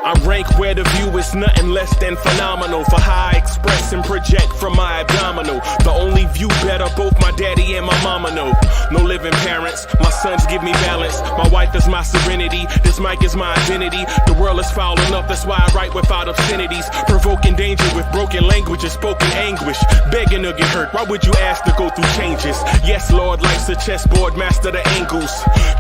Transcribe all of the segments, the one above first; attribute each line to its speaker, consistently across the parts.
Speaker 1: I rank where the view is nothing less than phenomenal. For how I express and project from my abdominal. The only view better, both my daddy and my mama know. No living parents, my sons give me balance. My wife is my serenity, this mic is my identity. The world is foul enough, that's why I write without obscenities. Provoking danger with broken language and spoken anguish. Begging to get hurt, why would you ask to go through changes? Yes, Lord, life's a chessboard, master the angles.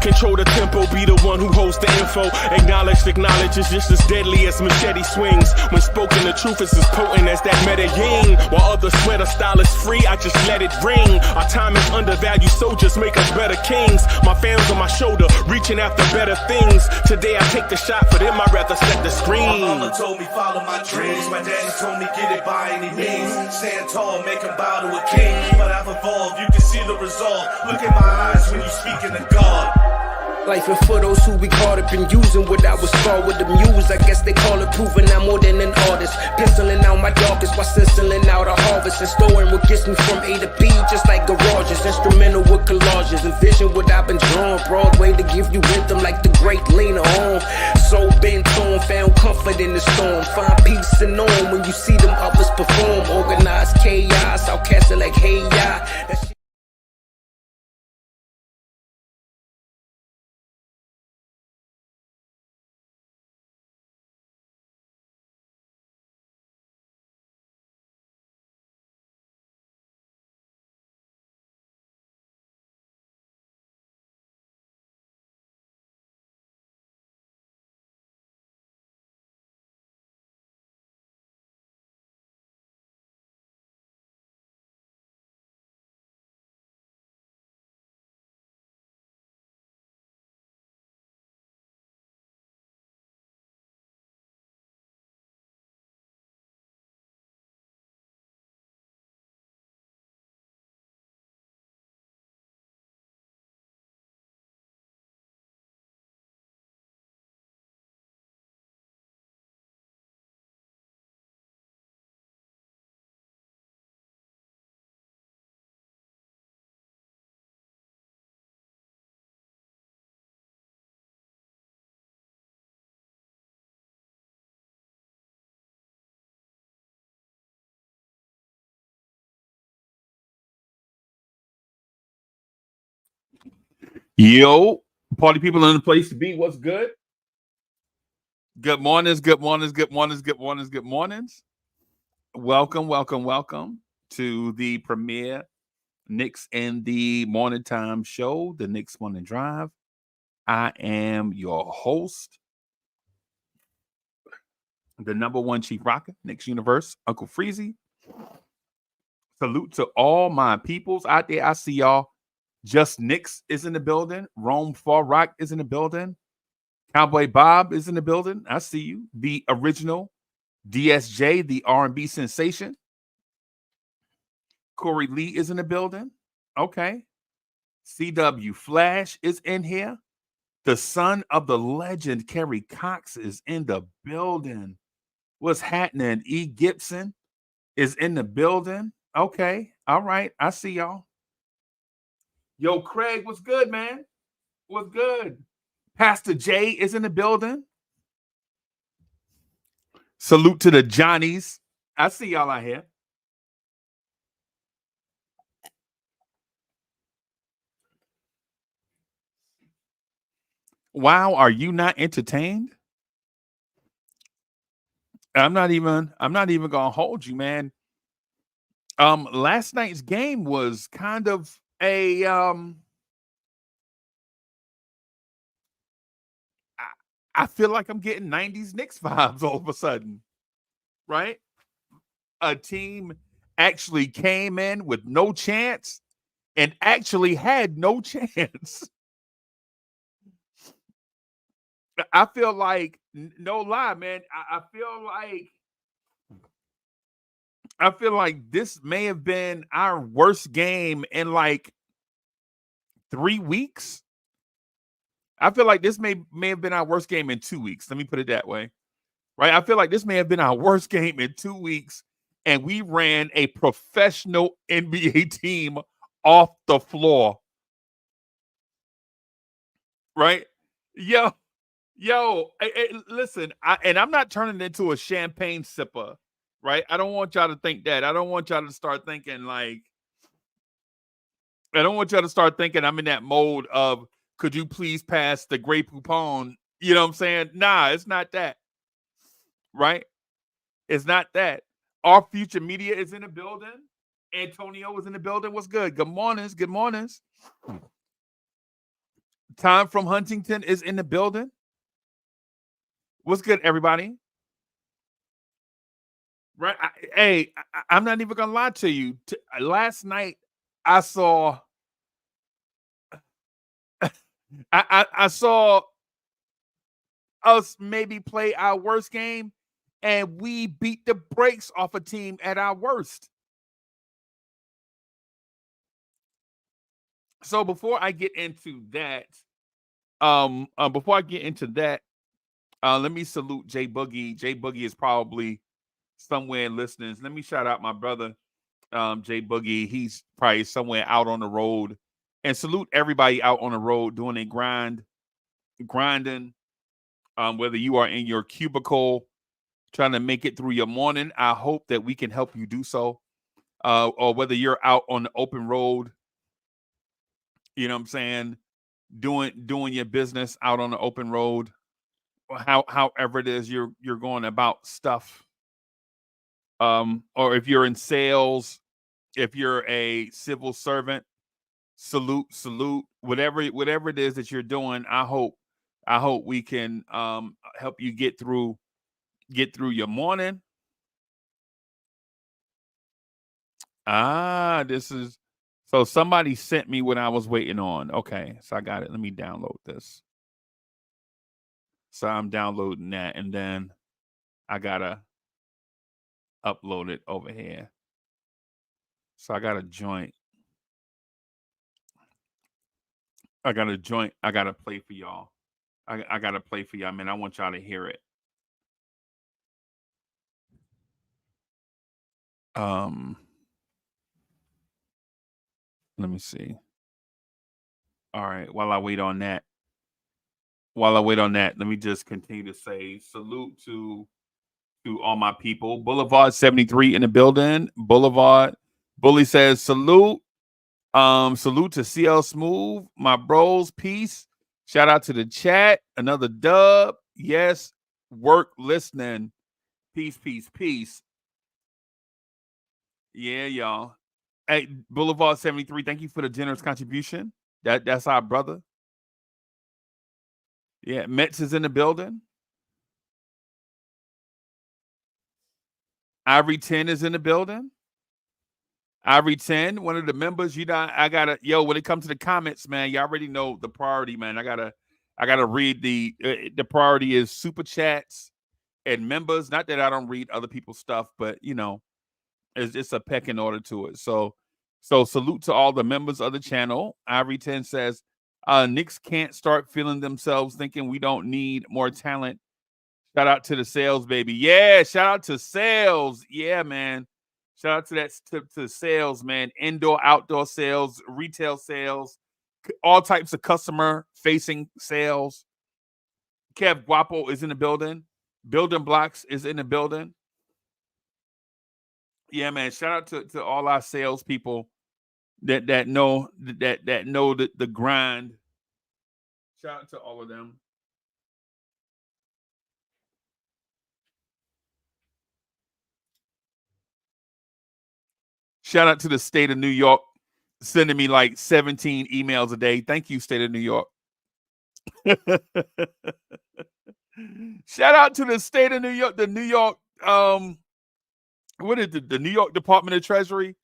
Speaker 1: Control the tempo, be the one who holds the info. Acknowledge is just as deadly as machete swings. When spoken, the truth is as potent as that Medellin. While others swear the style is free, I just let it ring. Our time is undervalued, soldiers make us better kings. My fans on my shoulder, reaching after better things. Today I take the shot, for them I'd rather set the screen.
Speaker 2: My mama told me follow my dreams. My daddy told me get it by any means. Stand tall, make him bow to a king. But I've evolved, you can see the result. Look in my eyes when you speaking to God.
Speaker 3: Life and for those who be caught up in using what I was scarred with the muse. I guess they call it proving I'm more than an artist. Penciling out my darkest while stenciling out a harvest. And storing what gets me from A to B, just like garages. Instrumental with collages. Envision what I've been drawing. Broadway to give you rhythm like the great Lena Horne. Soul bent torn, found comfort in the storm. Find peace and norm when you see them others perform. Organized chaos, outcast it like hey ya.
Speaker 4: Yo, party people in the place to be. What's good? Good mornings, good mornings, good mornings, good mornings, good mornings. Welcome to the premiere Knicks in the Morning Time show, the Knicks Morning Drive. I am your host, the number one chief rocker, Knicks Universe, Uncle Freezy. Salute to all my peoples out there. I see y'all. Just Knicks is in the building. Rome Far Rock is in the building. Cowboy Bob is in the building. I see you. The original DSJ, the R&B sensation. Corey Lee is in the building. Okay. CW Flash is in here. The son of the legend, Kerry Cox, is in the building. What's happening? E. Gibson is in the building. Okay. All right. I see y'all. Yo, Craig, what's good, man? What's good? Pastor J is in the building. Salute to the Johnnies. I see y'all out here. Wow, are you not entertained? I'm not even gonna hold you, man. Last night's game was kind of a I feel like I'm getting 90s Knicks vibes all of a sudden, right? A team actually came in with no chance and actually had no chance. I feel like, no lie, man, I feel like this may have been our worst game in like 3 weeks. I feel like this may have been our worst game in 2 weeks. Let me put it that way. Right? I feel like this may have been our worst game in 2 weeks. and we ran a professional NBA team off the floor. Right? Yo, listen, and I'm not turning it into a champagne sipper, right? I don't want y'all to think that. I don't want y'all to start thinking like, I don't want y'all to start thinking I'm in that mode of, could you please pass the Grey Poupon? You know what I'm saying? Nah, it's not that, right? It's not that. Our future media is in the building. Antonio is in the building. What's good? Good mornings. Good mornings. Time from Huntington is in the building. What's good, everybody? Right? I'm not even gonna lie to you. Last night, I saw, I saw us maybe play our worst game, and we beat the brakes off a team at our worst. So before I get into that, let me salute Jay Boogie. Jay Boogie is probably somewhere listening. Let me shout out my brother, Jay Boogie. He's probably somewhere out on the road. And salute everybody out on the road doing a grinding. Whether you are in your cubicle trying to make it through your morning, I hope that we can help you do so. Or whether you're out on the open road, you know what I'm saying, doing your business out on the open road, or however it is you're going about stuff. Or if you're in sales, if you're a civil servant, salute, whatever it is that you're doing. I hope we can help you get through your morning. This is, so somebody sent me what I was waiting on. Okay, so I got it. Let me download this. So I'm downloading that, and then I gotta upload it over here. So I got a joint. I got to play for y'all. I got to play for y'all, man. I want y'all to hear it. Let me see. All right. While I wait on that, let me just continue to say salute to all my people. Boulevard 73 in the building. Boulevard Bully says salute. Salute to CL Smooth, my bros. Peace. Shout out to the chat. Another dub. Yes. Work listening. Peace. Yeah, y'all. Hey, Boulevard 73, thank you for the generous contribution. That's our brother. Yeah, Mets is in the building. Ivory 10 is in the building. Ivory 10, one of the members. When it comes to the comments, man, you already know the priority, man. I gotta read the priority is super chats and members. Not that I don't read other people's stuff, but it's a pecking order to it. So salute to all the members of the channel. Ivory 10 says, Knicks can't start feeling themselves thinking we don't need more talent. Shout out to the sales, baby. Yeah, shout out to sales. Yeah, man. Shout out to that to sales, man. Indoor, outdoor sales, retail sales, all types of customer-facing sales. Kev Guapo is in the building. Building Blocks is in the building. Yeah, man. Shout out to all our salespeople that know the grind. Shout out to all of them. Shout out to the state of New York sending me like 17 emails a day. Thank you, state of New York. Shout out to the state of New York, the New York, what is it? The New York Department of Treasury.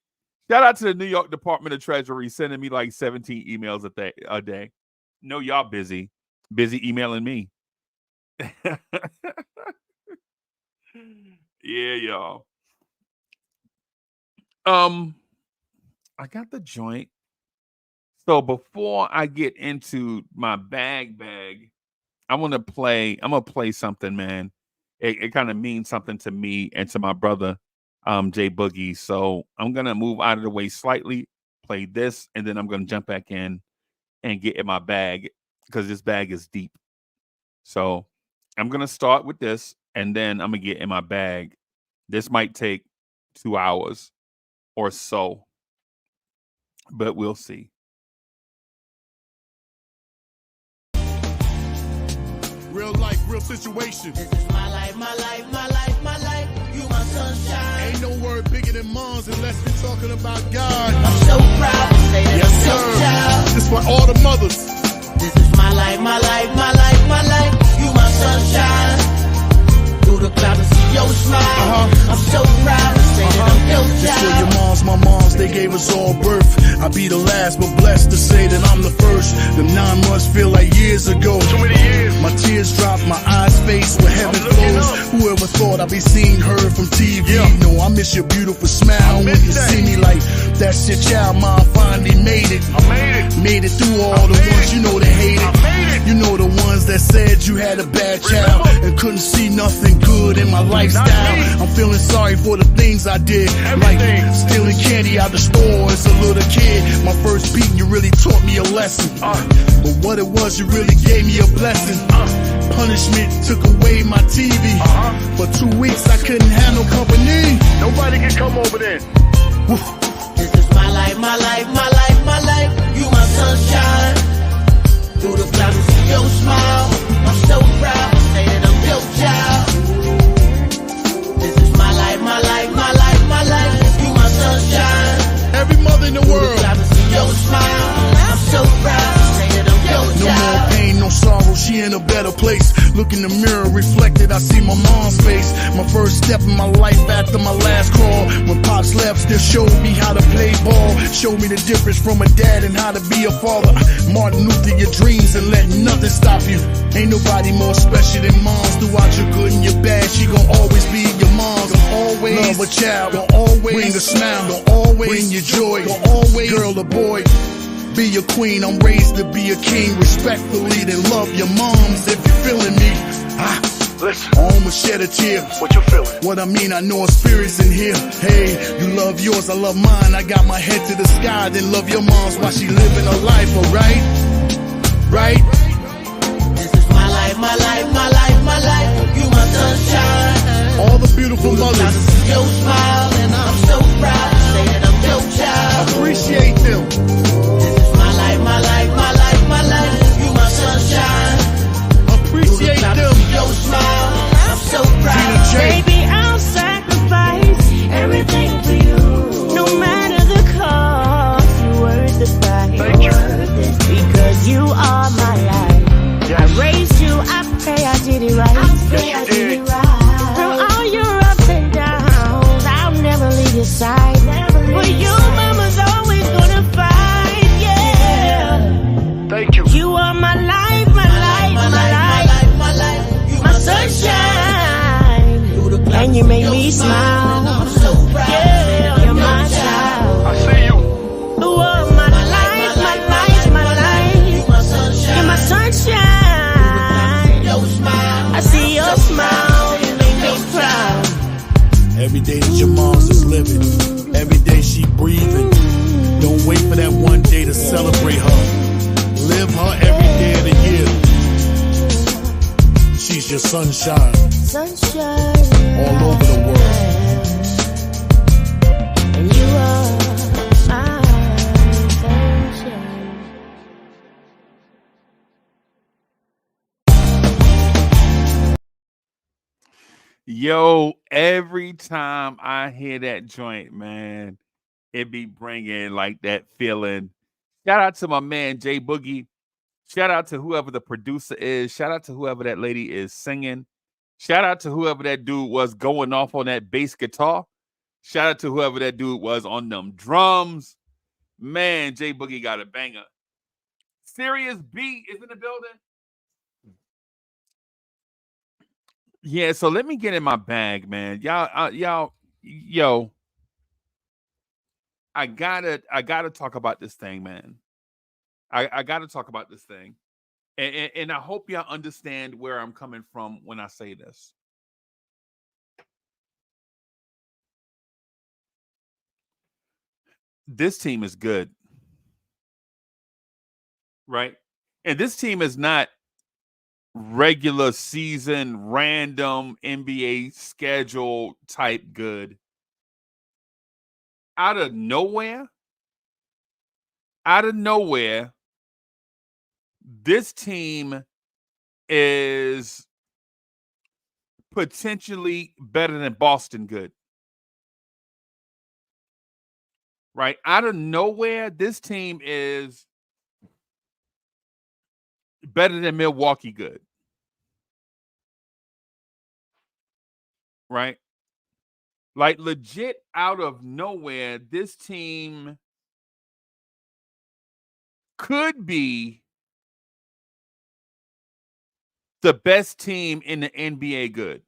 Speaker 4: Shout out to the New York Department of Treasury sending me like 17 emails a day. No, y'all busy emailing me. Yeah, y'all. I got the joint. So before I get into my bag, I'm gonna play something, man. It kind of means something to me and to my brother, J Boogie. So I'm gonna move out of the way slightly, play this, and then I'm gonna jump back in and get in my bag because this bag is deep. So I'm gonna start with this, and then I'm gonna get in my bag. This might take 2 hours or so, but we'll see.
Speaker 5: Real life, real situation.
Speaker 6: This is my life, my life, my life, my life. You my sunshine.
Speaker 5: Ain't no word bigger than mom's unless we're talking about God.
Speaker 6: I'm so proud to say that
Speaker 5: Yes,
Speaker 6: I'm your child.
Speaker 5: sir. This for all the mothers.
Speaker 6: This is my life, my life, my life, my life. You my sunshine. Through the clouds, I see your smile. I'm so proud to say that I'm your
Speaker 5: This for
Speaker 6: child.
Speaker 5: your moms, my moms, they gave us all birth. I be the last, but blessed to say that I'm the first. Them 9 months feel like years ago. Too many years. My tears drop, my eyes face where heaven flows. Whoever thought I'd be seen, heard from TV? No, I miss your beautiful smile when you see me like that's your child. Mom finally made it.
Speaker 7: I made it.
Speaker 5: Made it through all the ones you know that hate it. You know the ones that said you had a bad child and couldn't see nothing good in my lifestyle. I'm feeling sorry for the things I did, like stealing candy out the store as a little kid. My first beating, you really taught me a lesson. But what it was, you really gave me a blessing. Punishment took away my TV. For 2 weeks, I couldn't have no company.
Speaker 7: Nobody can come over there.
Speaker 6: This is my life, my life, my life, my life. You my sunshine. Through the clouds, I see your smile. I'm so proud to say that I'm your child. This is my life, my life, my life, my life. You my sunshine.
Speaker 5: Every mother in the
Speaker 6: Through the
Speaker 5: world.
Speaker 6: clouds, I see your smile. I'm so proud to say that I'm your
Speaker 5: No more
Speaker 6: child.
Speaker 5: pain, no sorrow, she in a better place. Look in the mirror, reflected, I see my mom's face. My first step in my life after my last crawl. When Pops left, still showed me how to play ball. Showed me the difference from a dad and how to be a father. Martin Luther, your dreams and let nothing stop you. Ain't nobody more special than moms. Throughout your good and your bad, she gon' always be your mom. Gon' always love a child, gon' always bring a smile, gon' always bring your joy, gon' always girl or boy. Be a queen, I'm raised to be a king. Respectfully, then love your moms if you're feeling me.
Speaker 7: Listen,
Speaker 5: I almost shed a tear.
Speaker 7: what you feeling?
Speaker 5: What I mean, I know a spirit's in here. Hey, you love yours, I love mine. I got my head to the sky, then love your mom's while she living her life, alright? Right?
Speaker 6: This is my life, my life, my life, my life. You my sunshine.
Speaker 5: All the beautiful
Speaker 6: Through the clouds, I
Speaker 5: mothers,
Speaker 6: see your smile. And I'm so proud to say that I'm your child.
Speaker 5: appreciate them.
Speaker 6: This is my life, my life, my life, my life. You my sunshine.
Speaker 5: Appreciate them.
Speaker 6: Your smile, I'm so
Speaker 5: Tina
Speaker 6: proud.
Speaker 5: J.
Speaker 8: Baby, I'll sacrifice everything for you. No matter the cost, you're worth the fight.
Speaker 7: Thank you.
Speaker 8: Because you are my life.
Speaker 7: Yes.
Speaker 8: I raised you, I pray I did it right.
Speaker 7: Yes, you did.
Speaker 8: Through all your ups and downs, I'll never leave your side. For you, mama's always gonna fight, yeah.
Speaker 7: Thank you.
Speaker 8: You are my life, my life, my life,
Speaker 6: my life. You
Speaker 8: my sunshine.
Speaker 6: Through the clouds,
Speaker 8: And you make me
Speaker 6: your
Speaker 8: smile.
Speaker 6: I'm so proud.
Speaker 8: Yeah, you're my child.
Speaker 7: I see you.
Speaker 8: You are my life, my life, my life.
Speaker 6: My sunshine.
Speaker 8: You're my sunshine.
Speaker 6: Your smile.
Speaker 8: I see your smile, you make me proud.
Speaker 5: Every day that your mom's is living, every day she breathing. Don't wait for that one day to celebrate her. Live her every day of the year. She's your sunshine
Speaker 8: Sunshine.
Speaker 5: all over the world.
Speaker 8: And you are my sunshine.
Speaker 4: Yo, every time I hear that joint, man, it be bringing like that feeling. Shout out to my man Jay Boogie. Shout out to whoever the producer is. Shout out to whoever that lady is singing. Shout out to whoever that dude was going off on that bass guitar. Shout out to whoever that dude was on them drums. Man, Jay Boogie got a banger. Serious B is in the building. Yeah, so let me get in my bag, man. Yo, I gotta talk about this thing, man. I gotta talk about this thing. And I hope y'all understand where I'm coming from when I say this. this team is good, right? And this team is not regular season, random NBA schedule type good. Out of nowhere, this team is potentially better than Boston good. Right? Out of nowhere, this team is better than Milwaukee good. Right? Like legit out of nowhere, this team could be the best team in the NBA good.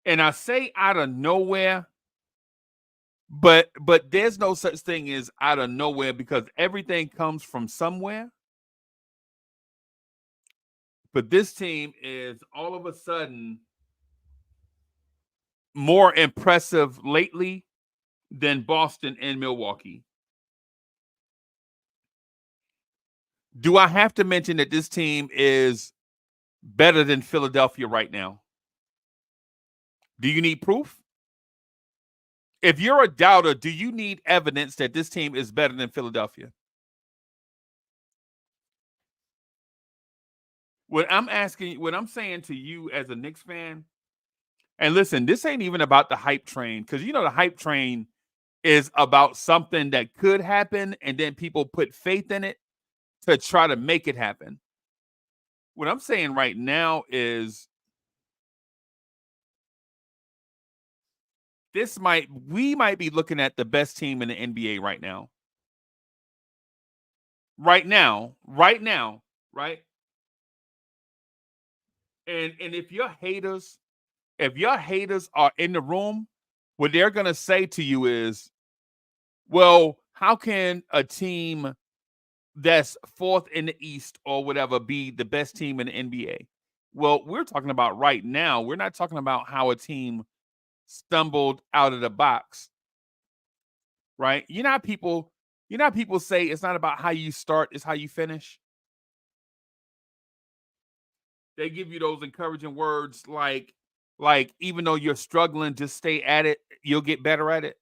Speaker 4: And I say out of nowhere, but there's no such thing as out of nowhere because everything comes from somewhere. But this team is all of a sudden more impressive lately than Boston and Milwaukee. Do I have to mention that this team is better than Philadelphia right now? Do you need proof? If you're a doubter, do you need evidence that this team is better than Philadelphia? What I'm saying to you as a Knicks fan, and listen, this ain't even about the hype train, because you know the hype train is about something that could happen, and then people put faith in it to try to make it happen. What I'm saying right now is we might be looking at the best team in the NBA right now. Right now, right? And if your haters are in the room, what they're gonna say to you is, well, how can a team that's fourth in the East or whatever be the best team in the NBA? Well, we're talking about right now. We're not talking about how a team stumbled out of the box, right? You know how people say it's not about how you start, it's how you finish. They give you those encouraging words like even though you're struggling, just stay at it, you'll get better at it.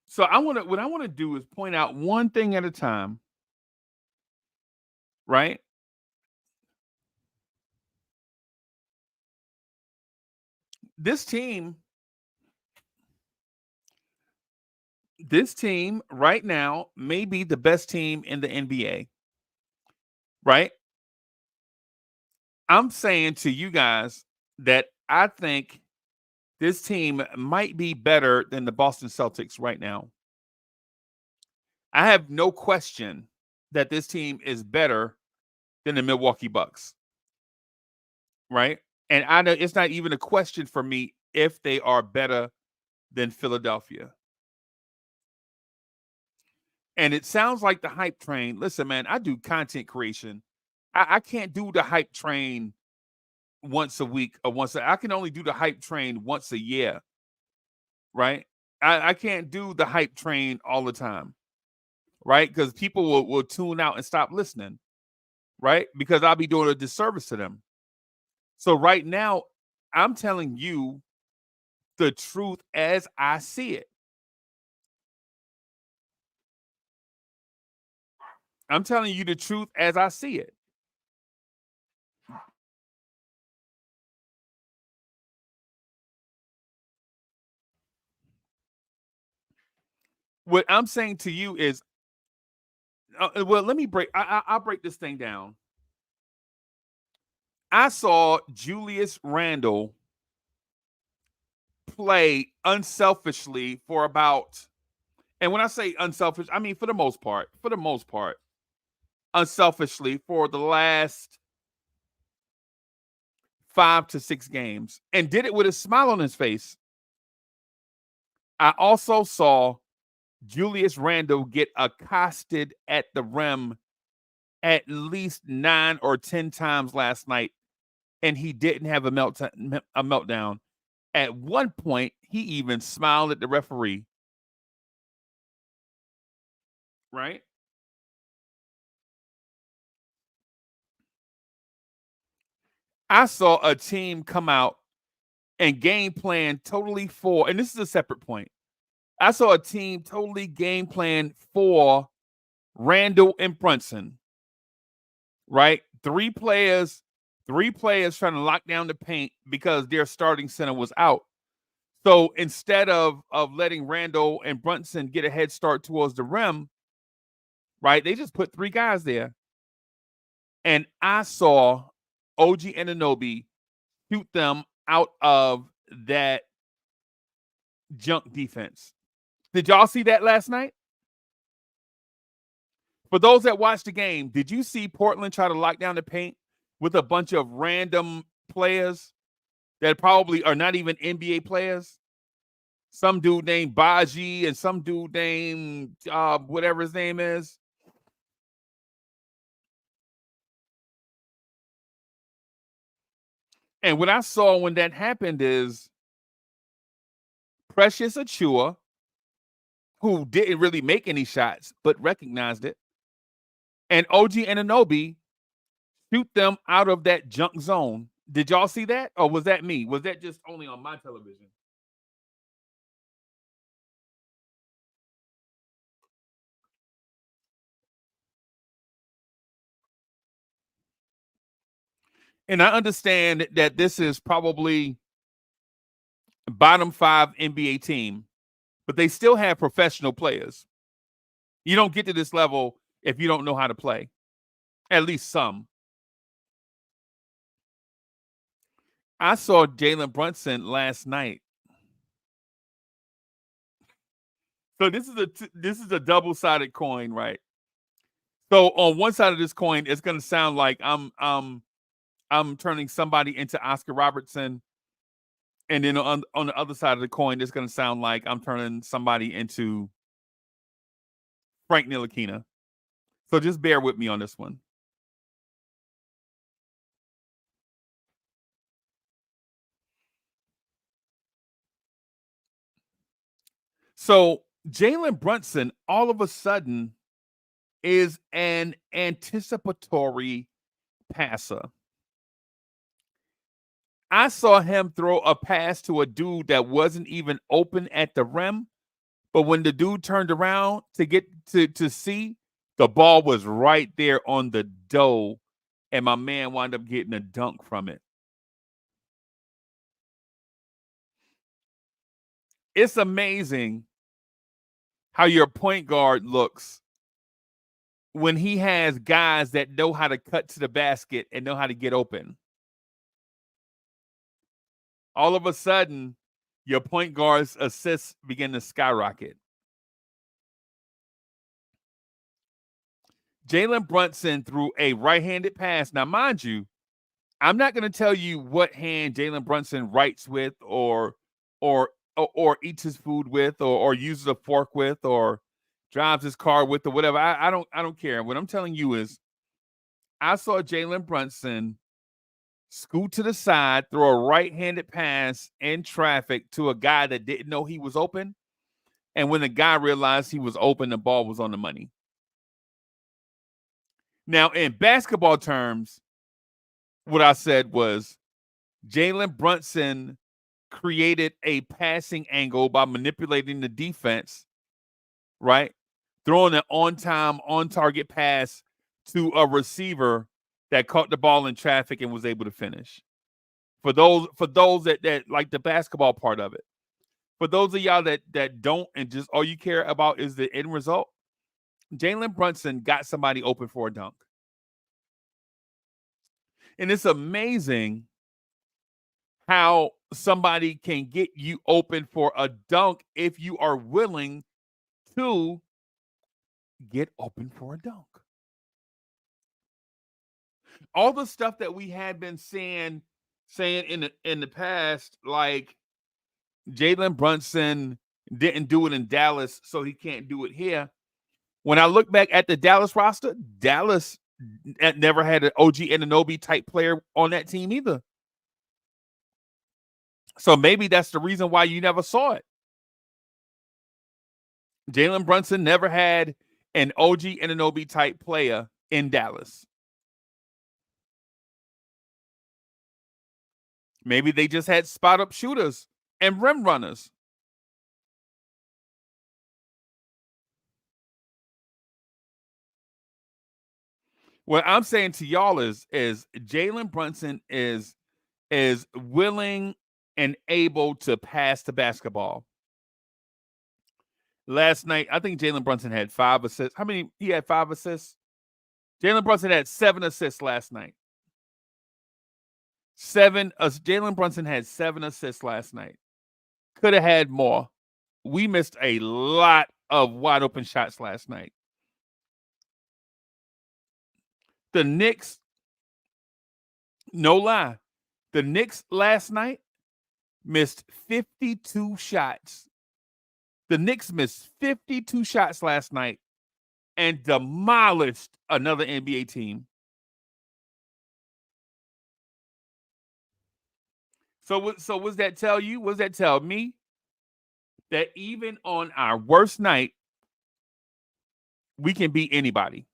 Speaker 4: So what I want to do is point out one thing at a time, right? This team right now may be the best team in the NBA, right? I'm saying to you guys that I think this team might be better than the Boston Celtics right now. I have no question that this team is better than the Milwaukee Bucks, right? And I know it's not even a question for me if they are better than Philadelphia. And it sounds like the hype train. Listen, man, I do content creation. I can't do the hype train once a week or I can only do the hype train once a year, right? I can't do the hype train all the time, right? Because people will tune out and stop listening, right? Because I'll be doing a disservice to them. So right now, I'm telling you the truth as I see it. I'm telling you the truth as I see it. What I'm saying to you is, well, let me I'll break this thing down. I saw Julius Randle play unselfishly for about, and when I say unselfish, I mean for the most part, unselfishly for the last 5 to 6 games, and did it with a smile on his face. I also saw Julius Randle get accosted at the rim at least 9 or 10 times last night, and he didn't have a meltdown. At one point, he even smiled at the referee. Right? I saw a team come out and game plan totally for, and this is a separate point. I saw a team totally game plan for Randall and Brunson. Right? Three players trying to lock down the paint because their starting center was out. So instead of letting Randall and Brunson get a head start towards the rim, right, they just put three guys there. And I saw OG Anunoby shoot them out of that junk defense. Did y'all see that last night? For those that watched the game, did you see Portland try to lock down the paint with a bunch of random players that probably are not even NBA players? Some dude named Baji and some dude named whatever his name is. And what I saw when that happened is Precious Achua, who didn't really make any shots but recognized it, and OG Anunoby shoot them out of that junk zone. Did y'all see that? Or was that me? Was that just only on my television? And I understand that this is probably bottom 5 NBA team, but they still have professional players. You don't get to this level if you don't know how to play. At least some. I saw Jalen Brunson last night. So this is a double-sided coin, right? So on one side of this coin, it's going to sound like I'm turning somebody into Oscar Robertson, and then on the other side of the coin, it's going to sound like I'm turning somebody into Frank Ntilikina. So just bear with me on this one. So Jalen Brunson all of a sudden is an anticipatory passer. I saw him throw a pass to a dude that wasn't even open at the rim, but when the dude turned around to get to see, the ball was right there on the dough, and my man wound up getting a dunk from it. It's amazing how your point guard looks when he has guys that know how to cut to the basket and know how to get open. All of a sudden, your point guard's assists begin to skyrocket. Jalen Brunson threw a right-handed pass. Now, mind you, I'm not going to tell you what hand Jalen Brunson writes with or eats his food with or uses a fork with or drives his car with or whatever. I don't care. What I'm telling you is I saw Jalen Brunson scoot to the side, throw a right-handed pass in traffic to a guy that didn't know he was open. And when the guy realized he was open, the ball was on the money. Now, in basketball terms, what I said was Jalen Brunson created a passing angle by manipulating the defense, right? Throwing an on-time, on-target pass to a receiver that caught the ball in traffic and was able to finish. For those that like the basketball part of it. For those of y'all that don't and just all you care about is the end result, Jalen Brunson got somebody open for a dunk. And it's amazing how somebody can get you open for a dunk if you are willing to get open for a dunk. All the stuff that we had been saying in the past, like Jalen Brunson didn't do it in Dallas, so he can't do it here. When I look back at the Dallas roster, Dallas never had an OG Anunoby type player on that team either. So maybe that's the reason why you never saw it. Jalen Brunson never had an OG Anunoby type player in Dallas. Maybe they just had spot up shooters and rim runners. What I'm saying to y'all is Jalen Brunson is willing and able to pass the basketball. Last night, I think Jalen Brunson had 5 assists. How many? He had 5 assists. Jalen Brunson had 7 assists last night. Jalen Brunson had 7 assists last night. Could have had more. We missed a lot of wide open shots last night. The Knicks, no lie, the Knicks last night missed 52 shots. The Knicks missed 52 shots last night and demolished another NBA team. So what does that tell you? What does that tell me? That even on our worst night, we can beat anybody.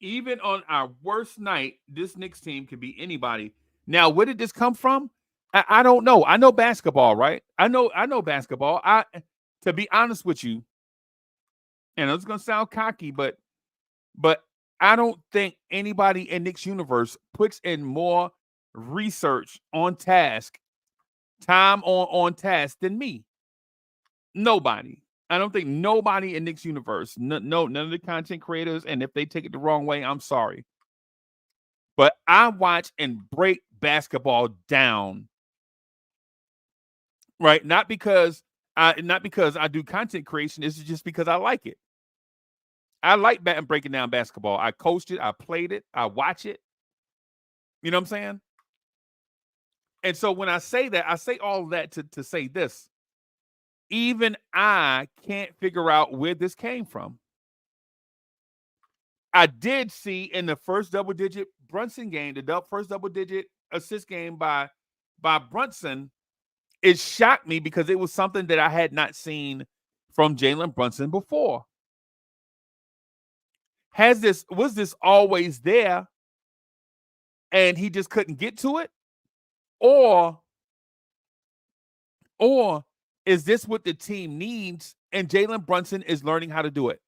Speaker 4: Even on our worst night, this Knicks team can beat anybody. Now, where did this come from? I don't know. I know basketball, right? I know basketball. To be honest with you, and it's gonna sound cocky, but I don't think anybody in Knicks universe puts in more research on task, time on task than me. Nobody. I don't think nobody in Knicks universe, none of the content creators, and if they take it the wrong way, I'm sorry. But I watch and break basketball down, right? Not because I do content creation. It's just because I like it. I like breaking down basketball. I coached it. I played it. I watch it. You know what I'm saying? And so when I say that, I say all of that to say this. Even I can't figure out where this came from. I did see in the first double-digit Brunson game, the first double-digit assist game by Brunson, it shocked me because it was something that I had not seen from Jalen Brunson before. Was this always there and he just couldn't get to it? Or is this what the team needs and Jalen Brunson is learning how to do it?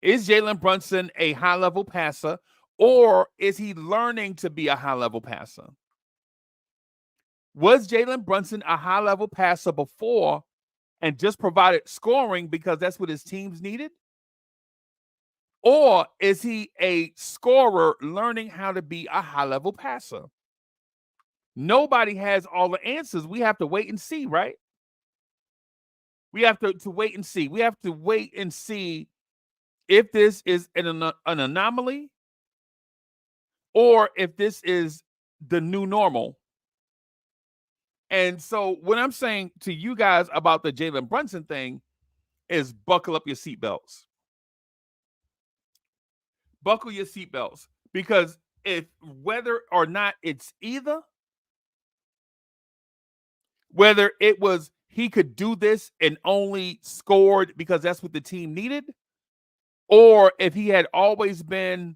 Speaker 4: Is Jalen Brunson a high-level passer, or is he learning to be a high-level passer? Was Jalen Brunson a high-level passer before and just provided scoring because that's what his teams needed? Or is he a scorer learning how to be a high-level passer? Nobody has all the answers. We have to wait and see, right? We have to wait and see. We have to wait and see if this is an anomaly or if this is the new normal. And so what I'm saying to you guys about the Jalen Brunson thing is buckle up your seatbelts. Buckle your seatbelts. Because whether or not it's either, whether it was he could do this and only scored because that's what the team needed, or if he had always been,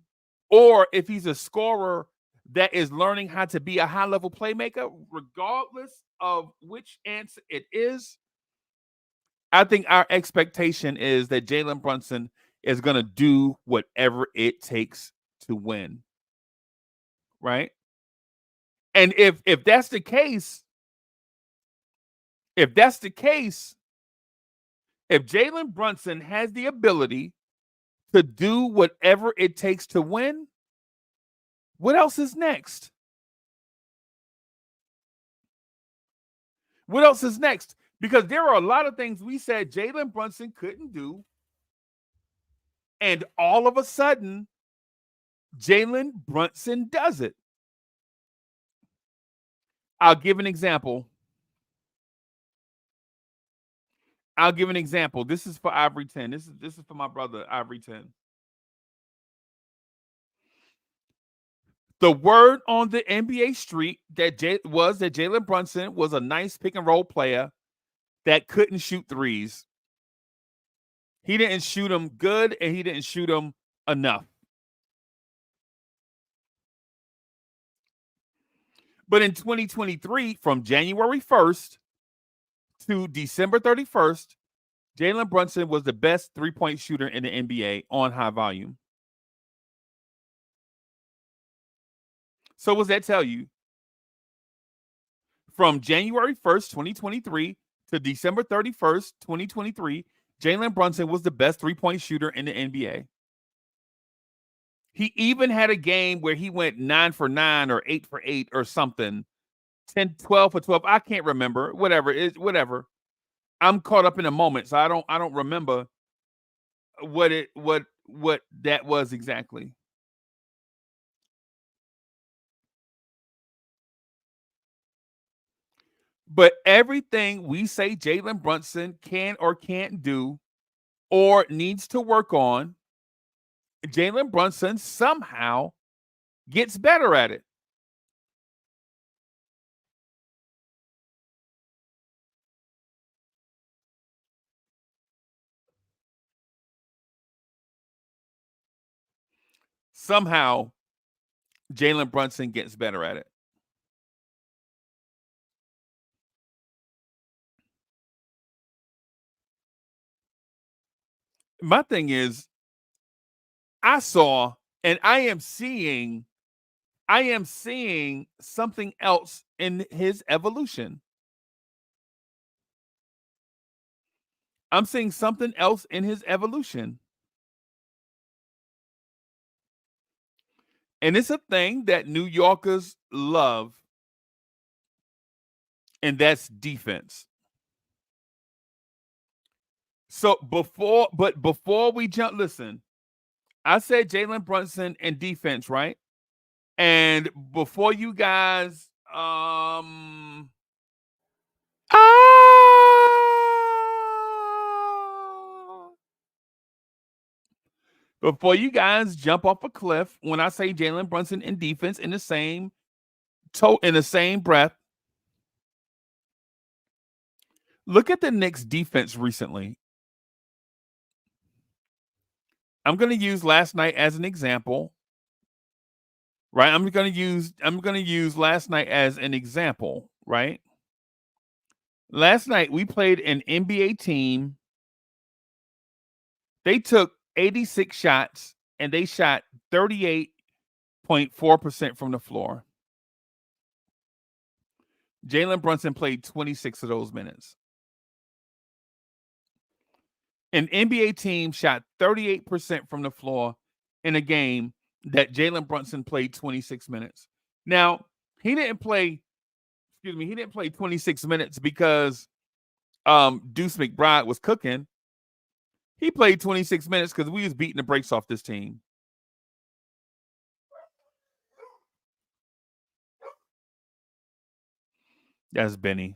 Speaker 4: or if he's a scorer that is learning how to be a high-level playmaker, regardless of which answer it is, I think our expectation is that Jalen Brunson is going to do whatever it takes to win, right? And if that's the case, if Jalen Brunson has the ability to do whatever it takes to win, what else is next? What else is next? Because there are a lot of things we said Jalen Brunson couldn't do, and all of a sudden, Jalen Brunson does it. I'll give an example. This is for Ivory 10. This is for my brother, Ivory 10. The word on the NBA street that Jalen Brunson was a nice pick and roll player that couldn't shoot threes. He didn't shoot them good, and he didn't shoot them enough. But in 2023, from January 1st to December 31st, Jalen Brunson was the best three-point shooter in the NBA on high volume. So what does that tell you? From January 1st, 2023 to December 31st, 2023, Jalen Brunson was the best three-point shooter in the NBA. He even had a game where he went 9 for 9 or 8 for 8 or something. 10, 12 for 12. I can't remember. Whatever. I'm caught up in a moment, so I don't remember what that was exactly. But everything we say Jalen Brunson can or can't do or needs to work on, Jalen Brunson somehow gets better at it. Somehow, Jalen Brunson gets better at it. My thing is, I saw and I am seeing something else in his evolution. I'm seeing something else in his evolution. And it's a thing that New Yorkers love, and that's defense. So before we jump, listen, I said Jalen Brunson and defense, right? And before you guys before you guys jump off a cliff, when I say Jalen Brunson in defense in the same breath, look at the Knicks defense recently. I'm going to use last night as an example. Right? I'm going to use last night as an example, right? Last night we played an NBA team. They took 86 shots and they shot 38.4% from the floor. Jalen Brunson played 26 of those minutes. An NBA team shot 38% from the floor in a game that Jalen Brunson played 26 minutes. Now, he didn't play 26 minutes because Deuce McBride was cooking. He played 26 minutes because we was beating the brakes off this team. That's Benny.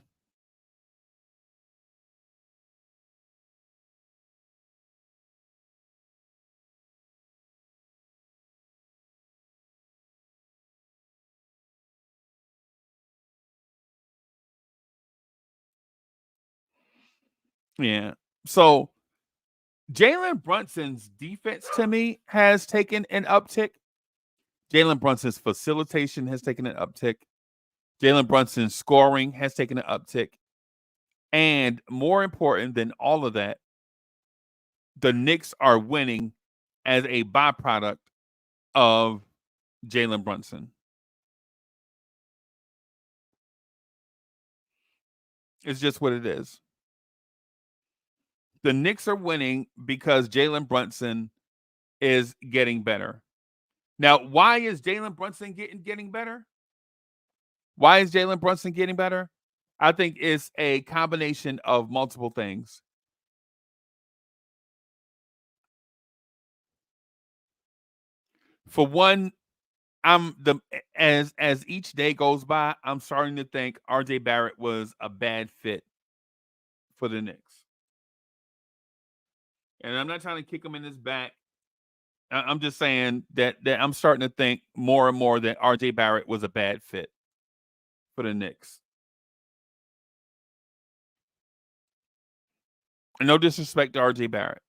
Speaker 4: Yeah. So Jalen Brunson's defense to me has taken an uptick. Jalen Brunson's facilitation has taken an uptick. Jalen Brunson's scoring has taken an uptick. And more important than all of that, the Knicks are winning as a byproduct of Jalen Brunson. It's just what it is. The Knicks are winning because Jalen Brunson is getting better. Now, why is Jalen Brunson getting better? Why is Jalen Brunson getting better? I think it's a combination of multiple things. For one, as each day goes by, I'm starting to think RJ Barrett was a bad fit for the Knicks. And I'm not trying to kick him in his back. I'm just saying that I'm starting to think more and more that RJ Barrett was a bad fit for the Knicks. And no disrespect to RJ Barrett.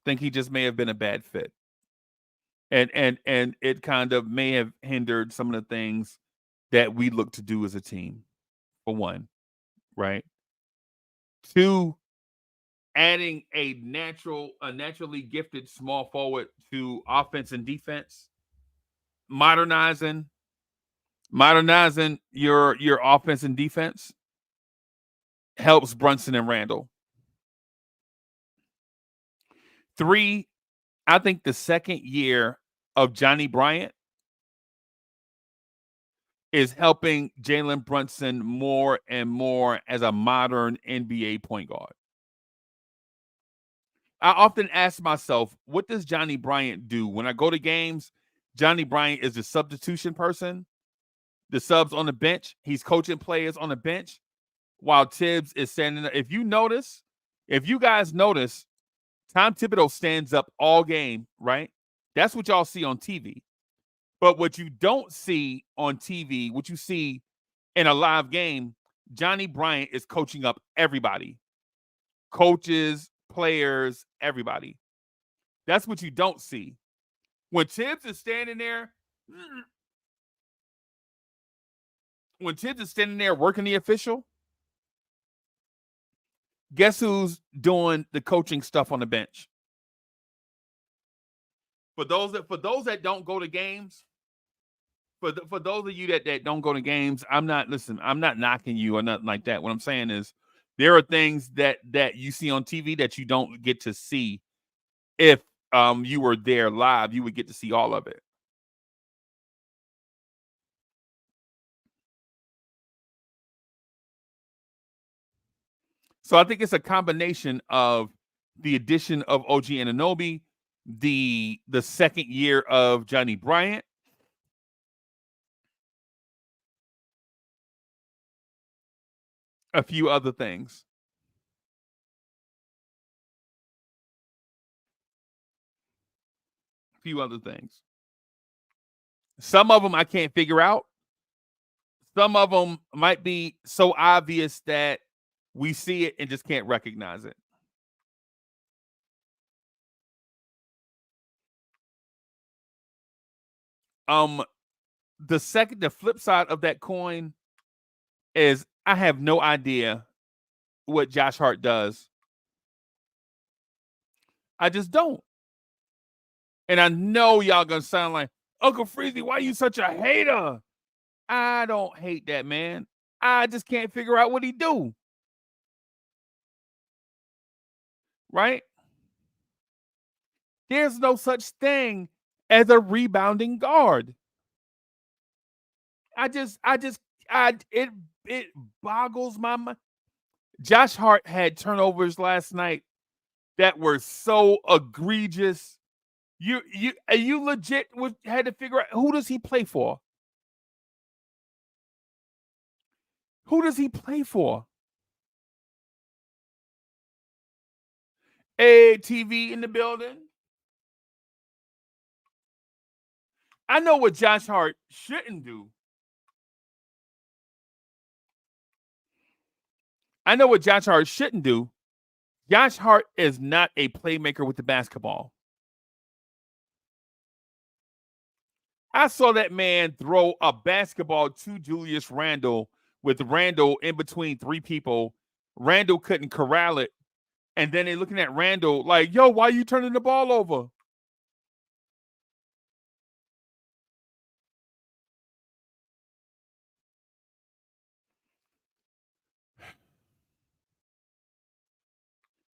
Speaker 4: Think he just may have been a bad fit. And it kind of may have hindered some of the things that we look to do as a team, for one, right? Two, adding a naturally gifted small forward to offense and defense, modernizing your offense and defense helps Brunson and Randall. Three, I think the second year of Johnny Bryant is helping Jalen Brunson more and more as a modern NBA point guard. I often ask myself, what does Johnny Bryant do? When I go to games, Johnny Bryant is the substitution person, the subs on the bench. He's coaching players on the bench while Tibbs is standing there. If you guys notice, Tom Thibodeau stands up all game, right? That's what y'all see on TV. But what you don't see on TV, what you see in a live game, Johnny Bryant is coaching up everybody. Coaches, players, everybody. That's what you don't see. When Tibbs is standing there, working the official, guess who's doing the coaching stuff on the bench? For those that don't go to games, for those of you that don't go to games, I'm not knocking you or nothing like that. What I'm saying is there are things that you see on TV that you don't get to see. If you were there live, you would get to see all of it. So I think it's a combination of the addition of OG Anunoby, the second year of Johnny Bryant, a few other things. Some of them I can't figure out. Some of them might be so obvious that we see it and just can't recognize it. The flip side of that coin is I have no idea what Josh Hart does. I just don't. And I know y'all gonna sound like, Uncle Freezy, why you such a hater? I don't hate that man. I just can't figure out what he do. Right? There's no such thing as a rebounding guard. It boggles my mind. Josh Hart had turnovers last night that were so egregious. You legit had to figure out, who does he play for? Who does he play for? TV in the building. I know what Josh Hart shouldn't do. Josh Hart is not a playmaker with the basketball. I saw that man throw a basketball to Julius Randle with Randle in between three people. Randle couldn't corral it. And then they're looking at Randle like, yo, why are you turning the ball over?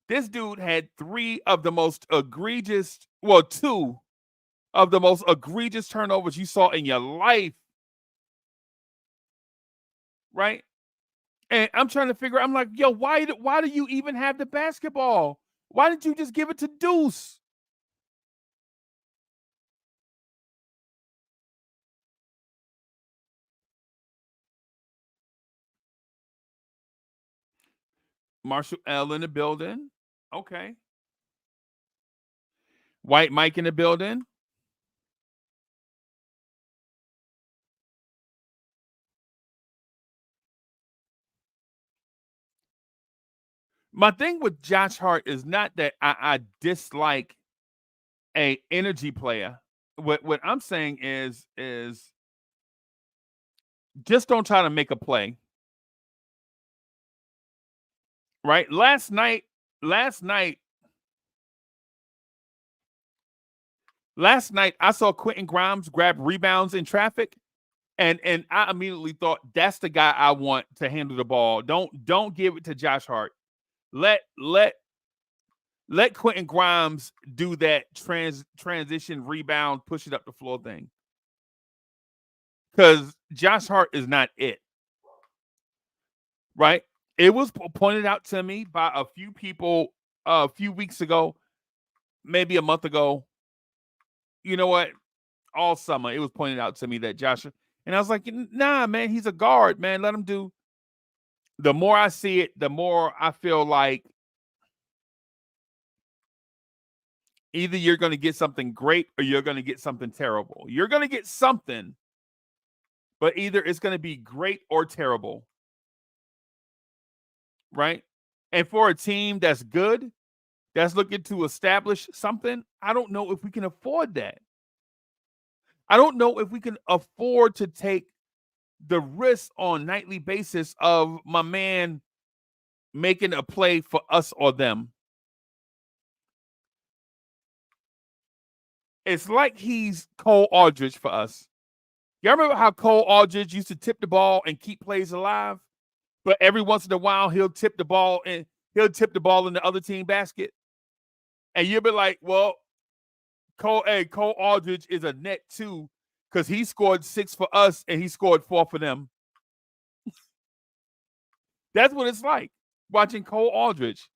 Speaker 4: This dude had two of the most egregious turnovers you saw in your life. Right? And I'm trying to figure, I'm like, yo, why do you even have the basketball? Why didn't you just give it to Deuce? Marshall L in the building. Okay. White Mike in the building. My thing with Josh Hart is not that I dislike a energy player. What I'm saying is just don't try to make a play. Right? Last night I saw Quentin Grimes grab rebounds in traffic, and I immediately thought that's the guy I want to handle the ball. Don't give it to Josh Hart. Let Quentin Grimes do that transition rebound, push it up the floor thing. Because Josh Hart is not it. Right? It was pointed out to me by a few people a few weeks ago, maybe a month ago. You know what? All summer, it was pointed out to me that Josh, and I was like, nah, man, he's a guard, man. Let him do. The more I see it, the more I feel like either you're going to get something great or you're going to get something terrible. You're going to get something, but either it's going to be great or terrible. Right? And for a team that's good, that's looking to establish something, I don't know if we can afford that. I don't know if we can afford to take the risk on nightly basis of my man making a play for us or them. It's like he's Cole Aldridge for us. Y'all remember how Cole Aldridge used to tip the ball and keep plays alive? But every once in a while he'll tip the ball in the other team basket. And you'll be like, well, Cole Aldridge is a net too, because he scored 6 for us and he scored 4 for them. That's what it's like watching Cole Aldridge,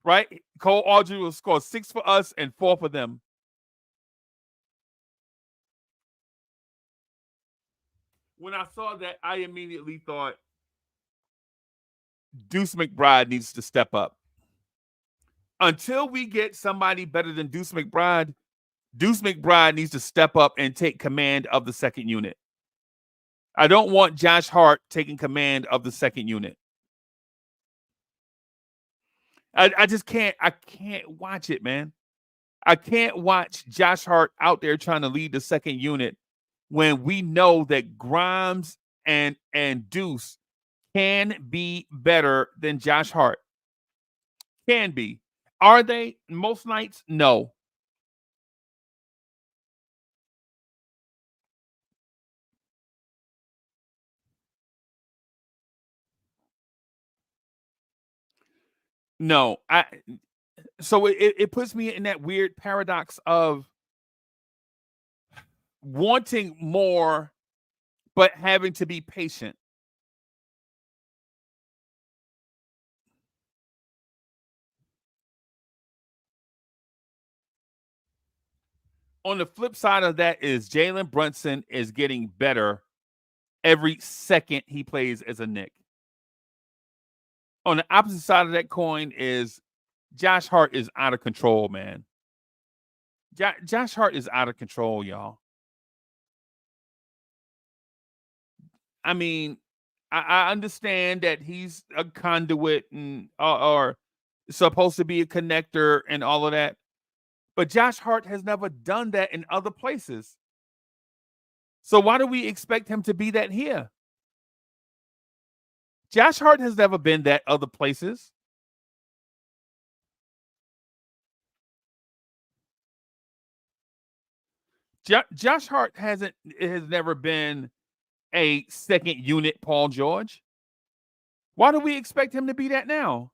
Speaker 4: right? Cole Aldridge will score 6 for us and 4 for them. When I saw that, I immediately thought Deuce McBride needs to step up. Until we get somebody better than Deuce McBride needs to step up and take command of the second unit. I don't want Josh Hart taking command of the second unit. I just can't. I can't watch it, man. I can't watch Josh Hart out there trying to lead the second unit when we know that Grimes and Deuce can be better than Josh Hart. Can be. Are they most nights? No. No. So it puts me in that weird paradox of wanting more but having to be patient. On the flip side of that is Jalen Brunson is getting better every second he plays as a Knick. On the opposite side of that coin is Josh Hart is out of control, man. Josh Hart is out of control, y'all. I mean, I understand that he's a conduit and or supposed to be a connector and all of that. But Josh Hart has never done that in other places. So why do we expect him to be that here? Josh Hart has never been that other places. Josh Hart has never been a second unit Paul George. Why do we expect him to be that now?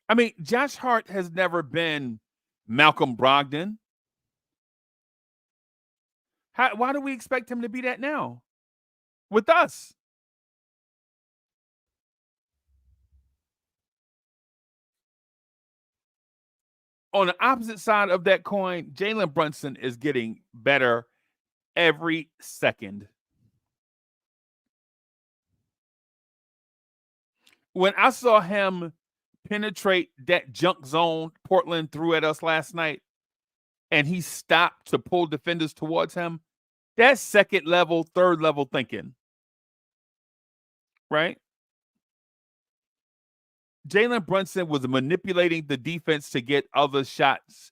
Speaker 4: I mean, Josh Hart has never been Malcolm Brogdon. Why do we expect him to be that now with us? On the opposite side of that coin, Jalen Brunson is getting better every second. when I saw him penetrate that junk zone Portland threw at us last night, and he stopped to pull defenders towards him, that's second level, third level thinking, right? Jalen Brunson was manipulating the defense to get others shots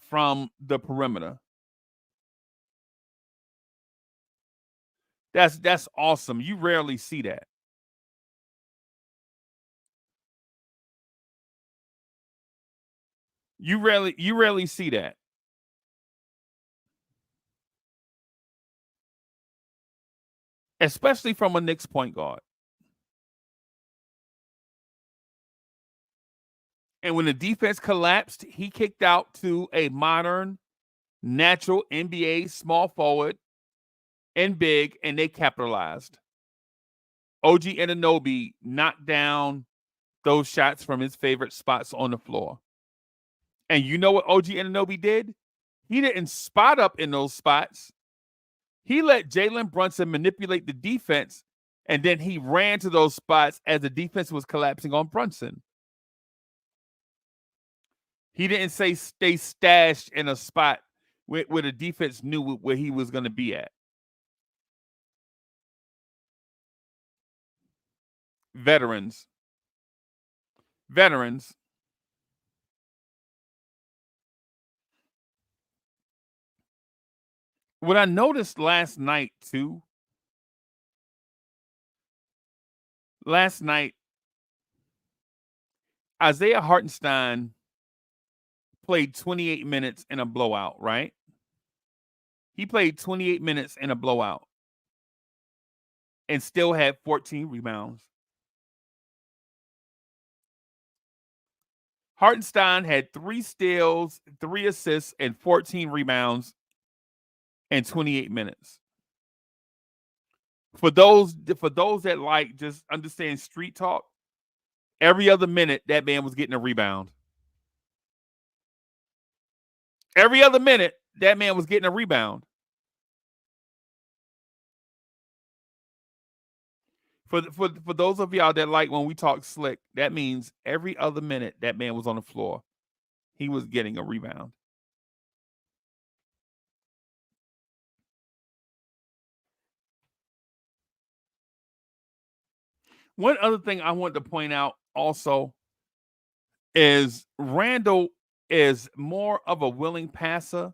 Speaker 4: from the perimeter. That's awesome. You rarely see that. You rarely see that. Especially from a Knicks point guard. And when the defense collapsed, he kicked out to a modern, natural NBA small forward and big, and they capitalized. OG Anunoby knocked down those shots from his favorite spots on the floor. And you know what OG Anunoby did? He didn't spot up in those spots. He let Jalen Brunson manipulate the defense, and then he ran to those spots as the defense was collapsing on Brunson. He didn't say stay stashed in a spot where the defense knew where he was going to be at. Veterans. What I noticed last night, Isaiah Hartenstein played 28 minutes in a blowout, right? He played 28 minutes in a blowout and still had 14 rebounds. Hartenstein had 3 steals, 3 assists, and 14 rebounds in 28 minutes. For those that like just understand street talk, every other minute that man was getting a rebound. Every other minute that man was getting a rebound. For those of y'all that like when we talk slick, that means every other minute that man was on the floor, he was getting a rebound. One other thing I want to point out also is Randall is more of a willing passer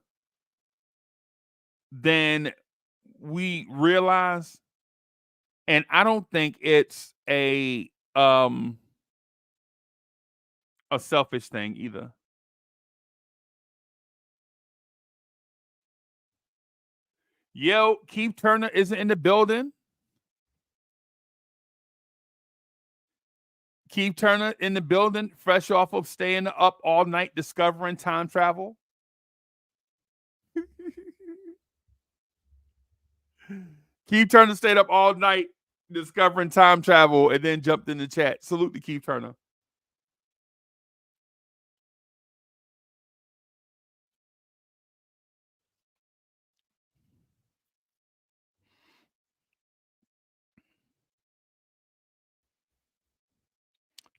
Speaker 4: than we realize. And I don't think it's a selfish thing either. Yo, Keith Turner isn't in the building. Keith Turner in the building, fresh off of staying up all night discovering time travel. Keith Turner stayed up all night discovering time travel and then jumped in the chat. Salute to Keith Turner.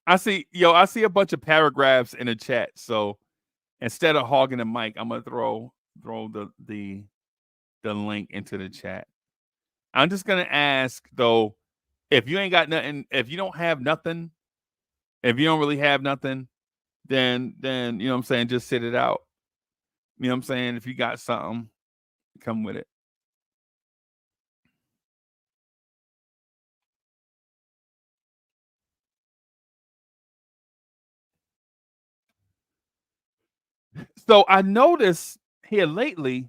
Speaker 4: I see a bunch of paragraphs in the chat. So instead of hogging the mic, I'm gonna throw the link into the chat. I'm just gonna ask though, if you ain't got nothing, if you don't have nothing, if you don't really have nothing, then you know what I'm saying, just sit it out. You know what I'm saying? If you got something, come with it. So I noticed here lately.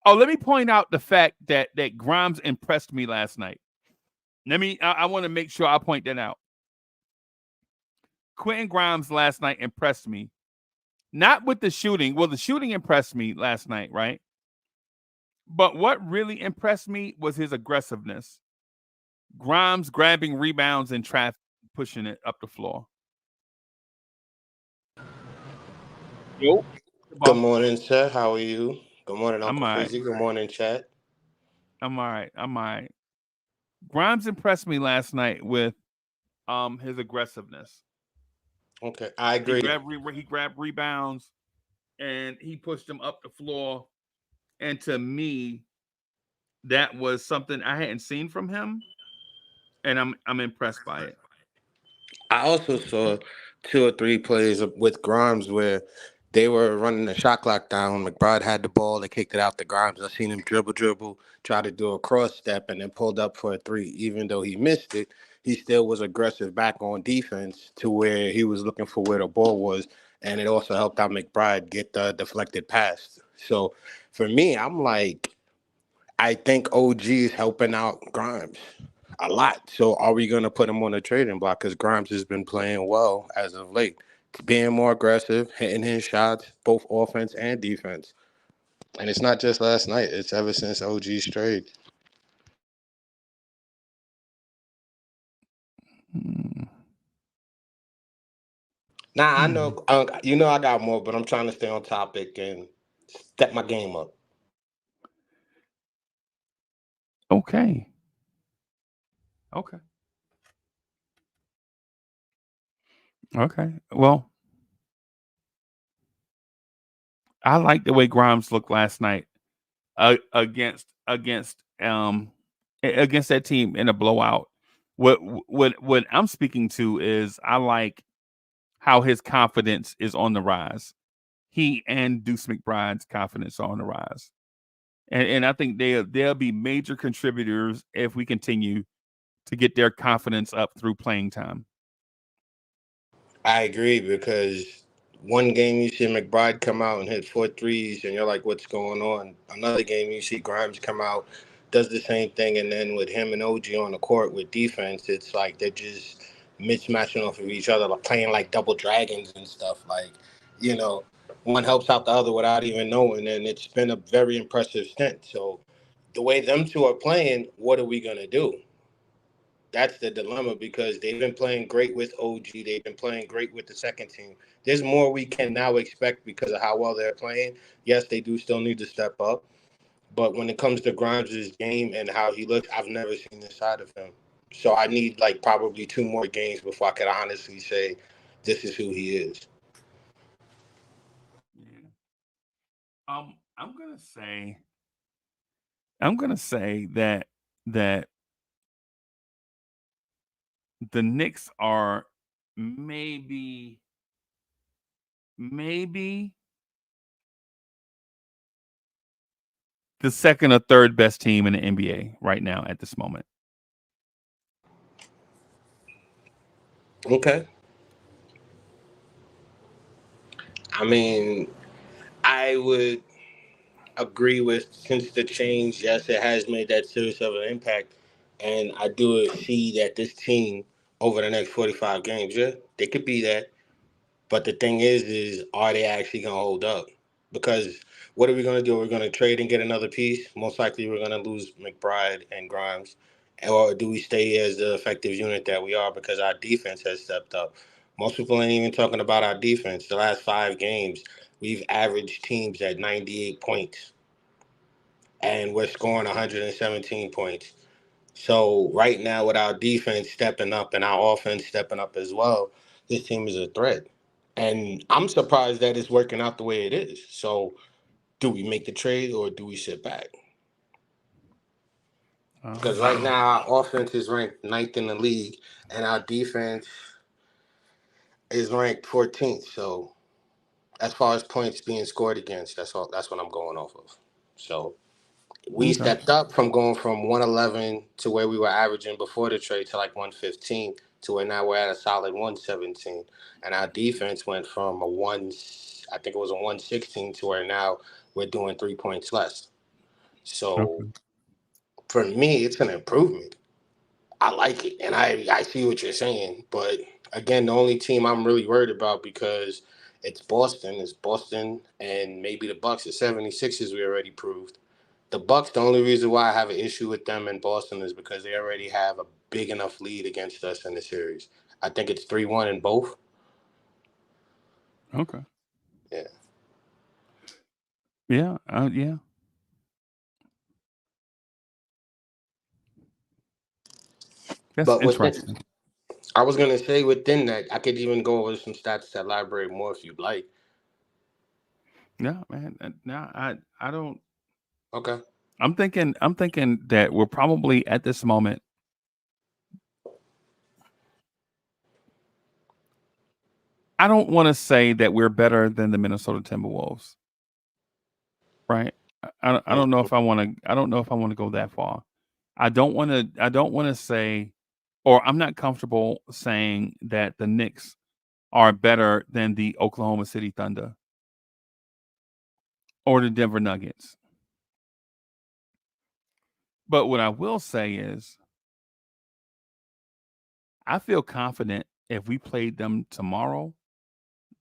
Speaker 4: Oh, let me point out the fact that Grimes impressed me last night. I want to make sure I point that out. Quentin Grimes last night impressed me. Not with the shooting. Well, the shooting impressed me last night, right? But what really impressed me was his aggressiveness. Grimes grabbing rebounds in traffic, pushing it up the floor. Yo.
Speaker 9: Good morning, chat. How are you? Good morning,
Speaker 4: I'm
Speaker 9: Uncle
Speaker 4: all right.
Speaker 9: Fizzy. Good morning, chat.
Speaker 4: I'm all right. Grimes impressed me last night with his aggressiveness.
Speaker 9: Okay, I agree.
Speaker 4: He grabbed rebounds and he pushed them up the floor. And to me, that was something I hadn't seen from him, and I'm impressed by it.
Speaker 9: I also saw 2 or 3 plays with Grimes where they were running the shot clock down. McBride had the ball, they kicked it out to Grimes. I seen him dribble, try to do a cross step, and then pulled up for a three. Even though he missed it, he still was aggressive back on defense to where he was looking for where the ball was, and it also helped out McBride get the deflected pass. So for me, I'm like, I think OG is helping out Grimes a lot. So are we going to put him on the trading block? Because Grimes has been playing well as of late. Being more aggressive, hitting his shots, both offense and defense. And it's not just last night. It's ever since OG's trade. Nah, I know. I got more, but I'm trying to stay on topic and step my game up.
Speaker 4: Okay. Okay. Okay. Well, I like the way Grimes looked last night against that team in a blowout. What I'm speaking to is I like how his confidence is on the rise. He and Deuce McBride's confidence are on the rise. And I think they'll be major contributors if we continue to get their confidence up through playing time.
Speaker 9: I agree because one game you see McBride come out and hit 4 threes, and you're like, what's going on? Another game you see Grimes come out, does the same thing, and then with him and OG on the court with defense, it's like they're just mismatching off of each other, like playing like double dragons and stuff. Like, you know, one helps out the other without even knowing, and it's been a very impressive stint. So the way them two are playing, what are we going to do? That's the dilemma because they've been playing great with OG. They've been playing great with the second team. There's more we can now expect because of how well they're playing. Yes, they do still need to step up. But when it comes to Grimes' game and how he looks, I've never seen this side of him. So I need like probably 2 more games before I could honestly say this is who he is.
Speaker 4: Yeah. I'm gonna say that the Knicks are maybe the second or third best team in the NBA right now at this moment.
Speaker 9: Okay. I mean, I would agree with since the change, yes, it has made that serious of an impact. And I do see that this team over the next 45 games, yeah, they could be that. But the thing is are they actually going to hold up? Because what are we going to do? We're going to trade and get another piece. Most likely we're going to lose McBride and Grimes. Or do we stay as the effective unit that we are because our defense has stepped up? Most people ain't even talking about our defense. The last 5 games, we've averaged teams at 98 points and we're scoring 117 points. So right now, with our defense stepping up and our offense stepping up as well, this team is a threat. And I'm surprised that it's working out the way it is. So do we make the trade or do we sit back? Because right now our offense is ranked 9th in the league and our defense is ranked 14th. So as far as points being scored against, that's all. That's what I'm going off of. So we
Speaker 4: Okay.
Speaker 9: stepped up from going from 111 to where we were averaging before the trade to like 115 to where now we're at a solid 117. And our defense went from I think it was a 116 to where now we're doing 3 points less. So
Speaker 4: Okay.
Speaker 9: for me, it's an improvement. I like it. And I see what you're saying. But again, the only team I'm really worried about because it's Boston. It's Boston and maybe the Bucks. The 76ers we already proved. The Bucks, the only reason why I have an issue with them in Boston is because they already have a big enough lead against us in the series. I think it's 3-1 in both.
Speaker 4: Okay.
Speaker 9: Yeah.
Speaker 4: Yeah. Yeah. That's
Speaker 9: But within,
Speaker 4: interesting.
Speaker 9: I was gonna say within that, I could even go over some stats that elaborate more if you'd like.
Speaker 4: Yeah, man. No, I don't.
Speaker 9: Okay.
Speaker 4: I'm thinking that we're probably at this moment. I don't want to say that we're better than the Minnesota Timberwolves, right? I don't know
Speaker 9: Mhm.
Speaker 4: if I want to. I don't know if I want to go that far. I don't want to. I don't want to say, or I'm not comfortable saying that the Knicks are better than the Oklahoma City Thunder or the Denver Nuggets. But what I will say is, I feel confident if we played them tomorrow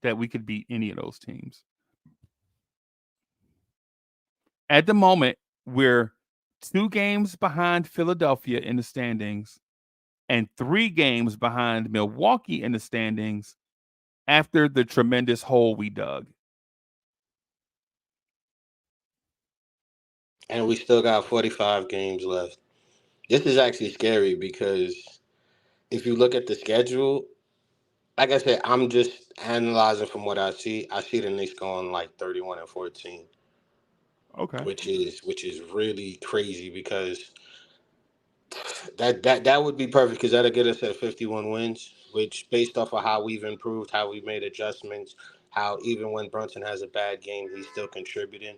Speaker 4: that we could beat any of those teams. At the moment, we're 2 games behind Philadelphia in the standings and 3 games behind Milwaukee in the standings after the tremendous hole we dug.
Speaker 9: And we still got 45 games left. This is actually scary because if you look at the schedule, like I said, I'm just analyzing from what I see. I see the Knicks going like 31-14,
Speaker 4: Okay.
Speaker 9: which is really crazy because that would be perfect because that'll get us at 51 wins. Which, based off of how we've improved, how we made adjustments, how even when Brunson has a bad game, he's still contributing,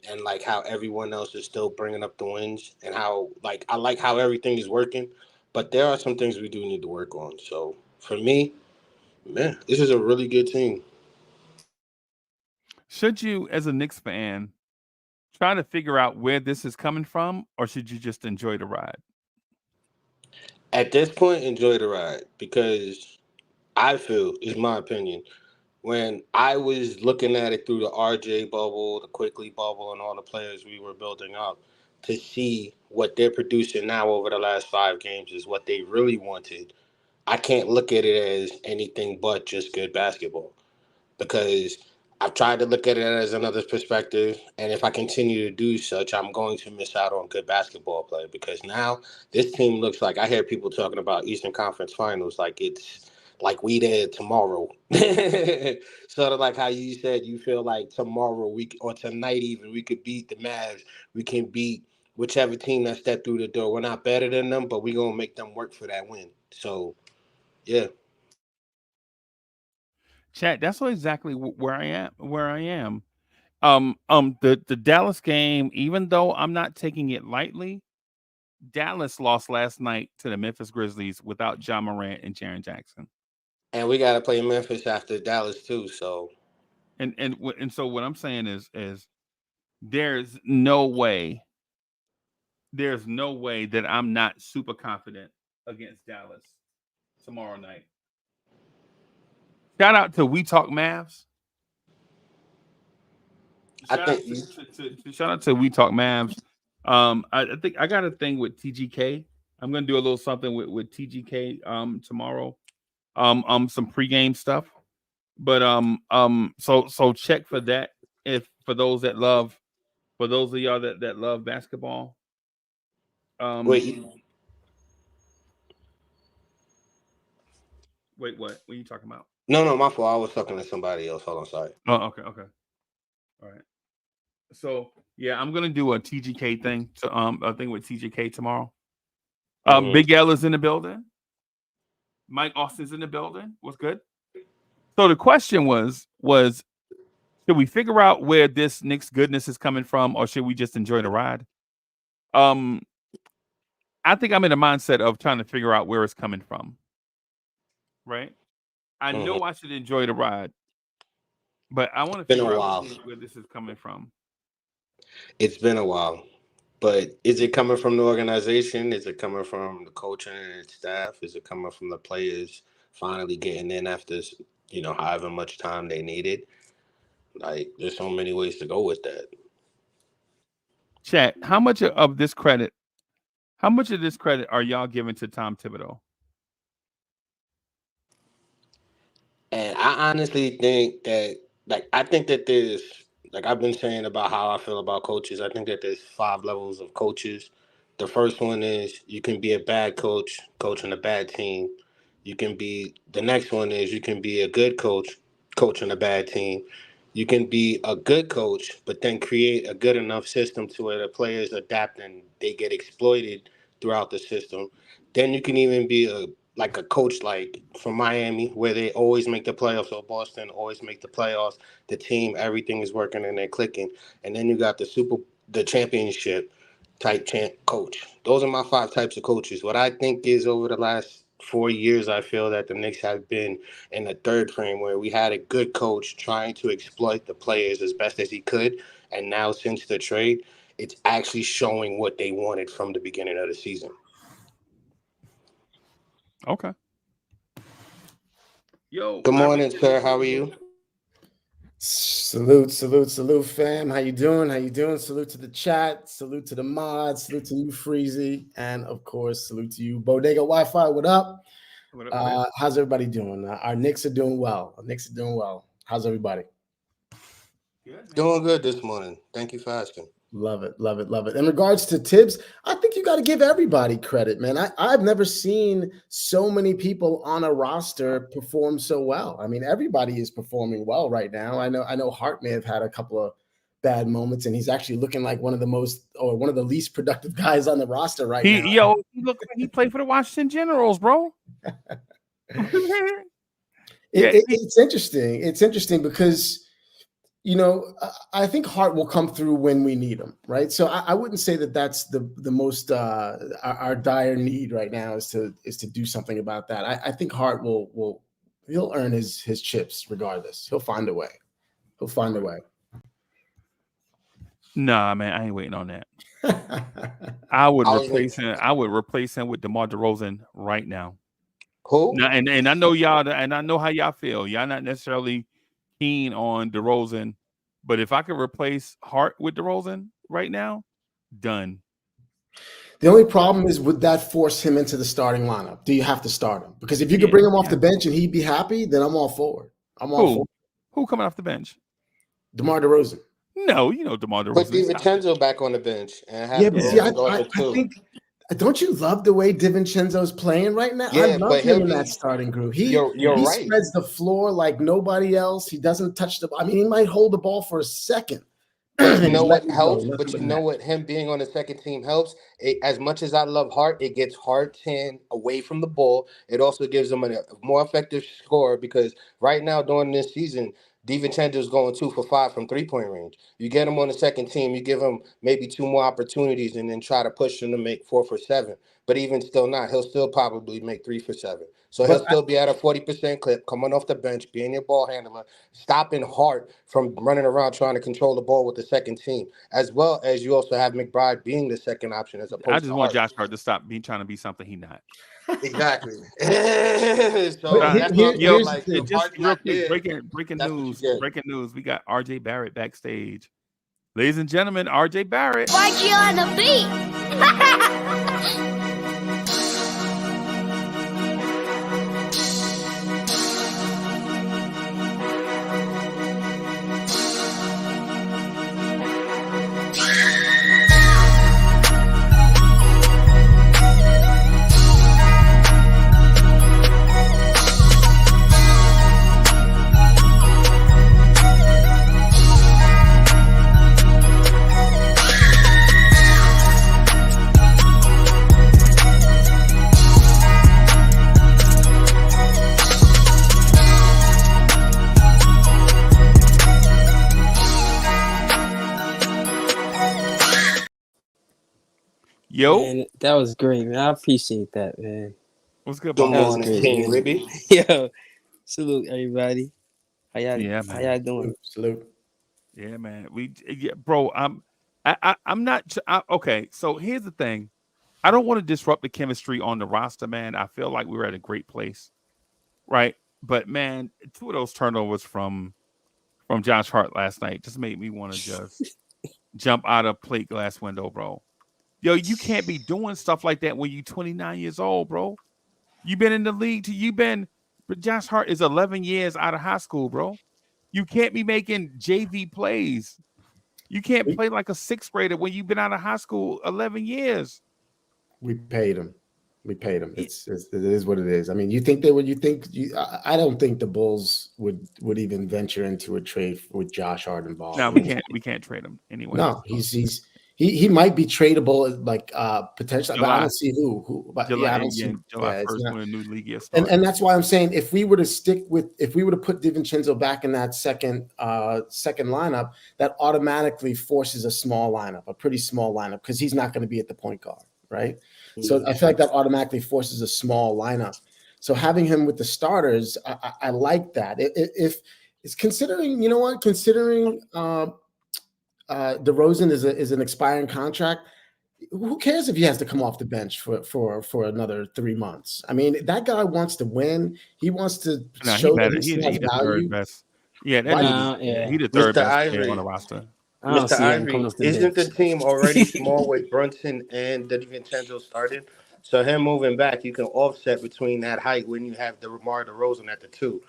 Speaker 9: and like how everyone else is still bringing up the wins, and how like I like how everything is working, but there are some things we do need to work on. So for me, man, this is a really good team.
Speaker 4: Should you, as a Knicks fan, try to figure out where this is coming from, or should you just enjoy the ride?
Speaker 9: At this point, enjoy the ride because I feel, is my opinion, when I was looking at it through the RJ bubble, the Quickly bubble, and all the players we were building up, to see what they're producing now over the last 5 games is what they really wanted. I can't look at it as anything but just good basketball because I've tried to look at it as another perspective, and if I continue to do such, I'm going to miss out on good basketball play because now this team looks like I hear people talking about Eastern Conference Finals like it's like we there tomorrow. Sort of like how you said you feel like tomorrow or tonight even we could beat the Mavs, we can beat whichever team that stepped through the door. We're not better than them, but we're gonna make them work for that win. So yeah.
Speaker 4: Chat. That's what exactly where I am. Where I am. The Dallas game, even though I'm not taking it lightly, Dallas lost last night to the Memphis Grizzlies without John Morant and Jaren Jackson.
Speaker 9: And we got to play Memphis after Dallas too. So
Speaker 4: And so what I'm saying is there's no way there's no way that I'm not super confident against Dallas tomorrow night. Shout out to We Talk Mavs.
Speaker 9: I
Speaker 4: Shout
Speaker 9: think
Speaker 4: out to shout out to We Talk Mavs. I think I got a thing with TGK. I'm gonna do a little something with TGK tomorrow. Some pregame stuff. But so check for that if for those of y'all that love basketball. Um
Speaker 9: wait.
Speaker 4: wait, what are you talking about?
Speaker 9: No, no, my fault. I was talking to somebody else. Hold on, sorry.
Speaker 4: Oh, okay. All right. So yeah, I'm gonna do a TGK thing to a thing with TGK tomorrow.
Speaker 9: Hmm.
Speaker 4: Big L is in the building. Mike Austin's in the building. What's good? So the question was should we figure out where this Knicks goodness is coming from, or should we just enjoy the ride? Um, I think I'm in a mindset of trying to figure out where it's coming from. Right? I
Speaker 9: Hmm.
Speaker 4: know I should enjoy the ride, but I want to
Speaker 9: Been a
Speaker 4: figure out
Speaker 9: while.
Speaker 4: where this is coming from.
Speaker 9: It's been a while. But is it coming from the organization? Is it coming from the coaching and staff? Is it coming from the players finally getting in after however much time they needed? Like, there's so many ways to go with that.
Speaker 4: Chat, how much of this credit? How much of this credit are y'all giving to Tom Thibodeau?
Speaker 9: And I honestly think that, I think that there's, like I've been saying about how I feel about coaches. I think that there's 5 levels of coaches. The first one is you can be a bad coach, coaching a bad team. The next one is you can be a good coach, coaching a bad team. You can be a good coach, but then create a good enough system to where the players adapt and they get exploited throughout the system. Then you can even be a coach like from Miami, where they always make the playoffs, or Boston always make the playoffs. The team, everything is working and they're clicking. And then you got the championship type coach. Those are my five types of coaches. What I think is over the last 4 years, I feel that the Knicks have been in the third frame where we had a good coach trying to exploit the players as best as he could. And now since the trade, it's actually showing what they wanted from the beginning of the season.
Speaker 4: Okay. Yo,
Speaker 9: good morning, sir. How are you?
Speaker 10: Salute, fam. How you doing? Salute to the chat. Salute to the mods. Salute to you, Freezy. And, of course, salute to you, Bodega Wi-Fi. What up?
Speaker 4: What up?
Speaker 10: How's everybody doing? Our Knicks are doing well. How's everybody?
Speaker 9: Doing good this morning. Thank you for asking.
Speaker 10: Love it. In regards to Tibbs, I think you got to give everybody credit, man. I've never seen so many people on a roster perform so well. I mean, everybody is performing well right now. I know Hart may have had a couple of bad moments, and he's actually looking like one of the least productive guys on the roster right now.
Speaker 4: He looked like he played for the Washington Generals, bro.
Speaker 10: It's interesting. It's interesting because, I think Hart will come through when we need him, right? So I wouldn't say that that's the most our dire need right now is to do something about that. I think Hart he'll earn his chips regardless. He'll find a way.
Speaker 4: Nah, man, I ain't waiting on that. I would replace him with DeMar DeRozan right now.
Speaker 9: Who?
Speaker 4: Now, and I know y'all, and I know how y'all feel. Y'all not necessarily keen on DeRozan, but if I could replace Hart with DeRozan right now, done.
Speaker 10: The only problem is, would that force him into the starting lineup? Do you have to start him? Because if you could bring him off the bench and he'd be happy, then I'm all for it.
Speaker 4: Who coming off the bench?
Speaker 10: DeMar DeRozan.
Speaker 4: No, DeMar DeRozan.
Speaker 9: Put DiVincenzo back on the bench and have
Speaker 10: I think. Don't you love the way DiVincenzo's playing right now?
Speaker 9: Yeah,
Speaker 10: I love him in that starting group. He
Speaker 9: right.
Speaker 10: spreads the floor like nobody else. He doesn't touch the ball. I mean, he might hold the ball for a second.
Speaker 9: But you know what helps? What him being on the second team helps? As much as I love Hart, it gets Hart's hand away from the ball. It also gives him a more effective score because right now during this season, DiVincenzo's going 2 for 5 from 3-point range. You get him on the second team, you give him maybe 2 more opportunities and then try to push him to make 4 for 7. But even still not, he'll still probably make 3 for 7. So he'll still be at a 40% clip, coming off the bench, being your ball handler, stopping Hart from running around trying to control the ball with the second team, as well as you also have McBride being the second option as opposed to
Speaker 4: I just want Josh Hart to stop trying to be something he's not.
Speaker 9: Exactly.
Speaker 4: Breaking news. We got RJ Barrett backstage. Ladies and gentlemen, RJ Barrett.
Speaker 8: RJ on the beat.
Speaker 4: Yo,
Speaker 11: man, that was great, man. I appreciate that, man.
Speaker 4: What's good,
Speaker 9: Good
Speaker 4: boss?
Speaker 9: morning, King Libby.
Speaker 11: Yo, salute everybody. How y'all doing?
Speaker 10: Salute.
Speaker 4: Yeah, man. Bro. I'm not. Okay. So here's the thing. I don't want to disrupt the chemistry on the roster, man. I feel like we were at a great place, right? But man, 2 of those turnovers from Josh Hart last night just made me want to just jump out of plate glass window, bro. Yo, you can't be doing stuff like that when you're 29 years old, bro. You've been in the league. But Josh Hart is 11 years out of high school, bro. You can't be making JV plays. You can't play like a 6th grader when you've been out of high school 11 years.
Speaker 10: We paid him. We paid him. It is what it is. I mean, you think they would? I don't think the Bulls would even venture into a trade with Josh Hart involved.
Speaker 4: No, we can't trade him anyway.
Speaker 10: No, he might be tradable, like potentially, but I don't see who. But
Speaker 4: July,
Speaker 10: yeah, I don't see.
Speaker 4: July
Speaker 10: Yeah,
Speaker 4: 1st when a new league year starts.
Speaker 10: And that's why I'm saying if we were to put DiVincenzo back in that second lineup, that automatically forces a small lineup, a pretty small lineup, because he's not going to be at the point guard, right? So I feel like that automatically forces a small lineup. So having him with the starters, I like that. If it's considering, you know what, considering DeRozan is an expiring contract, who cares if he has to come off the bench for another 3 months? I mean, that guy wants to win. He wants to show that he has value.
Speaker 4: Best. Yeah, he the third best player on the roster.
Speaker 9: Mr. Ivory, isn't the team already small with Brunson and DiVincenzo starting? So him moving back, you can offset between that height when you have the DeMar DeRozan at the 2.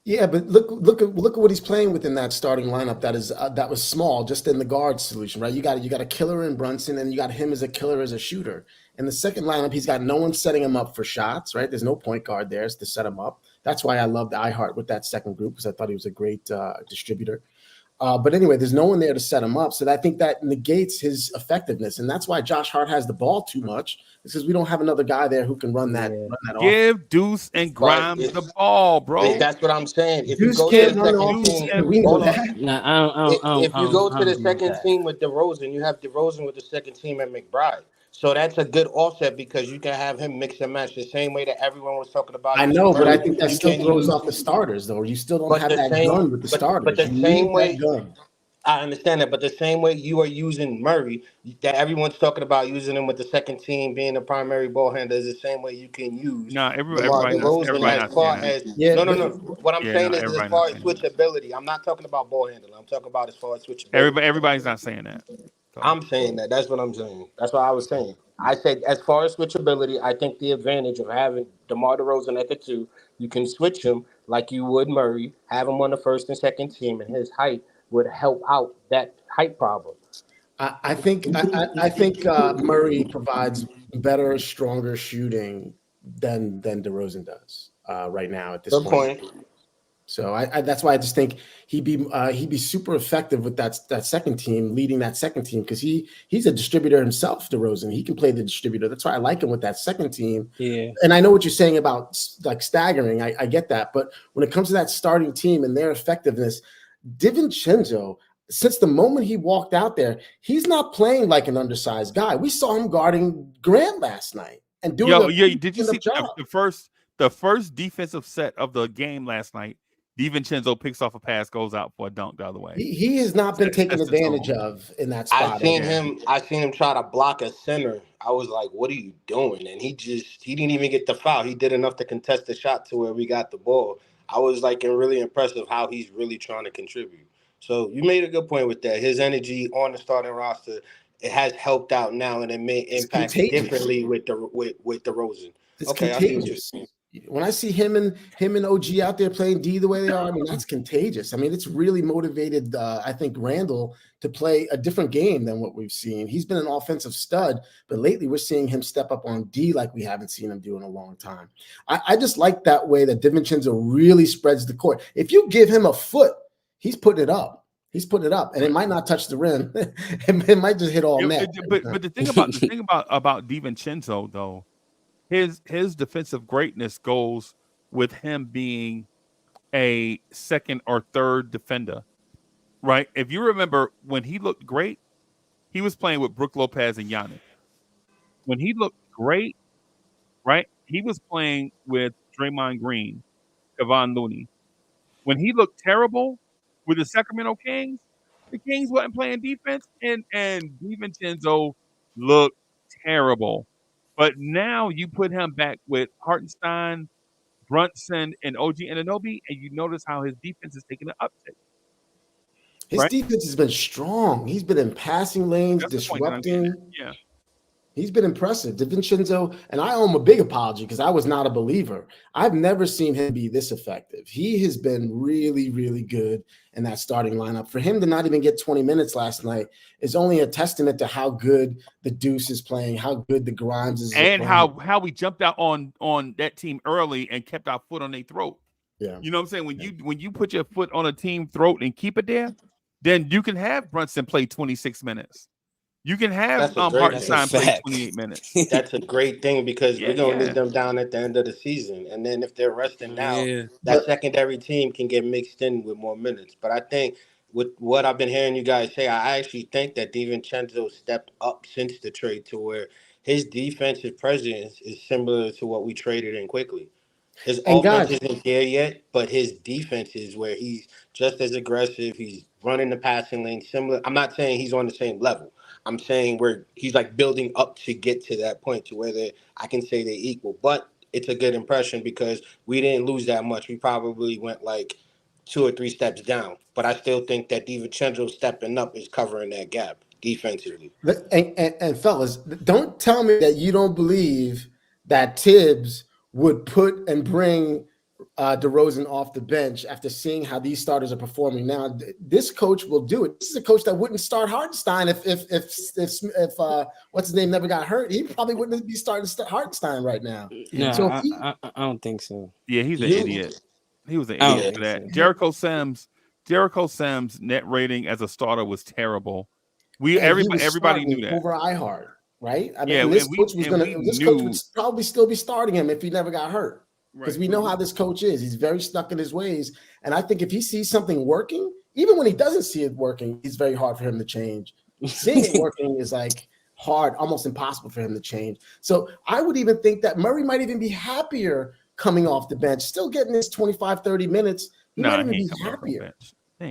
Speaker 10: Yeah, but look at what he's playing within that starting lineup. That was small, just in the guard solution, right? You got a killer in Brunson, and you got him as a killer as a shooter. In the second lineup, he's got no one setting him up for shots, right? There's no point guard there to set him up. That's why I loved iHeart with that second group, because I thought he was a great distributor. But anyway, there's no one there to set him up. So I think that negates his effectiveness. And that's why Josh Hart has the ball too much, because we don't have another guy there who can run that
Speaker 4: Give Deuce and Grimes the ball, bro.
Speaker 9: That's what I'm saying. If
Speaker 10: Deuce
Speaker 9: you go to the second team, if you go to the second team with DeRozan, you have DeRozan with the second team at McBride. So that's a good offset, because you can have him mix and match the same way that everyone was talking about.
Speaker 10: I know, but I think that still throws off the starters, though. You still don't have that gun with the starters.
Speaker 9: But the same way, I understand that, but the same way you are using Murray, that everyone's talking about using him with the second team being the primary ball handler, is the same way you can use.
Speaker 4: Everybody
Speaker 9: What I'm saying is, as far as switchability, I'm not talking about ball handling. I'm talking about as far as switchability.
Speaker 4: Everybody's not saying that.
Speaker 9: So. I'm saying that. That's what I'm saying. That's what I was saying. I said, as far as switchability, I think the advantage of having DeMar DeRozan at the 2, you can switch him like you would Murray, have him on the first and second team, and his height would help out that height problem.
Speaker 10: I think Murray provides better, stronger shooting than DeRozan does right now at this point. So that's why I just think he'd be super effective with that second team, leading that second team, because he's a distributor himself, DeRozan. He can play the distributor. That's why I like him with that second team.
Speaker 11: Yeah.
Speaker 10: And I know what you're saying about like staggering. I get that. But when it comes to that starting team and their effectiveness, DiVincenzo, since the moment he walked out there, he's not playing like an undersized guy. We saw him guarding Grant last night and doing
Speaker 4: did you see the first defensive set of the game last night? DiVincenzo picks off a pass, goes out for a dunk the other way.
Speaker 10: He has not been taken advantage of in that spot.
Speaker 9: I seen him try to block a center. I was like, what are you doing? And he didn't even get the foul. He did enough to contest the shot to where we got the ball. I was like really impressed with how he's really trying to contribute. So you made a good point with that. His energy on the starting roster, it has helped out now, and it may impact differently with DeRozan.
Speaker 10: It's contagious. When I see him and OG out there playing D the way they are, I mean, that's contagious. I mean, it's really motivated, I think, Randall to play a different game than what we've seen. He's been an offensive stud, but lately we're seeing him step up on D like we haven't seen him do in a long time. I just like that way that DiVincenzo really spreads the court. If you give him a foot, he's putting it up. He's putting it up, and it might not touch the rim. It might just hit all net.
Speaker 4: But the thing about DiVincenzo, though, his defensive greatness goes with him being a second or third defender, right? If you remember when he looked great, he was playing with Brook Lopez and Giannis. When he looked great, right, he was playing with Draymond Green, Kevon Looney. When he looked terrible with the Sacramento Kings, the Kings wasn't playing defense, and DiVincenzo looked terrible. But now you put him back with Hartenstein, Brunson, and OG Anunoby, and you notice how his defense is taking an uptick.
Speaker 10: His defense has been strong. He's been in passing lanes, disrupting.
Speaker 4: Yeah.
Speaker 10: He's been impressive. DiVincenzo, and I owe him a big apology because I was not a believer. I've never seen him be this effective. He has been really, really good in that starting lineup. For him to not even get 20 minutes last night is only a testament to how good the Deuce is playing, how good the Grimes is
Speaker 4: and
Speaker 10: playing.
Speaker 4: how we jumped out on that team early and kept our foot on their throat.
Speaker 10: Yeah.
Speaker 4: You know what I'm saying? When you put your foot on a team throat and keep it there, then you can have Brunson play 26 minutes. You can have
Speaker 9: That's a great
Speaker 4: Hartenstein
Speaker 9: thing.
Speaker 4: play 28 minutes.
Speaker 9: That's a great thing because
Speaker 4: Yeah,
Speaker 9: we're gonna
Speaker 4: yeah.
Speaker 9: need them down at the end of the season, and then if they're resting down,
Speaker 11: Yeah.
Speaker 9: that secondary team can get mixed in with more minutes. But I think with what I've been hearing you guys say, I actually think that DiVincenzo stepped up since the trade to where his defensive presence is similar to what we traded in quickly. His
Speaker 10: And
Speaker 9: offense
Speaker 10: guys,
Speaker 9: isn't there yet, but his defense is where he's just as aggressive. He's running the passing lane similar. I'm not saying he's on the same level. I'm saying where he's like building up to get to that point to where I can say they're equal. But it's a good impression because we didn't lose that much. We probably went like 2 or 3 steps down. But I still think that DiVincenzo stepping up is covering that gap defensively.
Speaker 10: and fellas, don't tell me that you don't believe that Tibbs would put and bring DeRozan off the bench after seeing how these starters are performing now. This coach will do it. This is a coach that wouldn't start Hartenstein if what's his name never got hurt. He probably wouldn't be starting Hartenstein right now.
Speaker 11: No,
Speaker 10: So
Speaker 11: I don't think so.
Speaker 4: Yeah, he's an idiot. He was an
Speaker 11: I don't
Speaker 4: idiot for
Speaker 11: think
Speaker 4: that.
Speaker 11: so.
Speaker 4: Jericho Sims net rating as a starter was terrible.
Speaker 10: and
Speaker 4: Everybody knew that.
Speaker 10: over iHeart, right? I mean,
Speaker 4: Yeah,
Speaker 10: and this
Speaker 4: and we-
Speaker 10: coach was
Speaker 4: and
Speaker 10: gonna.
Speaker 4: we
Speaker 10: This
Speaker 4: knew-
Speaker 10: coach would probably still be starting him if he never got hurt. Because
Speaker 4: Right.
Speaker 10: we know how this coach is. He's very stuck in his ways. And I think if he sees something working, even when he doesn't see it working, it's very hard for him to change. Seeing it working is like hard, almost impossible for him to change. So I would even think that Murray might even be happier coming off the bench, still getting his 25, 30 minutes. He might even be happier.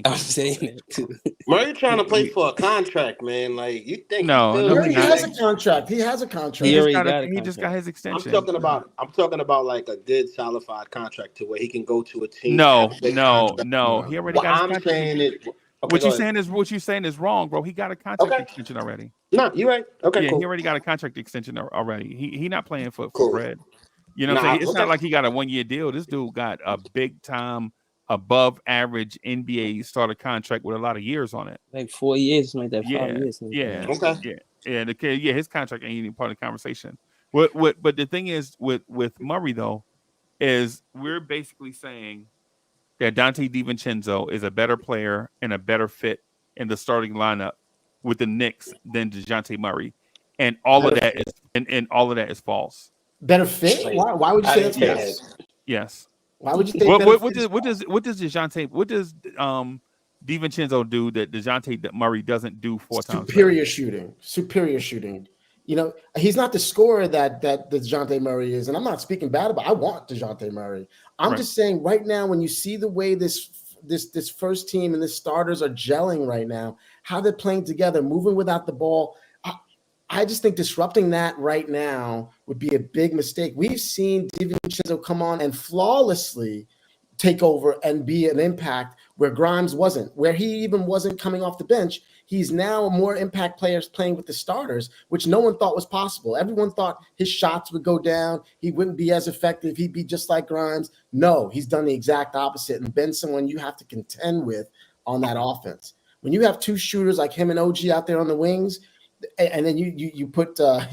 Speaker 11: I'm saying that too.
Speaker 9: Murray trying to play for a contract, man. Like you think?
Speaker 4: No,
Speaker 9: he
Speaker 4: no,
Speaker 10: Murray
Speaker 4: he not.
Speaker 10: has a contract. He has a contract.
Speaker 11: He already got a
Speaker 4: He just got
Speaker 11: contract.
Speaker 4: his extension.
Speaker 9: I'm talking about like a good solidified contract to where he can go to a team.
Speaker 4: No.
Speaker 9: have a big contract.
Speaker 4: He already
Speaker 9: What
Speaker 4: got his
Speaker 9: I'm
Speaker 4: contract.
Speaker 9: saying is, okay,
Speaker 4: What
Speaker 9: go
Speaker 4: you
Speaker 9: ahead.
Speaker 4: saying is wrong, bro. He got a contract
Speaker 9: Okay.
Speaker 4: extension already.
Speaker 9: No, you're right. Okay,
Speaker 4: Yeah,
Speaker 9: cool.
Speaker 4: he already got a contract extension already. He not playing for
Speaker 9: Cool.
Speaker 4: bread. You know what I'm
Speaker 9: Nah,
Speaker 4: saying? It's
Speaker 9: okay.
Speaker 4: not like he got a 1-year deal. This dude got a big time, above average NBA starter contract with a lot of years on it.
Speaker 11: Like 4 years, like that. 5
Speaker 4: Yeah,
Speaker 11: years.
Speaker 4: yeah,
Speaker 9: Okay.
Speaker 4: yeah. The kid, his contract ain't even part of the conversation. But the thing is with Murray though, is we're basically saying that Dante DiVincenzo is a better player and a better fit in the starting lineup with the Knicks than DeJounte Murray, and all of that is and all of that is false.
Speaker 10: Better fit? Why would you say that's
Speaker 4: Yes.
Speaker 10: false?
Speaker 4: Yes.
Speaker 10: Why would you think better fit is
Speaker 4: What does DiVincenzo do that DeJounte Murray doesn't do 4 times?
Speaker 10: superior shooting? You know, he's not the scorer that DeJounte Murray is, and I'm not speaking bad about. I want DeJounte Murray. I'm just saying right now, when you see the way this first team and the starters are gelling right now, how they're playing together, moving without the ball. I just think disrupting that right now would be a big mistake. We've seen DiVincenzo come on and flawlessly take over and be an impact where Grimes wasn't, where he even wasn't coming off the bench. He's now a more impact player playing with the starters, which no one thought was possible. Everyone thought his shots would go down. He wouldn't be as effective. He'd be just like Grimes. No, he's done the exact opposite and been someone you have to contend with on that offense. When you have 2 shooters like him and OG out there on the wings, and then you put Brunson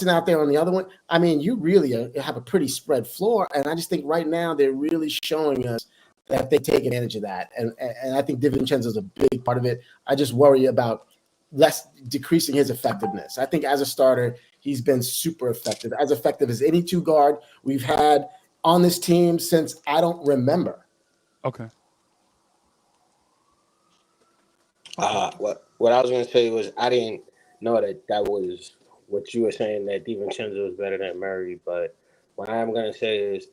Speaker 10: out there on the other one. I mean, you really have a pretty spread floor, and I just think right now they're really showing us that they take advantage of that, and I think DiVincenzo is a big part of it. I just worry about decreasing his effectiveness. I think as a starter, he's been super effective as any 2 guard we've had on this team since I don't remember.
Speaker 4: Okay.
Speaker 9: What I was gonna say was I didn't know that was what you were saying, that DiVincenzo is better than Murray. But what I am gonna say is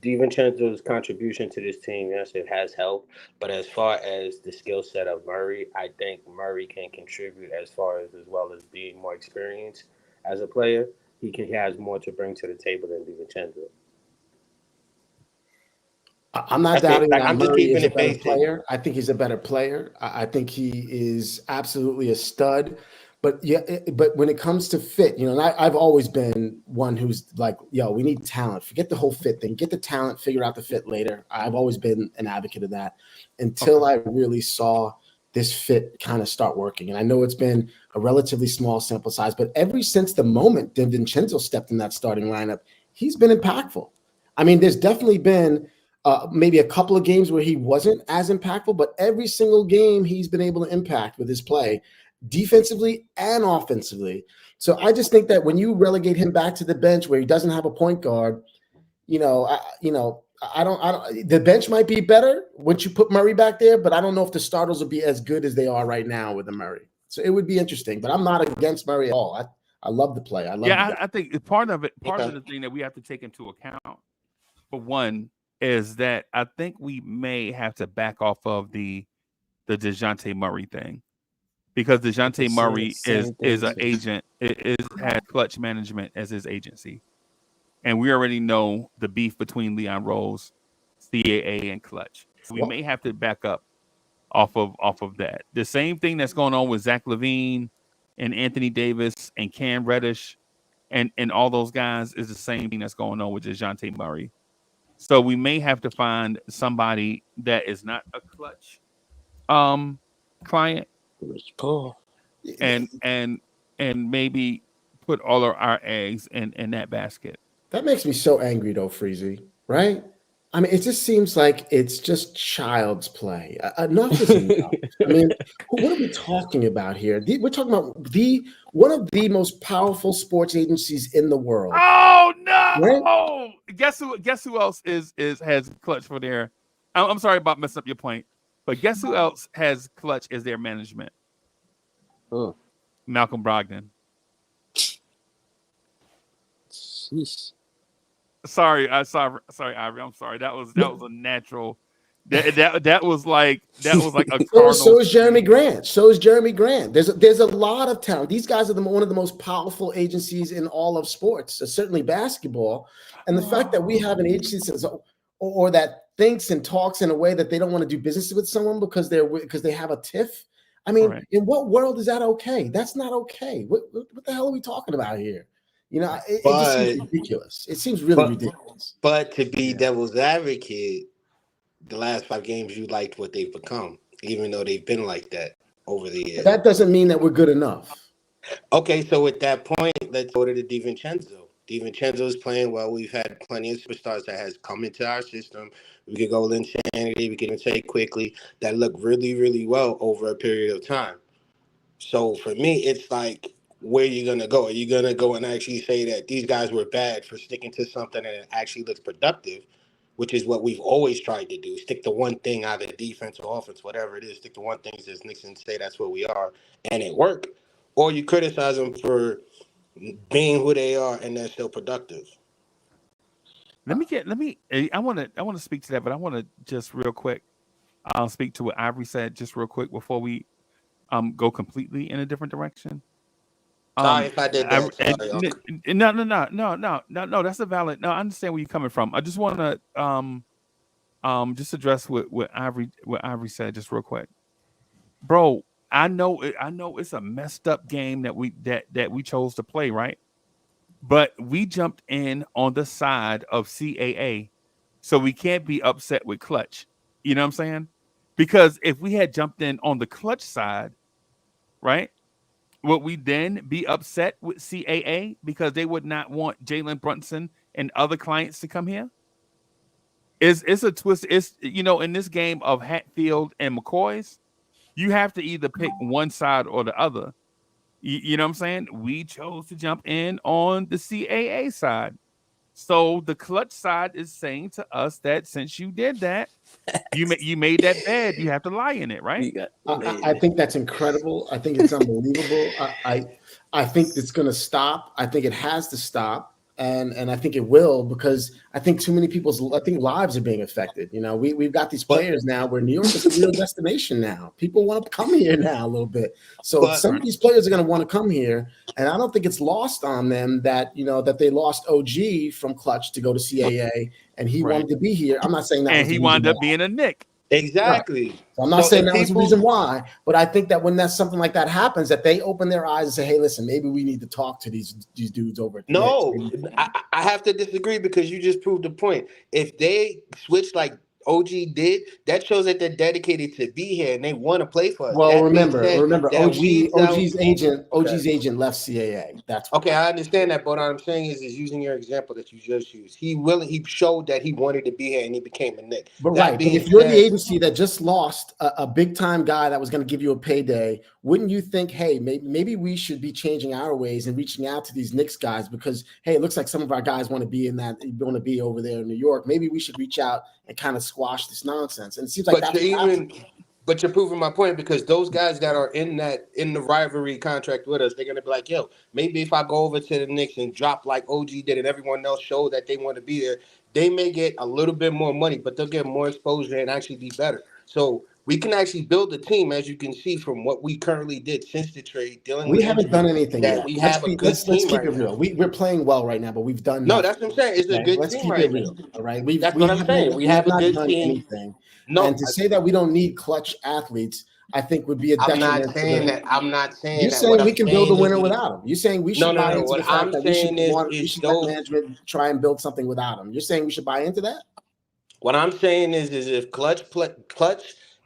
Speaker 9: DiVincenzo's contribution to this team, yes, it has helped. But as far as the skill set of Murray, I think Murray can contribute as well as being more experienced as a player. He has more to bring to the table than DiVincenzo.
Speaker 10: I'm not doubting that
Speaker 9: I'm just
Speaker 10: Murray
Speaker 9: keeping
Speaker 10: is a
Speaker 9: it
Speaker 10: better
Speaker 9: basic.
Speaker 10: player. I think he's a better player. I think he is absolutely a stud. But yeah, but when it comes to fit, and I've always been one who's like, yo, we need talent. Forget the whole fit thing. Get the talent, figure out the fit later. I've always been an advocate of that until I really saw this fit kind of start working. And I know it's been a relatively small sample size, but ever since the moment DiVincenzo stepped in that starting lineup, he's been impactful. I mean, there's definitely been maybe a couple of games where he wasn't as impactful, but every single game he's been able to impact with his play, defensively and offensively. So I just think that when you relegate him back to the bench where he doesn't have a point guard, I don't. The bench might be better once you put Murray back there, but I don't know if the starters will be as good as they are right now with the Murray. So it would be interesting, but I'm not against Murray at all. I love the play.
Speaker 4: I think part of the thing that we have to take into account, for one, is that I think we may have to back off of the DeJounte Murray thing, because DeJounte Murray is an agent, has Clutch Management as his agency. And we already know the beef between Leon Rose, CAA, and Clutch. So we may have to back up off of that. The same thing that's going on with Zach LaVine and Anthony Davis and Cam Reddish and all those guys is the same thing that's going on with DeJounte Murray. So we may have to find somebody that is not a Clutch client, and maybe put all of our eggs in that basket.
Speaker 10: That makes me so angry, though, Freezy, right? I mean, it just seems like it's just child's play. Enough is enough. I mean, what are we talking about here? We're talking about one of the most powerful sports agencies in the world.
Speaker 4: Oh no!
Speaker 10: Right?
Speaker 4: Guess who else has Clutch for their? I'm sorry about messing up your point, but guess who else has Clutch as their management?
Speaker 11: Oh,
Speaker 4: Malcolm Brogdon.
Speaker 11: Sheesh.
Speaker 4: Sorry, Ivory. I'm sorry. That was a natural. That was like a Cardinals.
Speaker 10: So is Jeremy Grant. There's a lot of talent. These guys are one of the most powerful agencies in all of sports, certainly basketball. And the fact that we have an agency or that thinks and talks in a way that they don't want to do business with someone because they have a tiff. I mean, right. In what world is that okay? That's not okay. What the hell are we talking about here? It just seems ridiculous. It seems really ridiculous.
Speaker 9: But to be devil's advocate, the last 5 games, you liked what they've become, even though they've been like that over the years.
Speaker 10: That doesn't mean that we're good enough.
Speaker 9: Okay, so at that point, let's go to the DiVincenzo. DiVincenzo is playing well. We've had plenty of superstars that has come into our system. We could go Insanity, we could even say Quickly, that look really, really well over a period of time. So for me, it's like, where are you going to go? Are you going to go and actually say that these guys were bad for sticking to something and it actually looks productive, which is what we've always tried to do, stick to one thing, either defense or offense, whatever it is, stick to one thing, as Nixon say that's what we are, and it worked? Or you criticize them for being who they are and they're still productive.
Speaker 4: I want to speak to that, but I want to just real quick speak to what Ivory said just real quick before we go completely in a different direction.
Speaker 9: Sorry if I did that.
Speaker 4: No. That's a valid. No, I understand where you're coming from. I just want to just address what Ivory said just real quick, bro. I know it's a messed up game that we chose to play, right? But we jumped in on the side of CAA, so we can't be upset with Clutch. You know what I'm saying? Because if we had jumped in on the Clutch side, right? Would we then be upset with CAA because they would not want Jalen Brunson and other clients to come here? It's a twist. It's, in this game of Hatfield and McCoy's, you have to either pick one side or the other. You know what I'm saying? We chose to jump in on the CAA side. So the Clutch side is saying to us that since you did that, you made that bed, you have to lie in it, right?
Speaker 10: I think that's incredible. I think it's unbelievable. I think it's going to stop. I think it has to stop. And I think it will, because I think too many lives are being affected. We've got these players now where New York is a real destination now. People want to come here now a little bit. So some of these players are going to want to come here, and I don't think it's lost on them that that they lost OG from Clutch to go to CAA, and he wanted to be here. I'm not saying that.
Speaker 4: And he wound up being a Knick.
Speaker 9: Exactly.
Speaker 10: So I'm not
Speaker 9: So
Speaker 10: saying
Speaker 9: if
Speaker 10: that was the
Speaker 9: people
Speaker 10: reason why, but I think that when that's something like that happens, that they open their eyes and say, "Hey, listen, maybe we need to talk to these dudes over at the Knicks."
Speaker 9: No, I have to disagree because you just proved the point. If they switch like OG did, that shows that they're dedicated to be here and they want to play for us.
Speaker 10: Well,
Speaker 9: That being said,
Speaker 10: remember,
Speaker 9: that weeds out. Okay.
Speaker 10: OG's agent left CAA. That's why.
Speaker 9: Okay, I understand that, but what I'm saying is using your example that you just used. He showed that he wanted to be here and he became a Knick.
Speaker 10: But
Speaker 9: That
Speaker 10: right, but
Speaker 9: being
Speaker 10: if you're the
Speaker 9: said,
Speaker 10: agency that just lost a big time guy that was going to give you a payday, wouldn't you think, hey, maybe we should be changing our ways and reaching out to these Knicks guys because hey, it looks like some of our guys want to be want to be over there in New York. Maybe we should reach out and kind of squash this nonsense. And it seems like
Speaker 9: but
Speaker 10: that's
Speaker 9: you're
Speaker 10: what happened.
Speaker 9: even but you're proving my point because those guys that are in the rivalry contract with us, they're gonna be like, yo, maybe if I go over to the Knicks and drop like OG did and everyone else show that they want to be there, they may get a little bit more money, but they'll get more exposure and actually be better. So we can actually build a team, as you can see from what we currently did since the trade, dealing
Speaker 10: We
Speaker 9: with
Speaker 10: haven't
Speaker 9: injuries,
Speaker 10: done anything
Speaker 9: that
Speaker 10: yet.
Speaker 9: we have a good
Speaker 10: Let's
Speaker 9: team
Speaker 10: keep
Speaker 9: right
Speaker 10: it
Speaker 9: now.
Speaker 10: real. We're playing well right now, but we've done
Speaker 9: No,
Speaker 10: nothing.
Speaker 9: that's what I'm saying. It's a
Speaker 10: Okay,
Speaker 9: good
Speaker 10: let's
Speaker 9: team
Speaker 10: keep it
Speaker 9: right now.
Speaker 10: real. All right,
Speaker 9: That's what I'm saying. We
Speaker 10: we
Speaker 9: have
Speaker 10: have
Speaker 9: a
Speaker 10: not
Speaker 9: good
Speaker 10: done
Speaker 9: team.
Speaker 10: anything,
Speaker 9: No,
Speaker 10: and to say that we don't need clutch athletes, I think would be a
Speaker 9: I'm not
Speaker 10: detriment to
Speaker 9: saying
Speaker 10: the.
Speaker 9: that. I'm not saying
Speaker 10: You're
Speaker 9: that. What
Speaker 10: saying we
Speaker 9: I'm
Speaker 10: can build a
Speaker 9: saying
Speaker 10: winner
Speaker 9: is
Speaker 10: without him. You're saying we
Speaker 9: no,
Speaker 10: should
Speaker 9: no,
Speaker 10: buy
Speaker 9: no.
Speaker 10: into
Speaker 9: What
Speaker 10: the fact
Speaker 9: I'm
Speaker 10: that we
Speaker 9: saying
Speaker 10: we
Speaker 9: is
Speaker 10: should let
Speaker 9: those.
Speaker 10: management try and build something without him. You're saying we should buy into that?
Speaker 9: What I'm saying is if Clutch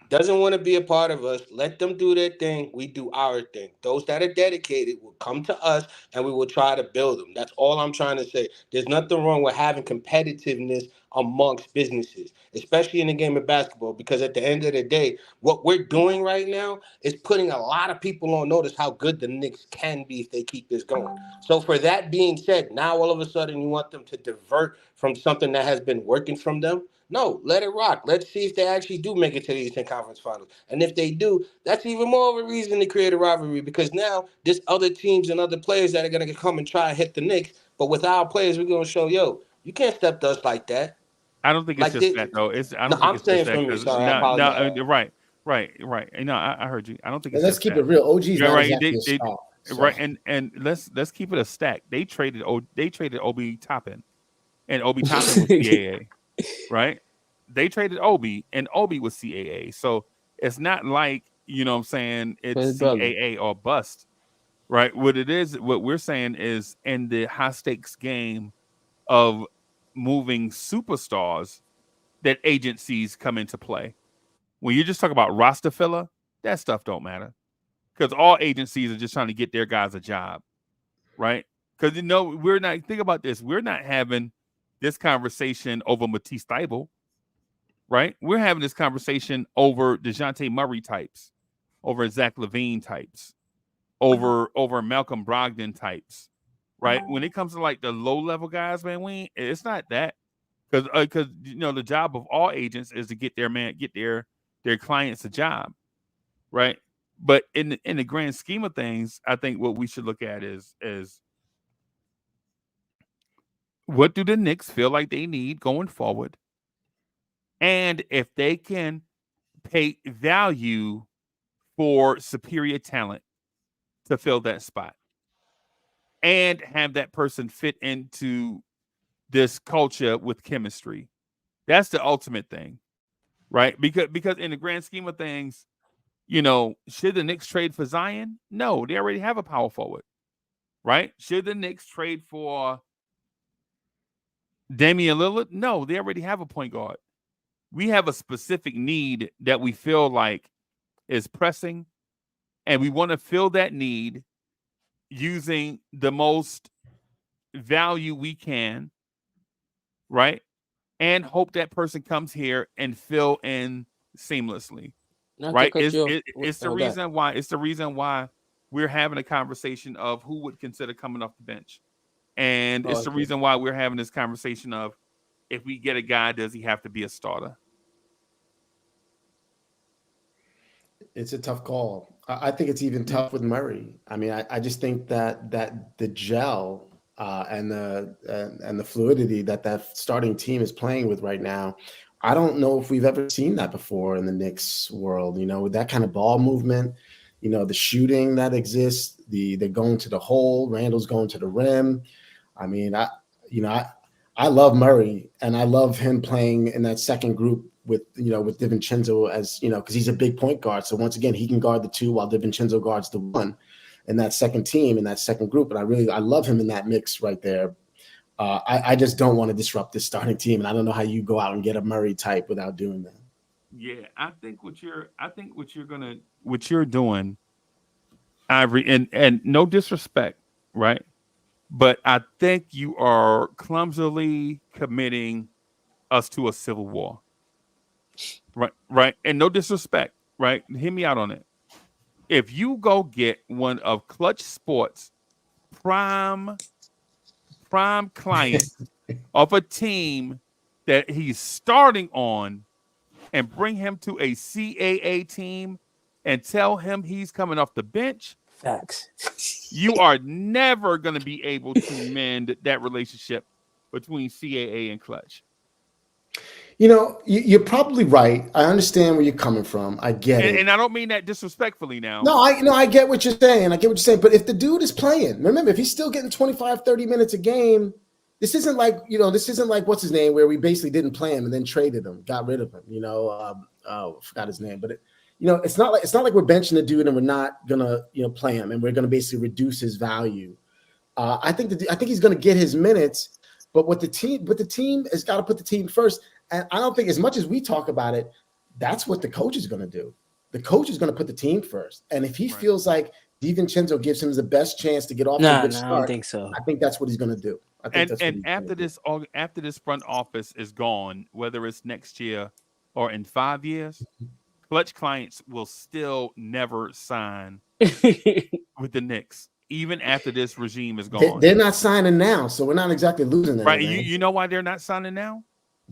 Speaker 9: doesn't want to be a part of us, let them do their thing. We do our thing. Those that are dedicated will come to us, and we will try to build them. That's all I'm trying to say. There's nothing wrong with having competitiveness amongst businesses, especially in the game of basketball, because at the end of the day, what we're doing right now is putting a lot of people on notice how good the Knicks can be if they keep this going. So for that being said, now all of a sudden you want them to divert from something that has been working from them. No, let it rock. Let's see if they actually do make it to the Eastern Conference Finals. And if they do, that's even more of a reason to create a rivalry because now there's other teams and other players that are going to come and try and hit the Knicks. But with our players, we're going to show, yo, you can't step to us like that.
Speaker 4: I don't think it's
Speaker 9: Like
Speaker 4: just
Speaker 9: this.
Speaker 4: that though. I
Speaker 9: No,
Speaker 4: don't think
Speaker 9: I'm
Speaker 4: it's just
Speaker 9: saying
Speaker 4: that
Speaker 9: for me.
Speaker 4: because
Speaker 9: Sorry, I
Speaker 4: no,
Speaker 9: apologize.
Speaker 4: right. You know, I heard you. I don't think
Speaker 10: And
Speaker 4: it's
Speaker 10: let's
Speaker 4: just
Speaker 10: keep it
Speaker 4: that.
Speaker 10: real. OG's
Speaker 4: You're
Speaker 10: not
Speaker 4: right.
Speaker 10: exactly a star. So
Speaker 4: Right, and let's keep it a stack. They traded Obi Toppin, and Obi Toppin was CAA, right? They traded Obi, and Obi was CAA. So it's not like you know what I'm saying it's
Speaker 11: His brother.
Speaker 4: CAA or bust, right? What we're saying is in the high stakes game of moving superstars that agencies come into play. When you just talk about roster filler, that stuff don't matter because all agencies are just trying to get their guys a job, right? Because you know we're not. Think about this: we're not having this conversation over Matisse Thybulle, right? We're having this conversation over Dejounte Murray types, over Zach LaVine types, over Malcolm Brogdon types, right? When it comes to like the low level guys, man, it's not that because you know the job of all agents is to get their clients a job, right? But in the grand scheme of things, I think what we should look at is what do the Knicks feel like they need going forward, and if they can pay value for superior talent to fill that spot and have that person fit into this culture with chemistry. That's the ultimate thing, right? Because in the grand scheme of things, you know, should the Knicks trade for Zion? No, they already have a power forward, right? Should the Knicks trade for Damian Lillard? No, they already have a point guard. We have a specific need that we feel like is pressing, and we want to fill that need using the most value we can, right? And hope that person comes here and fill in seamlessly,
Speaker 11: Not to
Speaker 4: right?
Speaker 11: cut you off.
Speaker 4: It's the
Speaker 11: Oh, God.
Speaker 4: reason why we're having a conversation of who would consider coming off the bench, and
Speaker 11: Oh,
Speaker 4: it's the
Speaker 11: okay.
Speaker 4: reason why we're having this conversation of if we get a guy, does he have to be a starter?
Speaker 10: it's a tough call. I think it's even tough with Murray. I mean, I just think that the gel and the fluidity that starting team is playing with right now. I don't know if we've ever seen that before in the Knicks world. You know, with that kind of ball movement, you know, the shooting that exists, the going to the hole, Randall's going to the rim. I mean, you know, I love Murray and I love him playing in that second group with DiVincenzo as because he's a big point guard. So once again, he can guard the 2 while DiVincenzo guards the 1 in that second team, in that second group. And I love him in that mix right there. I just don't want to disrupt this starting team, and I don't know how you go out and get a Murray type without doing that.
Speaker 4: Yeah, I think what you're doing, Ivory, and no disrespect, right? But I think you are clumsily committing us to a civil war. Right. And no disrespect, right? Hear me out on it. If you go get one of Clutch Sports prime clients of a team that he's starting on and bring him to a CAA team and tell him he's coming off the bench,
Speaker 11: Facts.
Speaker 4: you are never going to be able to mend that relationship between CAA and Clutch.
Speaker 10: You're probably right. I understand where you're coming from. I get it.
Speaker 4: And I don't mean that disrespectfly now.
Speaker 10: No, I get what you're saying. But if the dude is playing, remember, if he's still getting 25, 30 minutes a game, this isn't like what's his name, where we basically didn't play him and then traded him, got rid of him. I forgot his name, but it's not like we're benching the dude and we're not gonna play him and we're gonna basically reduce his value. I think he's gonna get his minutes, but the team has got to put the team first. And I don't think, as much as we talk about it, that's what the coach is going to do. The coach is going to put the team first. And if he feels like DiVincenzo gives him the best chance to get off to a good start, I don't think so. I think that's what he's going to do.
Speaker 4: After this front office is gone, whether it's next year or in 5 years, Clutch clients will still never sign with the Knicks, even after this regime is gone.
Speaker 10: They're not signing now, so we're not exactly losing anything.
Speaker 4: Right? You know why they're not signing now?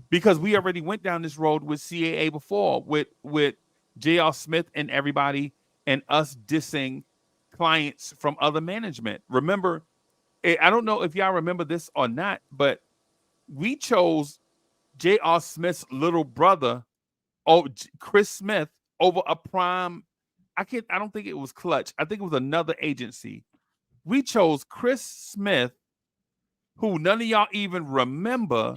Speaker 4: Because we already went down this road with CAA before, with J.R. Smith and everybody, and us dissing clients from other management. Remember, I don't know if y'all remember this or not, but we chose J.R. Smith's little brother, Chris Smith, over a prime. I don't think it was Clutch. I think it was another agency. We chose Chris Smith, who none of y'all even remember,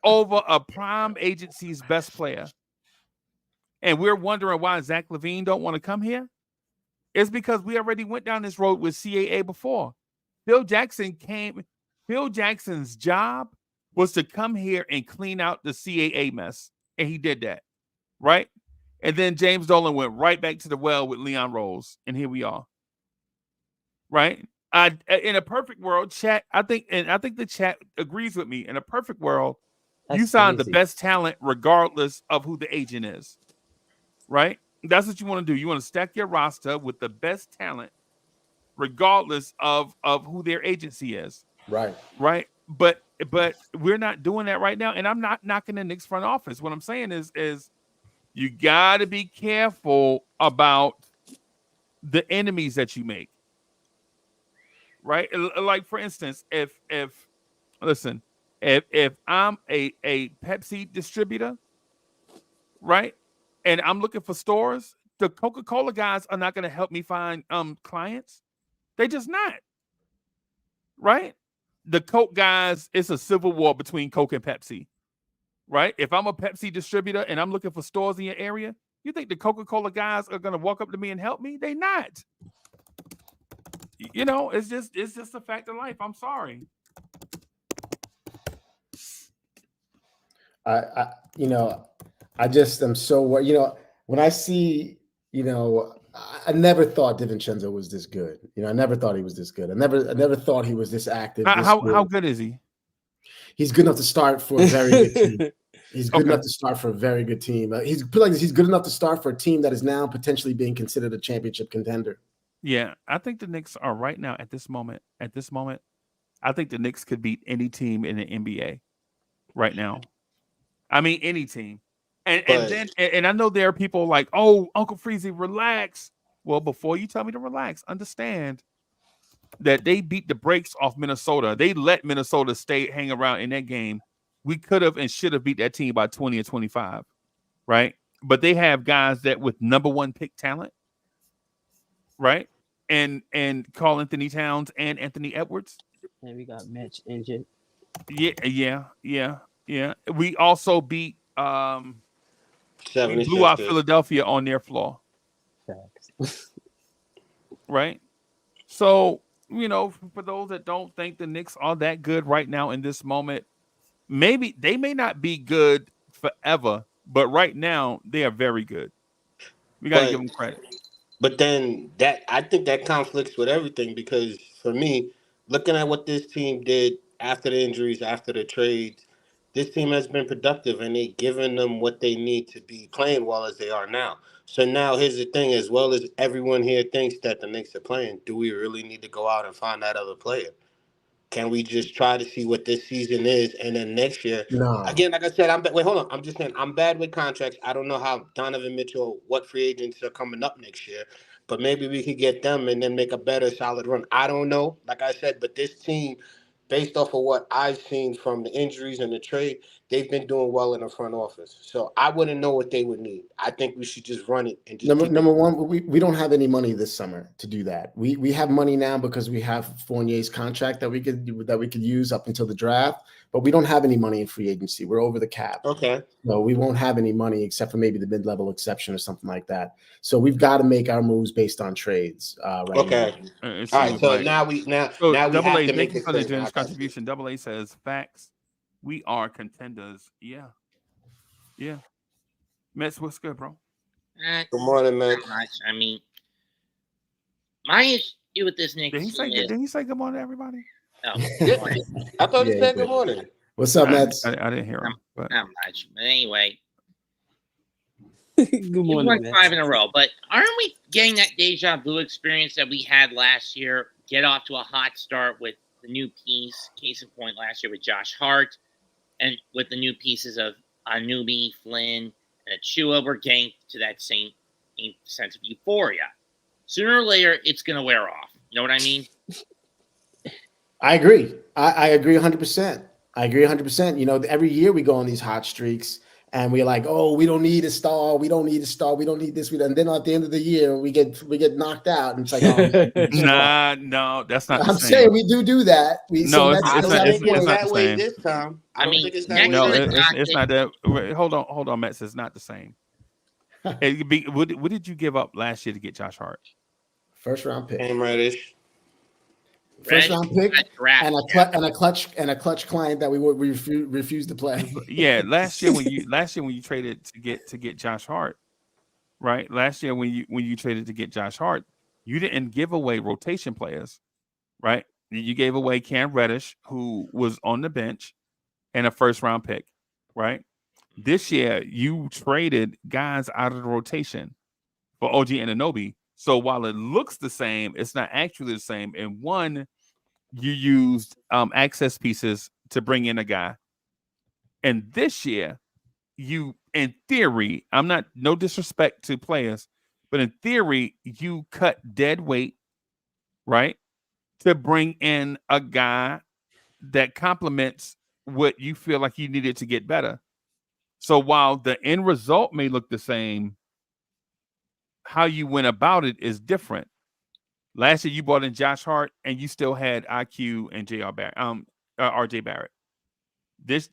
Speaker 4: over a prime agency's best player. And we're wondering why Zach LaVine don't want to come here. It's because we already went down this road with CAA before. Phil Jackson's job was to come here and clean out the CAA mess. And he did that. Right? And then James Dolan went right back to the well with Leon Rose. And here we are. Right? In a perfect world, chat, I think the chat agrees with me. In a perfect world, you sign the best talent regardless of who the agent is, right? That's what you want to do. You want to stack your roster with the best talent regardless of who their agency is.
Speaker 10: Right.
Speaker 4: But we're not doing that right now. And I'm not knocking the Knicks front office. What I'm saying is you got to be careful about the enemies that you make. Right? Like, for instance, if I'm a Pepsi distributor, right, and I'm looking for stores, the Coca-Cola guys are not going to help me find clients. They just not. Right? The Coke guys, it's a civil war between Coke and Pepsi. Right? If I'm a Pepsi distributor and I'm looking for stores in your area, you think the Coca-Cola guys are going to walk up to me and help me? They not. It's just a fact of life. I'm sorry.
Speaker 10: I just am so worried. When I see, I never thought DiVincenzo was this good. I never thought he was this good. I never thought he was this active.
Speaker 4: How good is he?
Speaker 10: He's good enough to start for a very good team. He's good enough to start for a very good team. He's good enough to start for a team that is now potentially being considered a championship contender.
Speaker 4: Yeah, I think the Knicks are right now at this moment. I think the Knicks could beat any team in the NBA right now. I mean, any team. And I know there are people like, oh, Uncle Freezy, relax. Well, before you tell me to relax, understand that they beat the brakes off Minnesota. They let Minnesota hang around in that game. We could have and should have beat that team by 20 or 25, right? But they have guys that with number one pick talent, right? And Karl Anthony Towns and Anthony Edwards.
Speaker 11: And we got Mitch injured.
Speaker 4: Yeah. We also beat we blew out
Speaker 9: 76ers.
Speaker 4: Philadelphia on their floor,
Speaker 11: Facts.
Speaker 4: right? So, for those that don't think the Knicks are that good right now in this moment, maybe they may not be good forever, but right now they are very good. We got to give
Speaker 9: But
Speaker 4: them credit.
Speaker 9: But then that I think that conflicts with everything because for me, looking at what this team did after the injuries, after the trades, this team has been productive and they given them what they need to be playing well as they are now. So now here's the thing: as well as everyone here thinks that the Knicks are playing, do we really need to go out and find that other player? Can we just try to see what this season is, and then next year,
Speaker 10: No.
Speaker 9: again, like I said, wait, hold on. I'm just saying I'm bad with contracts. I don't know how Donovan Mitchell, what free agents are coming up next year, but maybe we could get them and then make a better solid run. I don't know, like I said, but this team, based off of what I've seen from the injuries and the trade, they've been doing well in the front office. So I wouldn't know what they would need. I think we should just run it and just
Speaker 10: Number
Speaker 9: keep
Speaker 10: number
Speaker 9: it.
Speaker 10: one, we don't have any money this summer to do that. We have money now because we have Fournier's contract that we could use up until the draft, but we don't have any money in free agency. We're over the cap.
Speaker 9: Okay.
Speaker 10: No, we won't have any money except for maybe the mid-level exception or something like that. So we've got to make our moves based on trades right now.
Speaker 9: Okay.
Speaker 4: It
Speaker 9: All right.
Speaker 4: seems
Speaker 9: So
Speaker 4: like.
Speaker 9: now
Speaker 4: So,
Speaker 9: we
Speaker 4: Double
Speaker 9: have
Speaker 4: A,
Speaker 9: to
Speaker 4: thank
Speaker 9: make
Speaker 4: you
Speaker 9: a
Speaker 4: for the
Speaker 9: trade. Now
Speaker 4: generous
Speaker 9: I got you.
Speaker 4: contribution. Double A says, facts. We are contenders. Yeah. Yeah. Mets, what's good, bro?
Speaker 9: Good morning, man.
Speaker 12: Not much. I mean, my issue with this Knicks
Speaker 4: Did he say
Speaker 12: team is
Speaker 4: did he say good morning to everybody?
Speaker 12: no, morning.
Speaker 9: I thought he
Speaker 10: Yeah,
Speaker 9: said
Speaker 10: he
Speaker 9: good
Speaker 10: did.
Speaker 9: morning.
Speaker 10: What's up,
Speaker 4: I,
Speaker 10: Mets?
Speaker 4: I didn't hear him. But
Speaker 12: Not much. But anyway,
Speaker 11: Good
Speaker 12: you
Speaker 11: morning,
Speaker 12: won
Speaker 11: man.
Speaker 12: 5 in a row. But aren't we getting that deja vu experience that we had last year? Get off to a hot start with the new piece. Case in point, last year with Josh Hart, and with the new pieces of Anunoby, Flynn, and Achua, we're getting to that same sense of euphoria. Sooner or later, it's going to wear off. You know what I mean?
Speaker 10: I agree. I agree 100%. I agree 100%. You know, every year we go on these hot streaks and we're like, oh, we don't need a star. We don't need a star. We don't need this. And then at the end of the year, we get knocked out. And it's like, oh,
Speaker 4: nah, no, that's not the
Speaker 10: I'm
Speaker 4: same.
Speaker 10: saying we do that.
Speaker 4: No,
Speaker 10: Mets
Speaker 9: I
Speaker 4: it's
Speaker 9: don't
Speaker 4: not.
Speaker 9: think it's
Speaker 10: point.
Speaker 9: that
Speaker 4: the
Speaker 9: way
Speaker 4: same.
Speaker 9: this time. I don't
Speaker 12: mean,
Speaker 9: think it's that
Speaker 12: next
Speaker 9: way.
Speaker 4: No,
Speaker 12: year
Speaker 9: this time.
Speaker 4: it's not that. Wait, hold on, Mets. It's not the same. What did you give up last year to get Josh Hart?
Speaker 10: First round pick.
Speaker 9: Cam Reddish.
Speaker 10: First round pick
Speaker 12: draft,
Speaker 10: and a clutch client that we refused to play.
Speaker 4: Yeah, last year when you traded to get Josh Hart, right? Last year when you traded to get Josh Hart, you didn't give away rotation players, right? You gave away Cam Reddish, who was on the bench, and a first round pick, right? This year you traded guys out of the rotation for OG Anunoby. So while it looks the same, it's not actually the same. And one, you used access pieces to bring in a guy. And this year, you, in theory, I'm not, no disrespect to players, but in theory, you cut dead weight, right? To bring in a guy that complements what you feel like you needed to get better. So while the end result may look the same, how you went about it is different. Last year you brought in Josh Hart and you still had IQ and RJ Barrett. This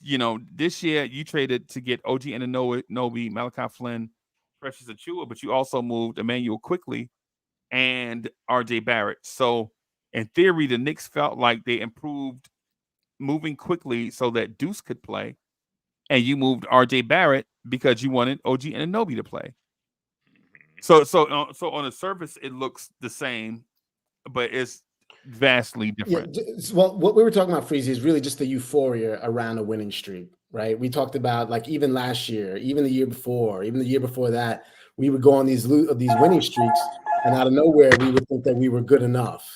Speaker 4: year you traded to get OG Anunoby, Malachi Flynn, Precious Achua, but you also moved Emmanuel Quickly and RJ Barrett. So in theory, the Knicks felt like they improved moving quickly so that Deuce could play, and you moved RJ Barrett because you wanted OG Anunoby to play. So on the surface it looks the same, but it's vastly different.
Speaker 10: Yeah, well, what we were talking about, Freezy, is really just the euphoria around a winning streak, right? We talked about, like, even last year, even the year before, even the year before that, we would go on these winning streaks, and out of nowhere, we would think that we were good enough.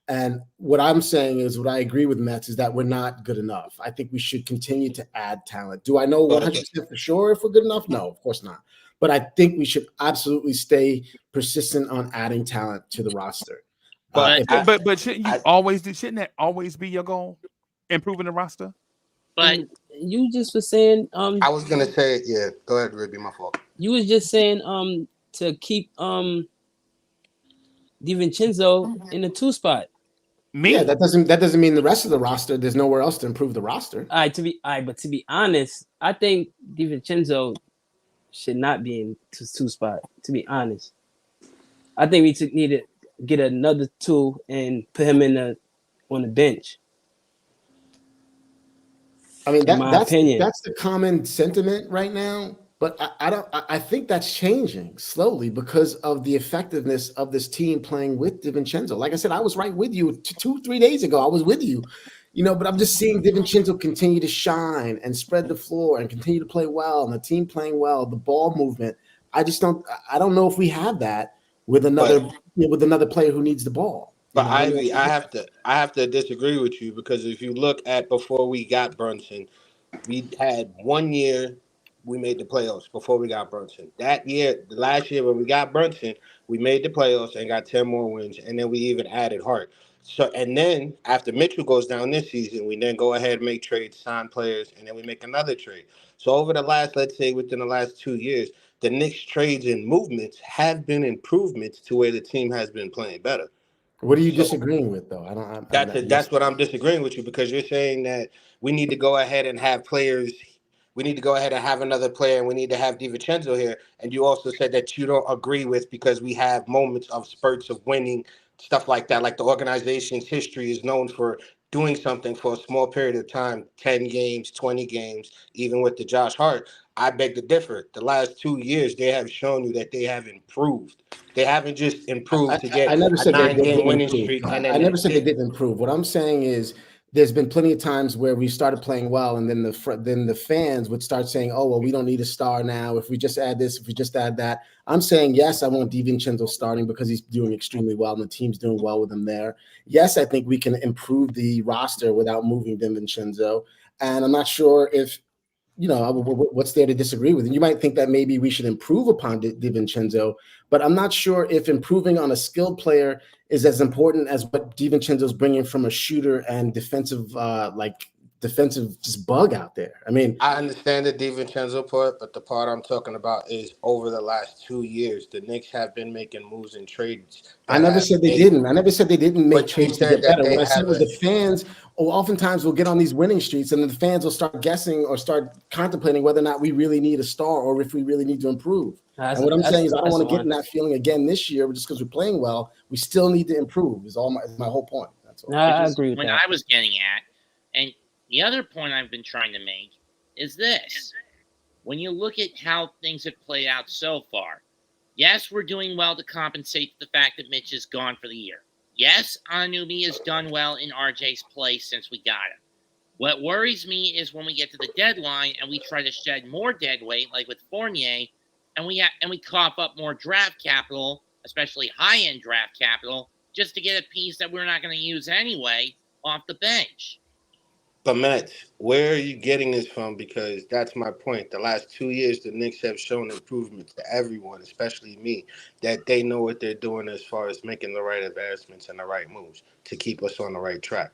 Speaker 10: And what I'm saying is, what I agree with Mets is that we're not good enough. I think we should continue to add talent. Do I know 100% for sure if we're good enough? No, of course not. But I think we should absolutely stay persistent on adding talent to the roster.
Speaker 4: But shouldn't you always do? Shouldn't that always be your goal? Improving the roster.
Speaker 12: But
Speaker 11: you just was saying
Speaker 9: I was gonna say, yeah, go ahead, Ruby, my fault.
Speaker 11: You was just saying to keep DiVincenzo in the 2 spot.
Speaker 4: Me?
Speaker 10: Yeah, that doesn't mean the rest of the roster. There's nowhere else to improve the roster.
Speaker 11: But to be honest, I think DiVincenzo should not be in two spot. To be honest, I think we need to get another two and put him on the bench.
Speaker 10: I mean
Speaker 11: In my opinion,
Speaker 10: that's the common sentiment right now. But I don't. I think that's changing slowly because of the effectiveness of this team playing with DiVincenzo. Like I said, I was right with you 2, 3 days ago. I was with you, but I'm just seeing DiVincenzo continue to shine and spread the floor and continue to play well, and the team playing well, the ball movement. I just don't. I don't know if we have that with another
Speaker 9: But
Speaker 10: with another player who needs the ball.
Speaker 9: but
Speaker 10: I don't know.
Speaker 9: Ivy, I have to disagree with you because if you look at before we got Brunson, we had 1 year we made the playoffs before we got Brunson. That year, the last year when we got Brunson, we made the playoffs and got 10 more wins, and then we even added Hart. So and then after Mitchell goes down this season, we then go ahead and make trades, sign players, and then we make another trade. So over the last, let's say within the last 2 years, the Knicks trades and movements have been improvements to where the team has been playing better.
Speaker 10: What are you
Speaker 9: So
Speaker 10: disagreeing with, though? I don't.
Speaker 9: that's it. That's what I'm disagreeing with you because you're saying that we need to go ahead and have players. We need to go ahead and have another player, and we need to have DiVincenzo here. And you also said that you don't agree with because we have moments of spurts of winning, stuff like that. Like the organization's history is known for doing something for a small period of time, 10 games, 20 games, even with the Josh Hart. I beg to differ. The last 2 years, they have shown you that they have improved. They haven't just
Speaker 10: I,
Speaker 9: improved to
Speaker 10: I
Speaker 9: get
Speaker 10: never
Speaker 9: a
Speaker 10: said they
Speaker 9: 9 game
Speaker 10: didn't
Speaker 9: winning
Speaker 10: improve.
Speaker 9: streak, and
Speaker 10: I
Speaker 9: then
Speaker 10: never
Speaker 9: they
Speaker 10: said they
Speaker 9: did.
Speaker 10: didn't improve. What I'm saying is there's been plenty of times where we started playing well, and then then the fans would start saying, "Oh, well, we don't need a star now. If we just add this, if we just add that." I'm saying yes, I want DiVincenzo starting because he's doing extremely well, and the team's doing well with him there. Yes, I think we can improve the roster without moving DiVincenzo, and I'm not sure if what's there to disagree with? And you might think that maybe we should improve upon DiVincenzo, but I'm not sure if improving on a skilled player is as important as what DiVincenzo's bringing from a shooter and defensive just bug out there. I mean,
Speaker 9: I understand the DiVincenzo part, but the part I'm talking about is over the last 2 years, the Knicks have been making moves and trades
Speaker 10: I
Speaker 9: that
Speaker 10: never
Speaker 9: have
Speaker 10: said they
Speaker 9: made.
Speaker 10: didn't. I never said they didn't make
Speaker 9: But you
Speaker 10: trades to
Speaker 9: said
Speaker 10: get
Speaker 9: that
Speaker 10: better.
Speaker 9: they
Speaker 10: What I said was the
Speaker 9: haven't.
Speaker 10: fans oftentimes will get on these winning streaks, and then the fans will start guessing or start contemplating whether or not we really need a star or if we really need to improve. And what I'm saying is, I don't want to get in that feeling again this year just because we're playing well. We still need to improve. Is my whole point. That's all.
Speaker 11: I
Speaker 12: Which is
Speaker 11: agree with
Speaker 12: what
Speaker 11: that.
Speaker 12: I was getting at. And the other point I've been trying to make is this. When you look at how things have played out so far, yes, we're doing well to compensate for the fact that Mitch is gone for the year. Yes, Anunoby has done well in RJ's place since we got him. What worries me is when we get to the deadline and we try to shed more dead weight, like with Fournier, and we cough up more draft capital, especially high-end draft capital, just to get a piece that we're not going to use anyway off the bench.
Speaker 9: But Matt, where are you getting this from? Because that's my point. The last 2 years, the Knicks have shown improvements to everyone, especially me, that they know what they're doing as far as making the right advancements and the right moves to keep us on the right track.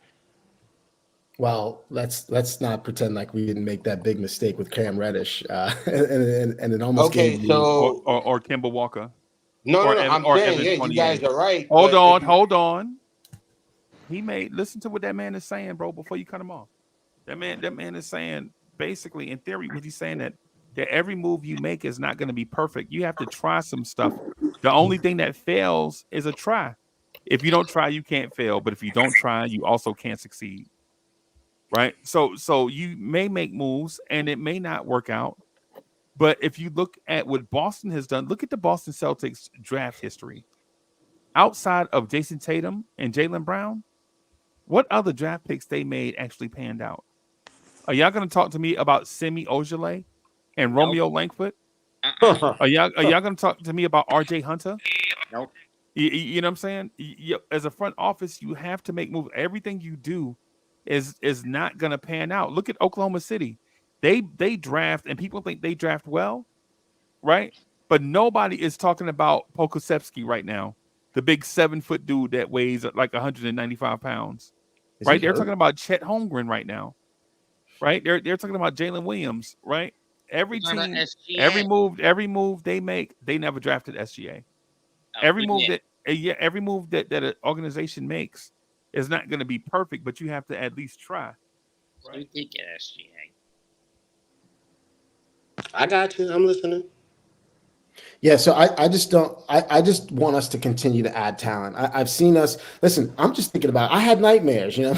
Speaker 10: Well, let's not pretend like we didn't make that big mistake with Cam Reddish, and it almost
Speaker 9: Okay,
Speaker 10: gave you.
Speaker 9: so
Speaker 4: or Kemba Walker
Speaker 9: no, I'm
Speaker 4: or
Speaker 9: saying,
Speaker 4: Evan
Speaker 9: yeah, you
Speaker 4: Fournier.
Speaker 9: guys are right.
Speaker 4: Hold
Speaker 9: But
Speaker 4: on, hold on. Listen to what that man is saying, bro, before you cut him off. That man is saying basically in theory, what he's saying that every move you make is not going to be perfect. You have to try some stuff. The only thing that fails is a try. If you don't try, you can't fail. But if you don't try, you also can't succeed. Right? So you may make moves and it may not work out. But if you look at what Boston has done, look at the Boston Celtics draft history. Outside of Jason Tatum and Jaylen Brown, what other draft picks they made actually panned out? Are y'all going to talk to me about Semi Ojeleye and Romeo Langford? Are y'all going to talk to me about RJ Hunter?
Speaker 12: Nope.
Speaker 4: You know what I'm saying? As a front office, you have to make moves. Everything you do is not going to pan out. Look at Oklahoma City. They draft, and people think they draft well, right? But nobody is talking about Pokusevski right now, the big 7-foot dude that weighs like 195 pounds. Right? They're talking about Chet Holmgren right now. Right? They're talking about Jalen Williams, right? Every team, every move they make, they never drafted SGA. Every move that an organization makes, It's not going to be perfect, but you have to at least try.
Speaker 12: So we did get SGA.
Speaker 9: I got you. I'm listening.
Speaker 10: Yeah, so I just don't I just want us to continue to add talent. I've seen us listen. I'm just thinking about. I had nightmares. You know,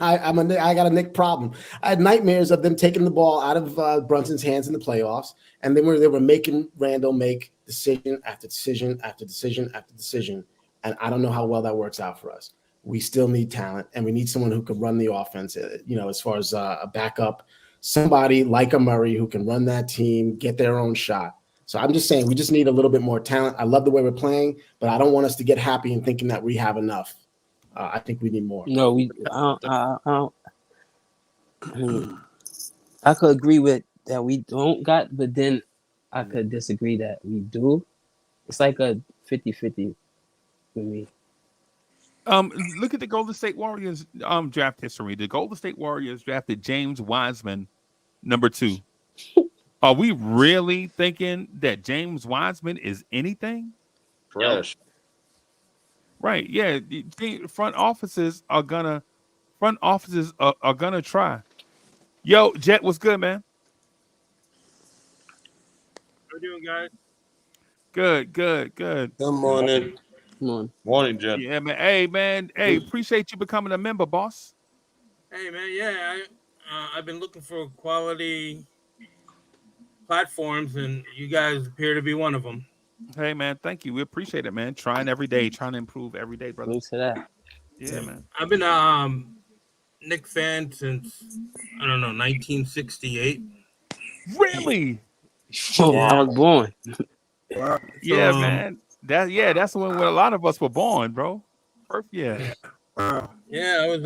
Speaker 10: I got a Nick problem. I had nightmares of them taking the ball out of Brunson's hands in the playoffs, and then they were making Randall make decision after decision after decision after decision, and I don't know how well that works out for us. We still need talent, and we need someone who can run the offense. You know, as far as a backup, somebody like a Murray who can run that team, get their own shot. So I'm just saying we just need a little bit more talent. I love the way we're playing, but I don't want us to get happy and thinking that we have enough. I think we need more.
Speaker 11: No, I mean, I could agree with that we don't got, but then I could disagree that we do. It's like a 50-50 for me.
Speaker 4: Look at the Golden State Warriors draft history. The Golden State Warriors drafted James Wiseman, number 2. Are we really thinking that James Wiseman is anything?
Speaker 9: Fresh.
Speaker 4: Right. Yeah. Front offices are gonna try. Yo, Jet, what's good, man?
Speaker 13: How you doing, guys?
Speaker 4: Good.
Speaker 9: Good morning.
Speaker 11: Come on.
Speaker 13: Morning, Jen.
Speaker 4: Yeah, man. Hey, man. Hey, appreciate you becoming a member, boss.
Speaker 13: Hey, man. Yeah, I've been looking for quality platforms, and you guys appear to be one of them.
Speaker 4: Hey, man. Thank you. We appreciate it, man. Trying every day, trying to improve every day, brother.
Speaker 11: Thanks to that.
Speaker 4: Yeah, man.
Speaker 13: I've been a Knicks fan since 1968.
Speaker 4: Really?
Speaker 11: I was born.
Speaker 4: Yeah, man. That's when a lot of us were born, bro. Perfect. Yeah.
Speaker 13: Yeah, I was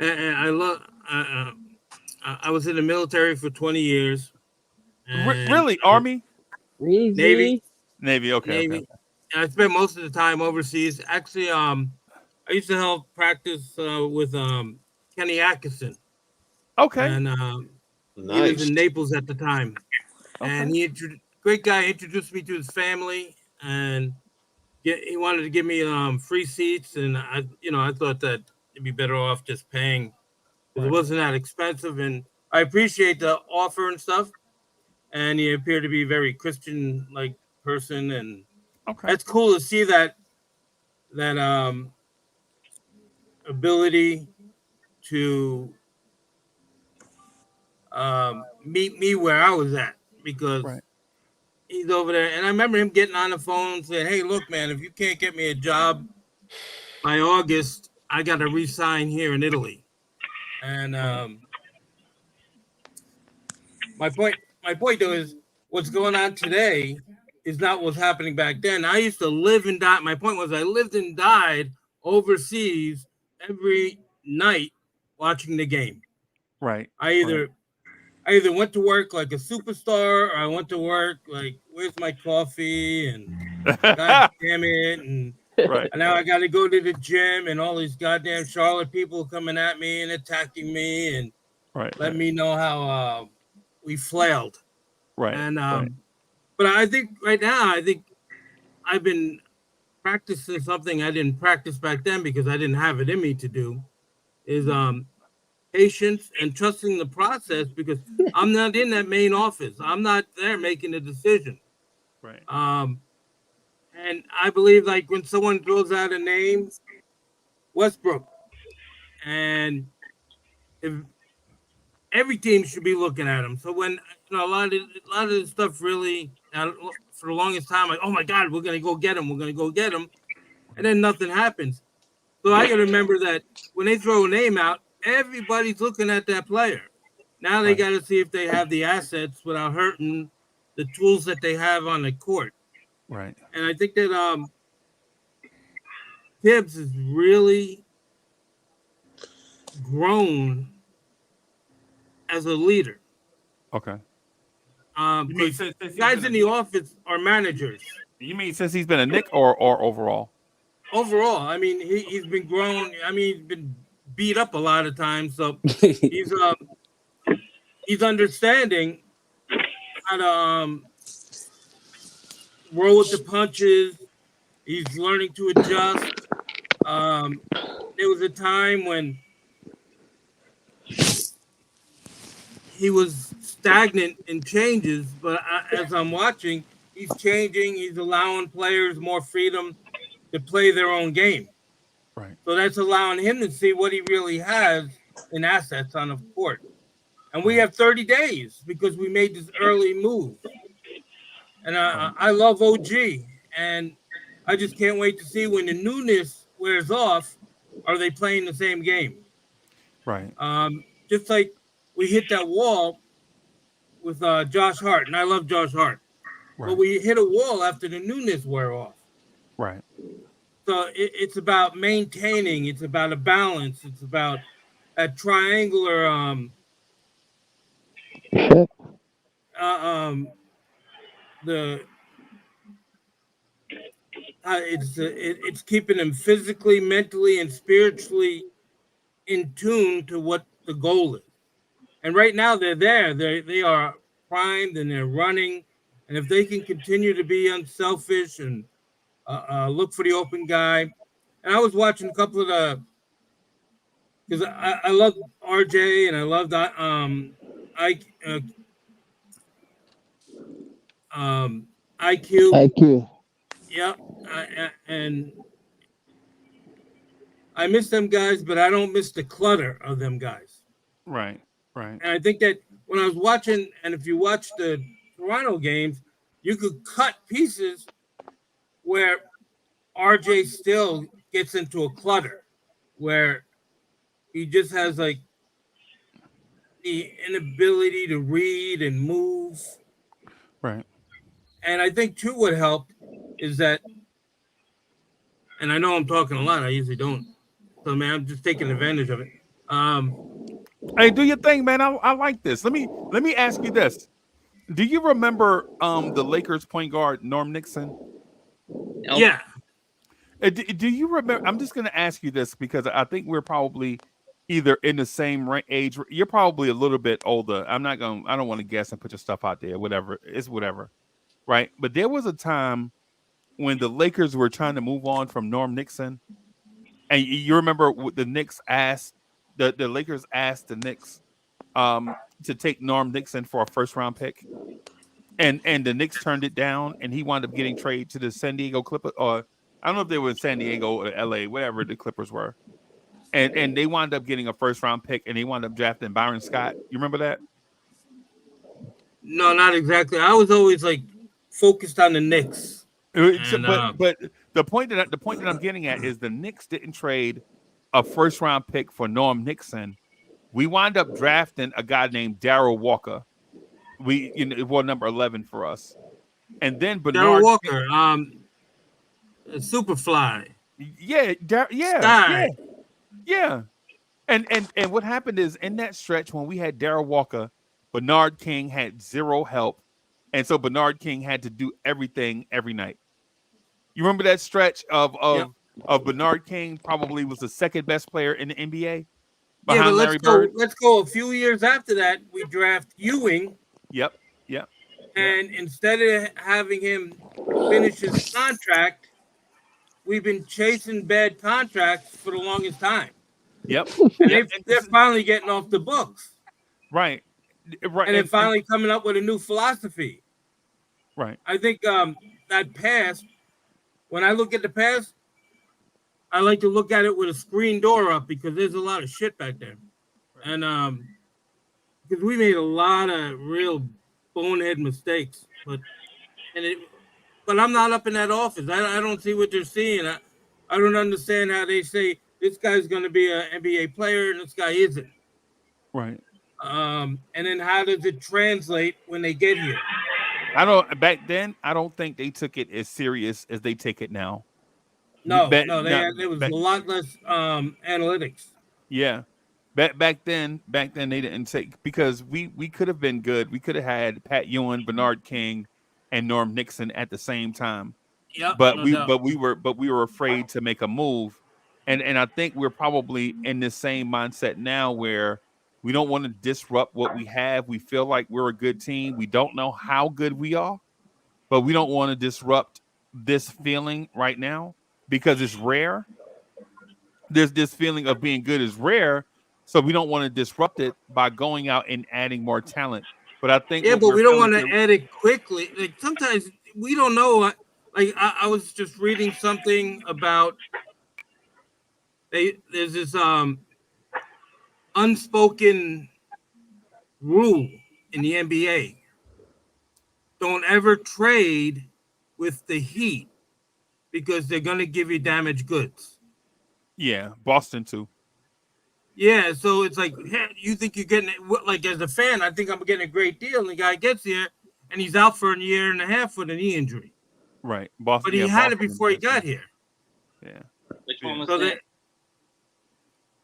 Speaker 13: and I love. I was in the military for 20 years.
Speaker 4: Really, Army,
Speaker 13: Navy.
Speaker 4: Okay.
Speaker 13: Navy.
Speaker 4: Okay.
Speaker 13: And I spent most of the time overseas. Actually, I used to help practice with Kenny Atkinson.
Speaker 4: Okay.
Speaker 13: And he was in Naples at the time.
Speaker 4: Okay.
Speaker 13: And great guy, introduced me to his family, and he wanted to give me free seats. And I thought that it'd be better off just paying, because it wasn't that expensive. And I appreciate the offer and stuff. And he appeared to be a very Christian like person, and that's cool to see that ability to meet me where I was at, because he's over there. And I remember him getting on the phone and saying, "Hey, look, man, if you can't get me a job by August, I got to re-sign here in Italy." And my point though is, what's going on today is not what's happening back then. I used to live and die. My point was, I lived and died overseas every night watching the game.
Speaker 4: Right.
Speaker 13: I either went to work like a superstar, or I went to work like, where's my coffee? And God damn it. And now I got to go to the gym, and all these goddamn Charlotte people coming at me and attacking me and let me know how we flailed.
Speaker 4: Right.
Speaker 13: And but I think right now, I've been practicing something I didn't practice back then because I didn't have it in me to do, is patience and trusting the process, because I'm not in that main office. I'm not there making the decision.
Speaker 4: Right.
Speaker 13: And I believe, like, when someone throws out a name, Westbrook, and if every team should be looking at him. So when a lot of this stuff really, for the longest time, like, oh my God, we're gonna go get him, and then nothing happens. So I gotta remember that when they throw a name out, everybody's looking at that player. Now they got to see if they have the assets without hurting the tools that they have on the court.
Speaker 4: Right.
Speaker 13: And I think that Tibbs has really grown as a leader.
Speaker 4: Okay.
Speaker 13: Guys in the office are managers.
Speaker 4: You mean since he's been a Knick or overall?
Speaker 13: Overall, I mean, he's been grown. I mean, he's been beat up a lot of times, so he's understanding how to roll with the punches. He's learning to adjust. There was a time when he was stagnant in changes, but as I'm watching, he's changing. He's allowing players more freedom to play their own game.
Speaker 4: Right.
Speaker 13: So that's allowing him to see what he really has in assets on the court. And we
Speaker 4: Right.
Speaker 13: have 30 days because we made this early move. And
Speaker 4: Right.
Speaker 13: I love OG. And I just can't wait to see when the newness wears off, are they playing the same game?
Speaker 4: Right.
Speaker 13: Just like we hit that wall with Josh Hart, and I love Josh Hart. But
Speaker 4: Right.
Speaker 13: we hit a wall after the newness wear off.
Speaker 4: Right.
Speaker 13: So it's about maintaining. It's about a balance. It's about a triangular the it's keeping them physically, mentally, and spiritually in tune to what the goal is. And right now they're there. They are primed and they're running. And if they can continue to be unselfish and look for the open guy. And I was watching a couple of the because I love RJ and I love that I IQ.
Speaker 11: IQ.
Speaker 13: Yeah, and I miss them guys, but I don't miss the clutter of them guys.
Speaker 4: Right. Right.
Speaker 13: And I think that when I was watching, and if you watch the Toronto games, you could cut pieces where RJ still gets into a clutter, where he just has like the inability to read and move.
Speaker 4: Right.
Speaker 13: And I think too what helped is that, and I know I'm talking a lot, I usually don't. So man, I'm just taking advantage of it.
Speaker 4: Hey, do your thing, man. I like this. Let me ask you this. Do you remember the Lakers point guard Norm Nixon?
Speaker 12: Nope.
Speaker 13: Yeah.
Speaker 4: Do you remember? I'm just going to ask you this because I think we're probably either in the same age. You're probably a little bit older. I don't want to guess and put your stuff out there. Whatever. It's whatever. Right. But there was a time when the Lakers were trying to move on from Norm Nixon. And you remember what the Knicks asked, the Lakers asked the Knicks to take Norm Nixon for a first round pick. And the Knicks turned it down, and he wound up getting traded to the San Diego Clippers, or I don't know if they were in San Diego or LA, whatever the Clippers were. And they wound up getting a first round pick, and they wound up drafting Byron Scott. You remember that?
Speaker 13: No, not exactly. I was always like focused on the Knicks. And,
Speaker 4: But the point that I'm getting at is the Knicks didn't trade a first round pick for Norm Nixon. We wound up drafting a guy named Darryl Walker. It was number 11 for us. And then
Speaker 13: Darryl
Speaker 4: Bernard
Speaker 13: Walker, Superfly.
Speaker 4: Yeah. And what happened is in that stretch when we had Darryl Walker, Bernard King had zero help. And so Bernard King had to do everything every night. You remember that stretch of Bernard King probably was the second best player in the NBA behind Larry Bird?
Speaker 13: Let's go a few years after that. We draft Ewing.
Speaker 4: Yep.
Speaker 13: And instead of having him finish his contract, we've been chasing bad contracts for the longest time.
Speaker 4: Yep.
Speaker 13: And they're finally getting off the books.
Speaker 4: Right.
Speaker 13: And they're finally coming up with a new philosophy.
Speaker 4: Right.
Speaker 13: I think that past, when I look at the past, I like to look at it with a screen door up because there's a lot of shit back there. Right. And because we made a lot of real bonehead mistakes. But I'm not up in that office. I don't see what they're seeing. I don't understand how they say this guy's going to be an NBA player and this guy isn't.
Speaker 4: Right.
Speaker 13: And then how does it translate when they get here?
Speaker 4: Back then, I don't think they took it as serious as they take it now.
Speaker 13: There was a lot less analytics.
Speaker 4: Yeah. Back then they didn't take, because we could have been good. We could have had Pat Ewing, Bernard King, and Norm Nixon at the same time.
Speaker 13: Yep,
Speaker 4: but we were afraid to make a move. And I think we're probably in the same mindset now where we don't want to disrupt what we have. We feel like we're a good team. We don't know how good we are, but we don't want to disrupt this feeling right now because it's rare. this feeling of being good is rare, so we don't want to disrupt it by going out and adding more talent. But I think
Speaker 13: Yeah,
Speaker 4: what
Speaker 13: but
Speaker 4: we're
Speaker 13: we don't
Speaker 4: feeling
Speaker 13: want to
Speaker 4: here,
Speaker 13: add it quickly. Like sometimes we don't know. Like I was just reading something about there's this unspoken rule in the NBA. Don't ever trade with the Heat because they're gonna give you damaged goods.
Speaker 4: yeah, Boston too.
Speaker 13: Yeah, so it's like, hey, you think you're getting it? Like as a fan, I think I'm getting a great deal, and the guy gets here and he's out for a year and a half with a knee injury.
Speaker 4: Right,
Speaker 13: But
Speaker 4: Boston.
Speaker 13: he
Speaker 4: Yeah,
Speaker 13: had it
Speaker 4: Boston.
Speaker 13: before he got here.
Speaker 4: Yeah.
Speaker 12: Which one was
Speaker 13: So
Speaker 12: that?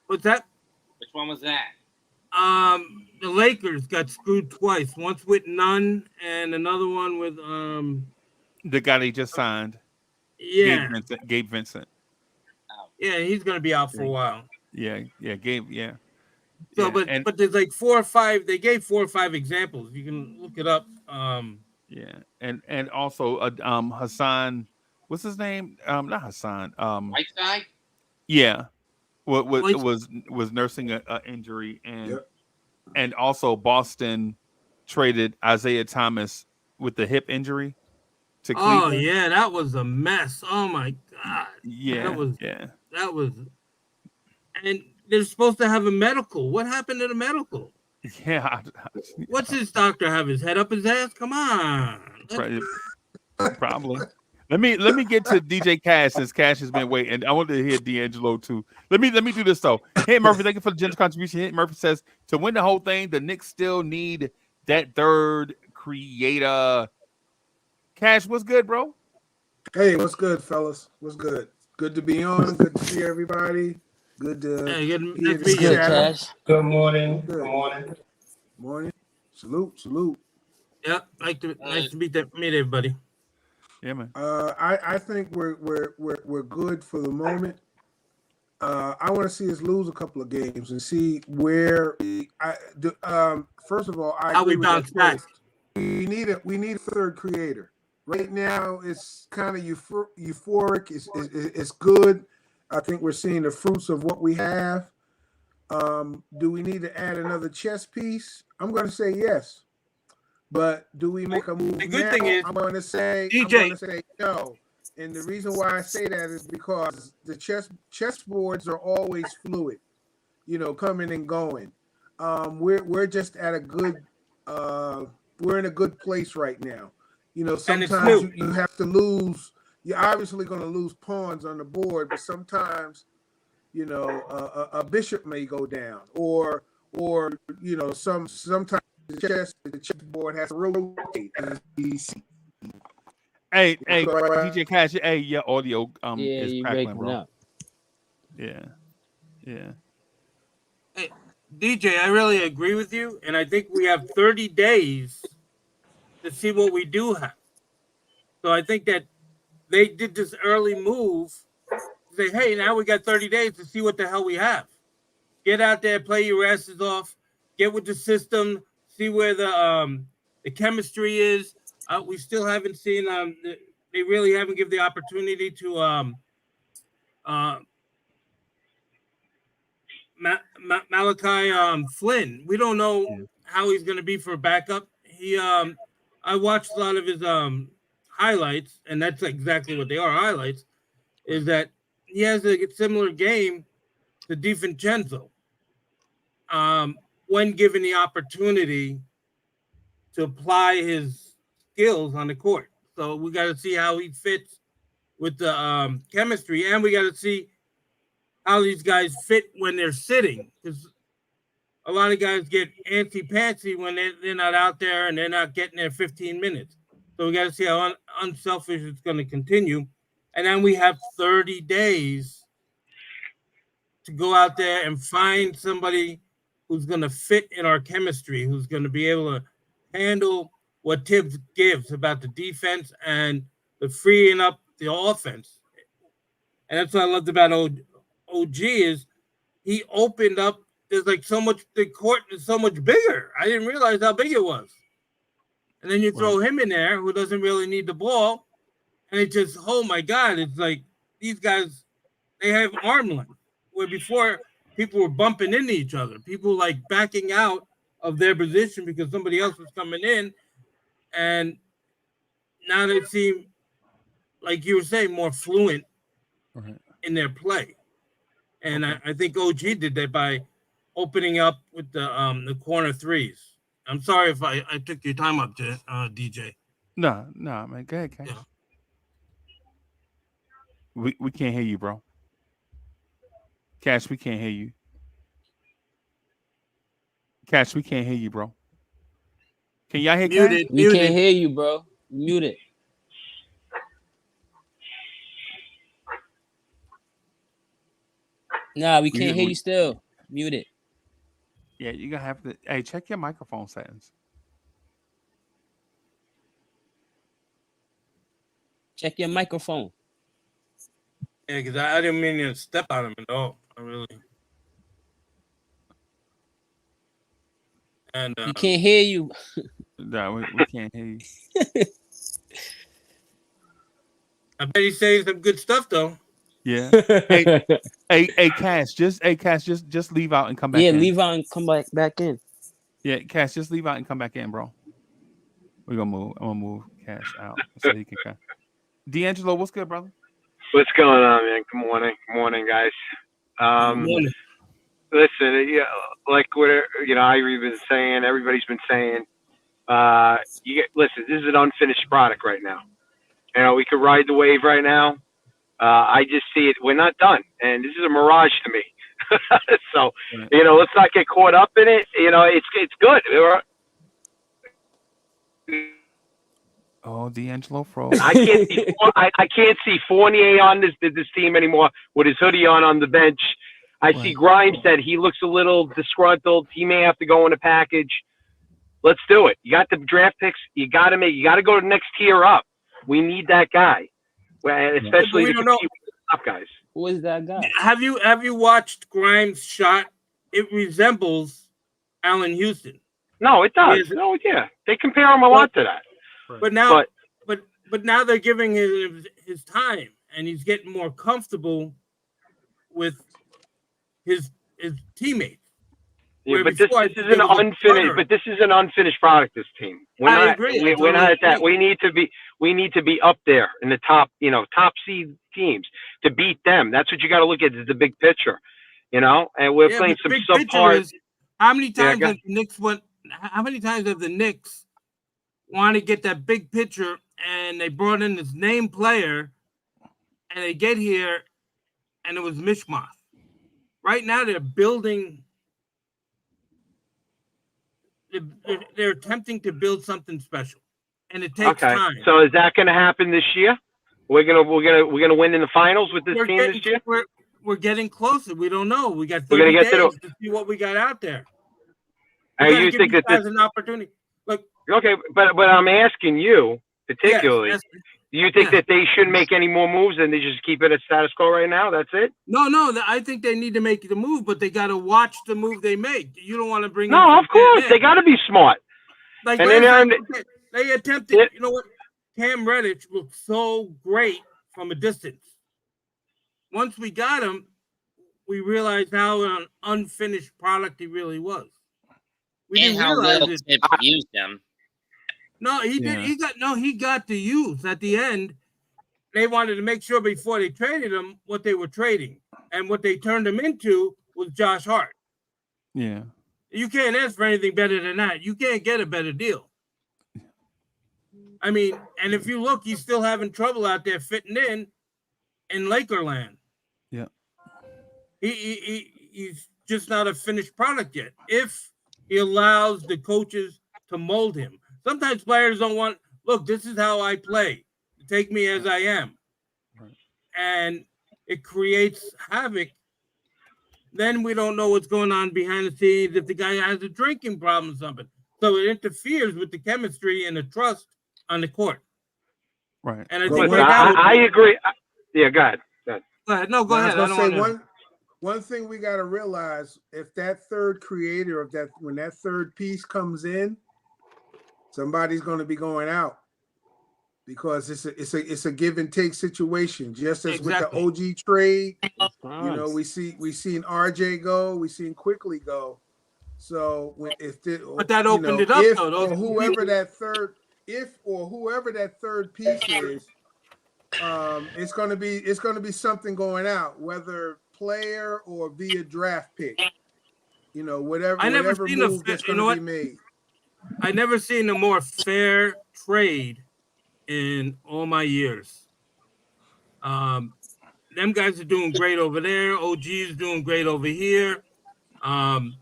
Speaker 13: what's that?
Speaker 12: Which one was that?
Speaker 13: The Lakers got screwed twice. Once with Nunn and another one with
Speaker 4: The guy they just signed,
Speaker 13: yeah.
Speaker 4: Gabe Vincent.
Speaker 13: Yeah, he's gonna be out for a while.
Speaker 4: Yeah, Gabe. Yeah,
Speaker 13: So
Speaker 4: yeah, and
Speaker 13: but there's like 4 or 5, they gave 4 or 5 examples. You can look it up.
Speaker 4: yeah, and also Hassan, what's his name? Not Hassan.
Speaker 12: Whiteside?
Speaker 4: Yeah, what
Speaker 13: White-
Speaker 4: was nursing a injury,
Speaker 14: Yep.
Speaker 4: and also Boston traded Isaiah Thomas with the hip injury to
Speaker 13: Oh
Speaker 4: Cleveland.
Speaker 13: yeah, that was a mess. Oh my god.
Speaker 4: Yeah,
Speaker 13: That was and they're supposed to have a medical. What happened to the medical?
Speaker 4: yeah.
Speaker 13: What's his doctor have his head up his ass? Come on.
Speaker 4: Probably. Let me get to DJ Cash since Cash has been waiting. And I want to hear D'Angelo too. Let me do this though. Hey Murphy, thank you for the generous contribution. Hey, Murphy says to win the whole thing, the Knicks still need that third creator. Cash, what's good, bro?
Speaker 14: Hey, what's good, fellas? What's good? Good to be on. Good to see everybody. Good to
Speaker 13: Hey, good
Speaker 14: hear
Speaker 13: to
Speaker 14: the
Speaker 13: meet you,
Speaker 14: chatter.
Speaker 13: Cash.
Speaker 9: Good morning.
Speaker 14: Good.
Speaker 9: Good morning.
Speaker 14: Morning. Salute.
Speaker 13: Yep, nice to meet everybody.
Speaker 4: Yeah, man.
Speaker 14: I think we're good for the moment. I want to see us lose a couple of games and see where first of all, I
Speaker 13: How
Speaker 14: agree
Speaker 13: we
Speaker 14: with
Speaker 13: bounce
Speaker 14: that
Speaker 13: back.
Speaker 14: first. We need a third creator. Right now, it's kind of euphoric. It's good. I think we're seeing the fruits of what we have. Do we need to add another chess piece? I'm going to say yes. But do we make a move
Speaker 13: The good
Speaker 14: now?
Speaker 13: thing is,
Speaker 14: I'm going to say no. And the reason why I say that is because the chess boards are always fluid, coming and going. We're just at a good we're in a good place right now. Sometimes you have to lose. You're obviously going to lose pawns on the board, but sometimes a bishop may go down, or sometimes the chessboard has to rotate.
Speaker 4: Hey, DJ Cash. Hey, your audio
Speaker 11: Yeah,
Speaker 4: is
Speaker 11: you
Speaker 4: crackling,
Speaker 11: breaking
Speaker 4: bro.
Speaker 11: up.
Speaker 4: Yeah.
Speaker 13: hey, DJ, I really agree with you, and I think we have 30 days to see what we do have. So I think that they did this early move to say, hey, now we got 30 days to see what the hell we have. Get out there, play your asses off, get with the system, see where the chemistry is. We still haven't seen they really haven't given the opportunity to Malachi Flynn. We don't know how he's going to be for backup. I watched a lot of his highlights, and that's exactly what they are, highlights, is that he has a similar game to DiVincenzo when given the opportunity to apply his skills on the court. So we got to see how he fits with the chemistry, and we got to see how these guys fit when they're sitting, because a lot of guys get antsy-pantsy when they're not out there and they're not getting their 15 minutes. So we got to see how unselfish it's going to continue. And then we have 30 days to go out there and find somebody who's going to fit in our chemistry, who's going to be able to handle what Tibbs gives about the defense and the freeing up the offense. And that's what I loved about OG is he opened up. There's like so much, the court is so much bigger. I didn't realize how big it was. And then you throw him in there who doesn't really need the ball. And it just, oh my God, it's like these guys, they have arm length where before people were bumping into each other, people like backing out of their position because somebody else was coming in, and now they seem, like you were saying, more fluent in their play. And I think OG did that by opening up with the corner threes. I'm sorry if I took your time up, DJ.
Speaker 4: No, man. Go ahead, Cash.
Speaker 13: Yeah.
Speaker 4: We can't hear you, bro. Cash, we can't hear you. Cash, we can't hear you, bro. Can y'all hear
Speaker 13: Muted,
Speaker 4: Cash?
Speaker 11: We can't hear you, bro. Muted. Nah, we can't hear you still. Muted.
Speaker 4: Yeah, you're gonna have to. Hey, check your microphone settings.
Speaker 11: Check your microphone.
Speaker 13: Yeah, because I didn't mean to step on him at all. I really. And
Speaker 11: we can't hear you.
Speaker 4: No, we can't hear you.
Speaker 13: I bet he's saying some good stuff though.
Speaker 4: Yeah. hey, Cash, just leave out and come back in.
Speaker 11: Yeah, leave out and come back in.
Speaker 4: Yeah, Cash, just leave out and come back in, bro. We're gonna move. I'm gonna move Cash out so he can come. D'Angelo, what's good, brother?
Speaker 15: What's going on, man? Good morning. Good morning, guys.
Speaker 13: Good morning.
Speaker 15: Listen, yeah, like what I've been saying, everybody's been saying. Listen, this is an unfinished product right now. We could ride the wave right now. I just see it. We're not done, and this is a mirage to me. So, let's not get caught up in it. It's good.
Speaker 4: Oh, D'Angelo froze.
Speaker 15: I can't see Fournier on this team anymore with his hoodie on the bench. I see Grimes that he looks a little disgruntled. He may have to go in a package. Let's do it. You got the draft picks. You got to go to the next tier up. We need that guy, especially the top guys.
Speaker 11: Who is that guy?
Speaker 13: Have you watched Grimes' shot? It resembles Allen Houston.
Speaker 15: No, it does. No, yeah, they compare him a lot to that.
Speaker 13: But now, but now they're giving his time, and he's getting more comfortable with his teammates.
Speaker 15: Yeah, but this is an unfinished. But this is an unfinished product. This team.
Speaker 13: I agree.
Speaker 15: We're not at that. We need to be up there in the top. Top seed teams to beat them. That's what you got to look at. Is the big picture. And we're playing some subpar.
Speaker 13: How many times have the Knicks went? How many times have the Knicks want to get that big picture, and they brought in this name player, and they get here, and it was mishmash. Right now, they're building. They're attempting to build something special, and it takes time.
Speaker 15: So is that going to happen this year? We're gonna win in the finals with this team this year.
Speaker 13: We're getting closer. We don't know. We got
Speaker 15: 30 days
Speaker 13: to see what we got out there.
Speaker 15: You think that
Speaker 13: as an opportunity? Look.
Speaker 15: Okay, but I'm asking you particularly.
Speaker 13: Yes,
Speaker 15: do you think that they shouldn't make any more moves and they just keep it at status quo right now? That's it?
Speaker 13: No. I think they need to make the move, but they got to watch the move they make. You don't want to bring.
Speaker 15: No, of course they got to be smart.
Speaker 13: Like
Speaker 15: and
Speaker 13: they attempted. You know what? Cam Reddish looked so great from a distance. Once we got him, we realized how an unfinished product he really was. We didn't realize it.
Speaker 12: Used him.
Speaker 13: No, he did. He got the use at the end. They wanted to make sure before they traded him what they were trading, and what they turned him into was Josh Hart.
Speaker 4: Yeah,
Speaker 13: you can't ask for anything better than that. You can't get a better deal. I mean, and if you look, he's still having trouble out there fitting in Lakerland.
Speaker 4: Yeah,
Speaker 13: he's just not a finished product yet. If he allows the coaches to mold him. Sometimes players don't want, look, this is how I play. Take me as I am.
Speaker 4: Right.
Speaker 13: And it creates havoc. Then we don't know what's going on behind the scenes if the guy has a drinking problem or something. So it interferes with the chemistry and the trust on the court.
Speaker 4: Right.
Speaker 13: And I think
Speaker 15: I agree. Yeah, go ahead.
Speaker 13: Go ahead. No, go ahead.
Speaker 14: I was going to say one thing we got to realize, if that third creator of that, when that third piece comes in, somebody's going to be going out, because it's a give and take situation. Just as
Speaker 13: Exactly.
Speaker 14: with the OG trade, you know,
Speaker 11: Bronx.
Speaker 14: we seen RJ go, we seen Quickly go. So
Speaker 13: But that
Speaker 14: you
Speaker 13: opened
Speaker 14: know,
Speaker 13: it up,
Speaker 14: if
Speaker 13: though. Those
Speaker 14: or
Speaker 13: two
Speaker 14: whoever
Speaker 13: people.
Speaker 14: that third piece is, it's gonna be something going out, whether player or via draft pick. You know,
Speaker 13: I never
Speaker 14: whatever
Speaker 13: seen a.
Speaker 14: move that's
Speaker 13: You know
Speaker 14: gonna be
Speaker 13: what?
Speaker 14: made.
Speaker 13: I never seen a more fair trade in all my years. Um, them guys are doing great over there. OG is doing great over here. Um,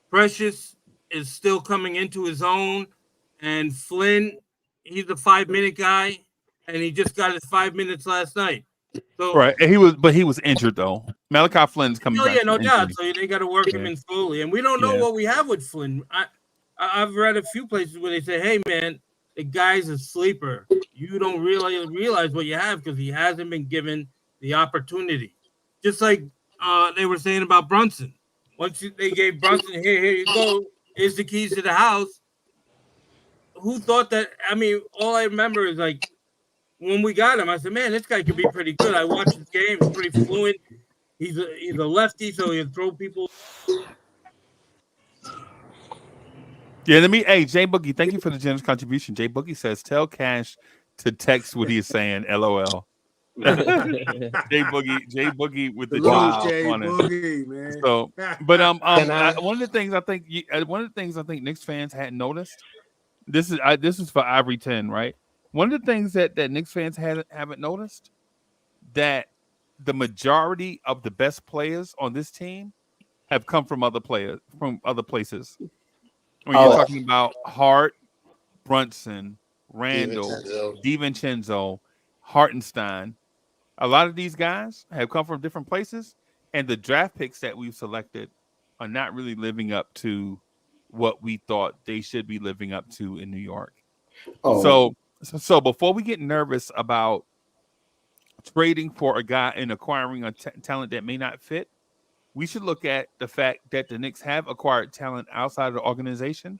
Speaker 13: Precious is still coming into his own, and Flynn, he's a 5 minute guy, and he just got his 5 minutes last night. So,
Speaker 4: Right. And he was injured though. Malachi Flynn's coming
Speaker 13: oh
Speaker 4: back
Speaker 13: yeah,
Speaker 4: from
Speaker 13: no doubt.
Speaker 4: injury.
Speaker 13: So they got to work him
Speaker 4: Yeah.
Speaker 13: in slowly, and we don't know
Speaker 4: Yeah.
Speaker 13: what we have with Flynn. I've read a few places where they say, "Hey man, the guy's a sleeper. You don't really realize what you have because he hasn't been given the opportunity." Just like they were saying about Brunson. They gave Brunson, here you go. Here's the keys to the house. Who thought that? I mean, all I remember is like when we got him, I said, "Man, this guy could be pretty good." I watched his game; he's pretty fluent. He's a lefty, so he'll throw people.
Speaker 4: Yeah, hey, Jay Boogie, thank you for the generous contribution. Jay Boogie says, tell Cash to text what he's saying, LOL. Jay Boogie with the
Speaker 14: Salute,
Speaker 4: Georgia
Speaker 14: Jay
Speaker 4: on it.
Speaker 14: Boogie, man.
Speaker 4: So, but
Speaker 9: Can I?
Speaker 4: one of the things I think Knicks fans hadn't noticed. This is for Ivory 10, right? One of the things that Knicks fans haven't noticed, that the majority of the best players on this team have come from other places. When you're
Speaker 9: Oh,
Speaker 4: talking about Hart, Brunson, Randall,
Speaker 9: DiVincenzo.
Speaker 4: DiVincenzo, Hartenstein, a lot of these guys have come from different places, and the draft picks that we've selected are not really living up to what we thought they should be living up to in New York.
Speaker 10: Oh,
Speaker 4: So before we get nervous about trading for a guy and acquiring a talent that may not fit, we should look at the fact that the Knicks have acquired talent outside of the organization,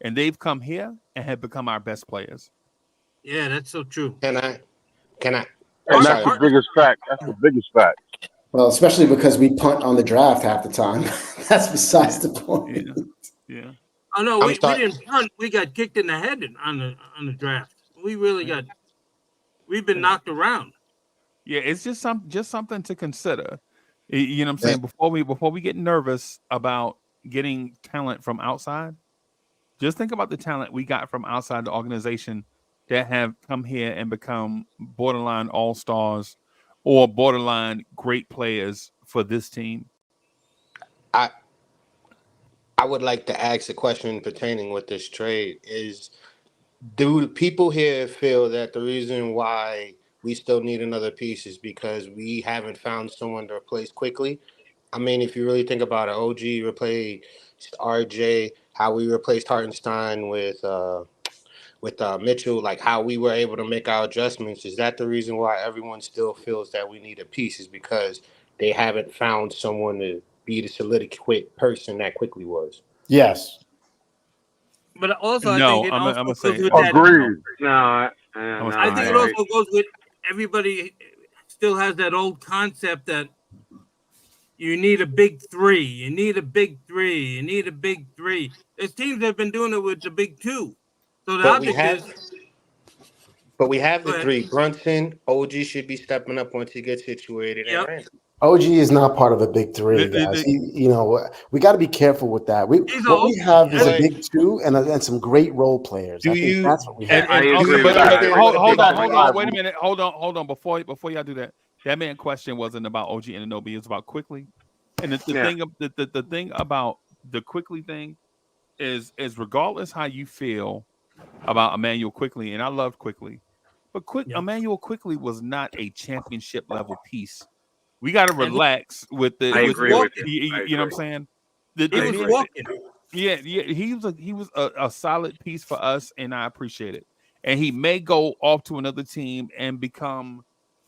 Speaker 4: and they've come here and have become our best players.
Speaker 13: Yeah, that's so true.
Speaker 9: Can I? Can I? I'm
Speaker 7: And that's
Speaker 9: sorry.
Speaker 7: the biggest fact. That's the biggest fact.
Speaker 10: well, especially because we punt on the draft half the time. That's besides the point.
Speaker 4: Yeah.
Speaker 13: Oh no,
Speaker 9: I'm
Speaker 13: we
Speaker 9: sorry.
Speaker 13: didn't punt. We got kicked in the head on the draft. We really got. We've been knocked around.
Speaker 4: Yeah, it's just something to consider. You know what I'm saying? Before we get nervous about getting talent from outside, just think about the talent we got from outside the organization that have come here and become borderline all-stars or borderline great players for this team.
Speaker 9: I would like to ask a question pertaining with this trade is, do people here feel that the reason why we still need another piece is because we haven't found someone to replace quickly? I mean, if you really think about it, OG replaced RJ, how we replaced Hartenstein with Mitchell, like how we were able to make our adjustments. Is that the reason why everyone still feels that we need a piece? Is because they haven't found someone to be the solidified person that quickly was?
Speaker 10: Yes.
Speaker 13: But also, I think
Speaker 4: No,
Speaker 13: it
Speaker 4: I'm
Speaker 13: also
Speaker 4: gonna
Speaker 13: goes
Speaker 4: say
Speaker 13: with that.
Speaker 7: Agreed. No,
Speaker 4: I'm
Speaker 7: no.
Speaker 13: I think it
Speaker 4: no.
Speaker 13: also goes with everybody still has that old concept that you need a big three. You need a big three. You need a big three. There's teams that have been doing it with the big two. So the
Speaker 9: But we
Speaker 13: object
Speaker 9: have,
Speaker 13: is.
Speaker 9: but we have
Speaker 13: Go
Speaker 9: the
Speaker 13: ahead.
Speaker 9: three. Brunson, OG should be stepping up once he gets situated, and
Speaker 13: Yep.
Speaker 9: Randall.
Speaker 10: OG is not part of a big three,
Speaker 4: The-
Speaker 10: guys.
Speaker 4: the-
Speaker 10: You know, we got to be careful with that.
Speaker 13: He's
Speaker 10: What we have is a
Speaker 9: But
Speaker 10: big two and some great role players.
Speaker 9: do
Speaker 10: I think
Speaker 9: you
Speaker 10: that's what we
Speaker 4: and
Speaker 10: have.
Speaker 7: I
Speaker 4: also,
Speaker 7: agree with
Speaker 9: do you
Speaker 7: that.
Speaker 9: feel
Speaker 4: hold,
Speaker 9: the
Speaker 4: hold
Speaker 9: big
Speaker 4: on,
Speaker 9: three?
Speaker 4: wait a minute, hold on, before y'all do that. That man question wasn't about OG and Anobi, it's about quickly. And
Speaker 7: Yeah.
Speaker 4: the thing about the quickly thing is regardless how you feel about Emmanuel Quickly, and I love Quickly, but
Speaker 13: Yep.
Speaker 4: Emmanuel Quickly was not a championship level piece. We got to
Speaker 13: And
Speaker 4: relax with
Speaker 7: I
Speaker 13: he was
Speaker 7: agree with
Speaker 13: walking.
Speaker 7: you. I
Speaker 4: you know what I'm
Speaker 7: agree.
Speaker 4: saying.
Speaker 13: He
Speaker 7: I
Speaker 13: was
Speaker 7: agree.
Speaker 13: walking.
Speaker 4: Yeah, he was a solid piece for us, and I appreciate it. And he may go off to another team and become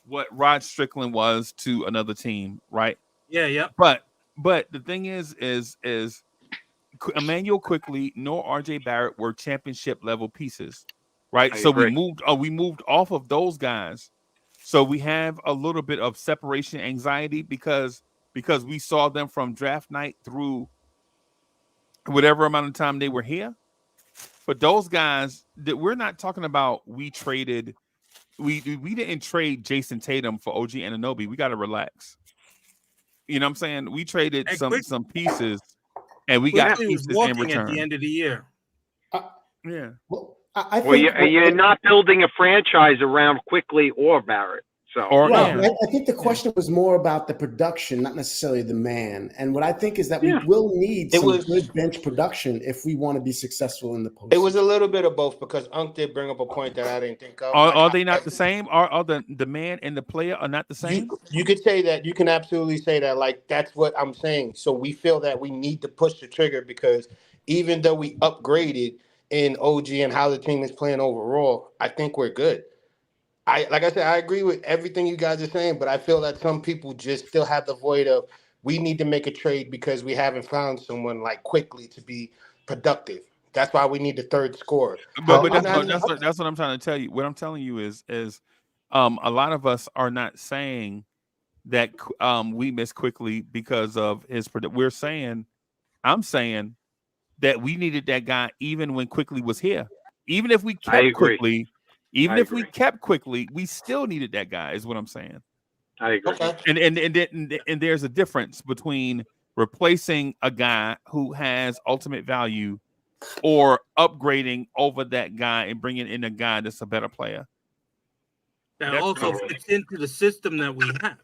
Speaker 4: what Rod Strickland was to another team, right?
Speaker 13: Yeah, yep.
Speaker 4: But the thing is Emmanuel Quickly nor RJ Barrett were championship level pieces. right?
Speaker 15: I
Speaker 4: So
Speaker 15: agree.
Speaker 4: we moved off of those guys. So we have a little bit of separation anxiety because we saw them from draft night through whatever amount of time they were here. But those guys that we're not talking about, we didn't trade Jason Tatum for OG Anunoby. We got to relax. You know what I'm saying? We traded
Speaker 13: And
Speaker 4: some pieces, and we got
Speaker 13: Quickly was
Speaker 4: pieces in
Speaker 13: walking at the
Speaker 4: return.
Speaker 13: end of the year.
Speaker 4: Yeah.
Speaker 10: Well, I
Speaker 15: Well,
Speaker 10: think
Speaker 15: you're not building a franchise around Quickly or Barrett. So
Speaker 4: Or
Speaker 10: right.
Speaker 4: yeah.
Speaker 10: I think the question was more about the production, not necessarily the man. And what I think is that we
Speaker 15: Yeah.
Speaker 10: will need
Speaker 9: It
Speaker 10: some
Speaker 9: was-
Speaker 10: good bench production if we want to be successful in the postseason.
Speaker 9: It was a little bit of both because Unc did bring up a point that I didn't think of.
Speaker 4: Are they not the same? Are the man and the player are not the same?
Speaker 9: You could say that. You can absolutely say that. Like, that's what I'm saying. So we feel that we need to push the trigger because even though we upgraded in OG and how the team is playing overall, I think we're good. Like I said, I agree with everything you guys are saying, but I feel that some people just still have the void of we need to make a trade because we haven't found someone like quickly to be productive. That's why we need the third scorer.
Speaker 4: But
Speaker 9: I'm not,
Speaker 4: that's what I'm trying to tell you. What I'm telling you is a lot of us are not saying that we miss Quickly because of his we're saying I'm saying that we needed that guy even when Quickly was here. Even if we kept Quickly, kept Quickly, we still needed that guy, is what I'm saying.
Speaker 15: I agree.
Speaker 9: Okay.
Speaker 4: And there's a difference between replacing a guy who has ultimate value or upgrading over that guy and bringing in a guy that's a better player.
Speaker 13: That also fits into the system that we have.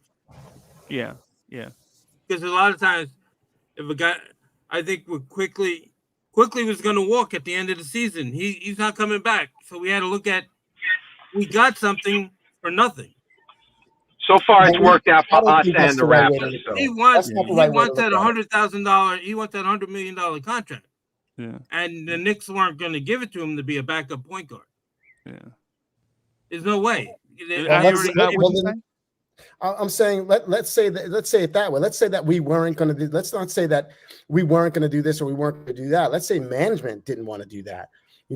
Speaker 4: Yeah, yeah.
Speaker 13: Because a lot of times, if a guy, I think we're quickly was going to walk at the end of the season. He's not coming back. So we had to look at, we got something for nothing.
Speaker 15: So far, it's worked out for us and the
Speaker 10: right
Speaker 15: Raptors. So.
Speaker 13: He wants that $100,000. He wants that $100 million contract.
Speaker 4: Yeah.
Speaker 13: And the Knicks weren't going to give it to him to be a backup point guard.
Speaker 4: Yeah.
Speaker 13: There's no way.
Speaker 10: I'm saying let's say it that way. Let's say that we weren't going to do. Let's not say that we weren't going to do this or we weren't going to do that. Let's say management didn't want to do that.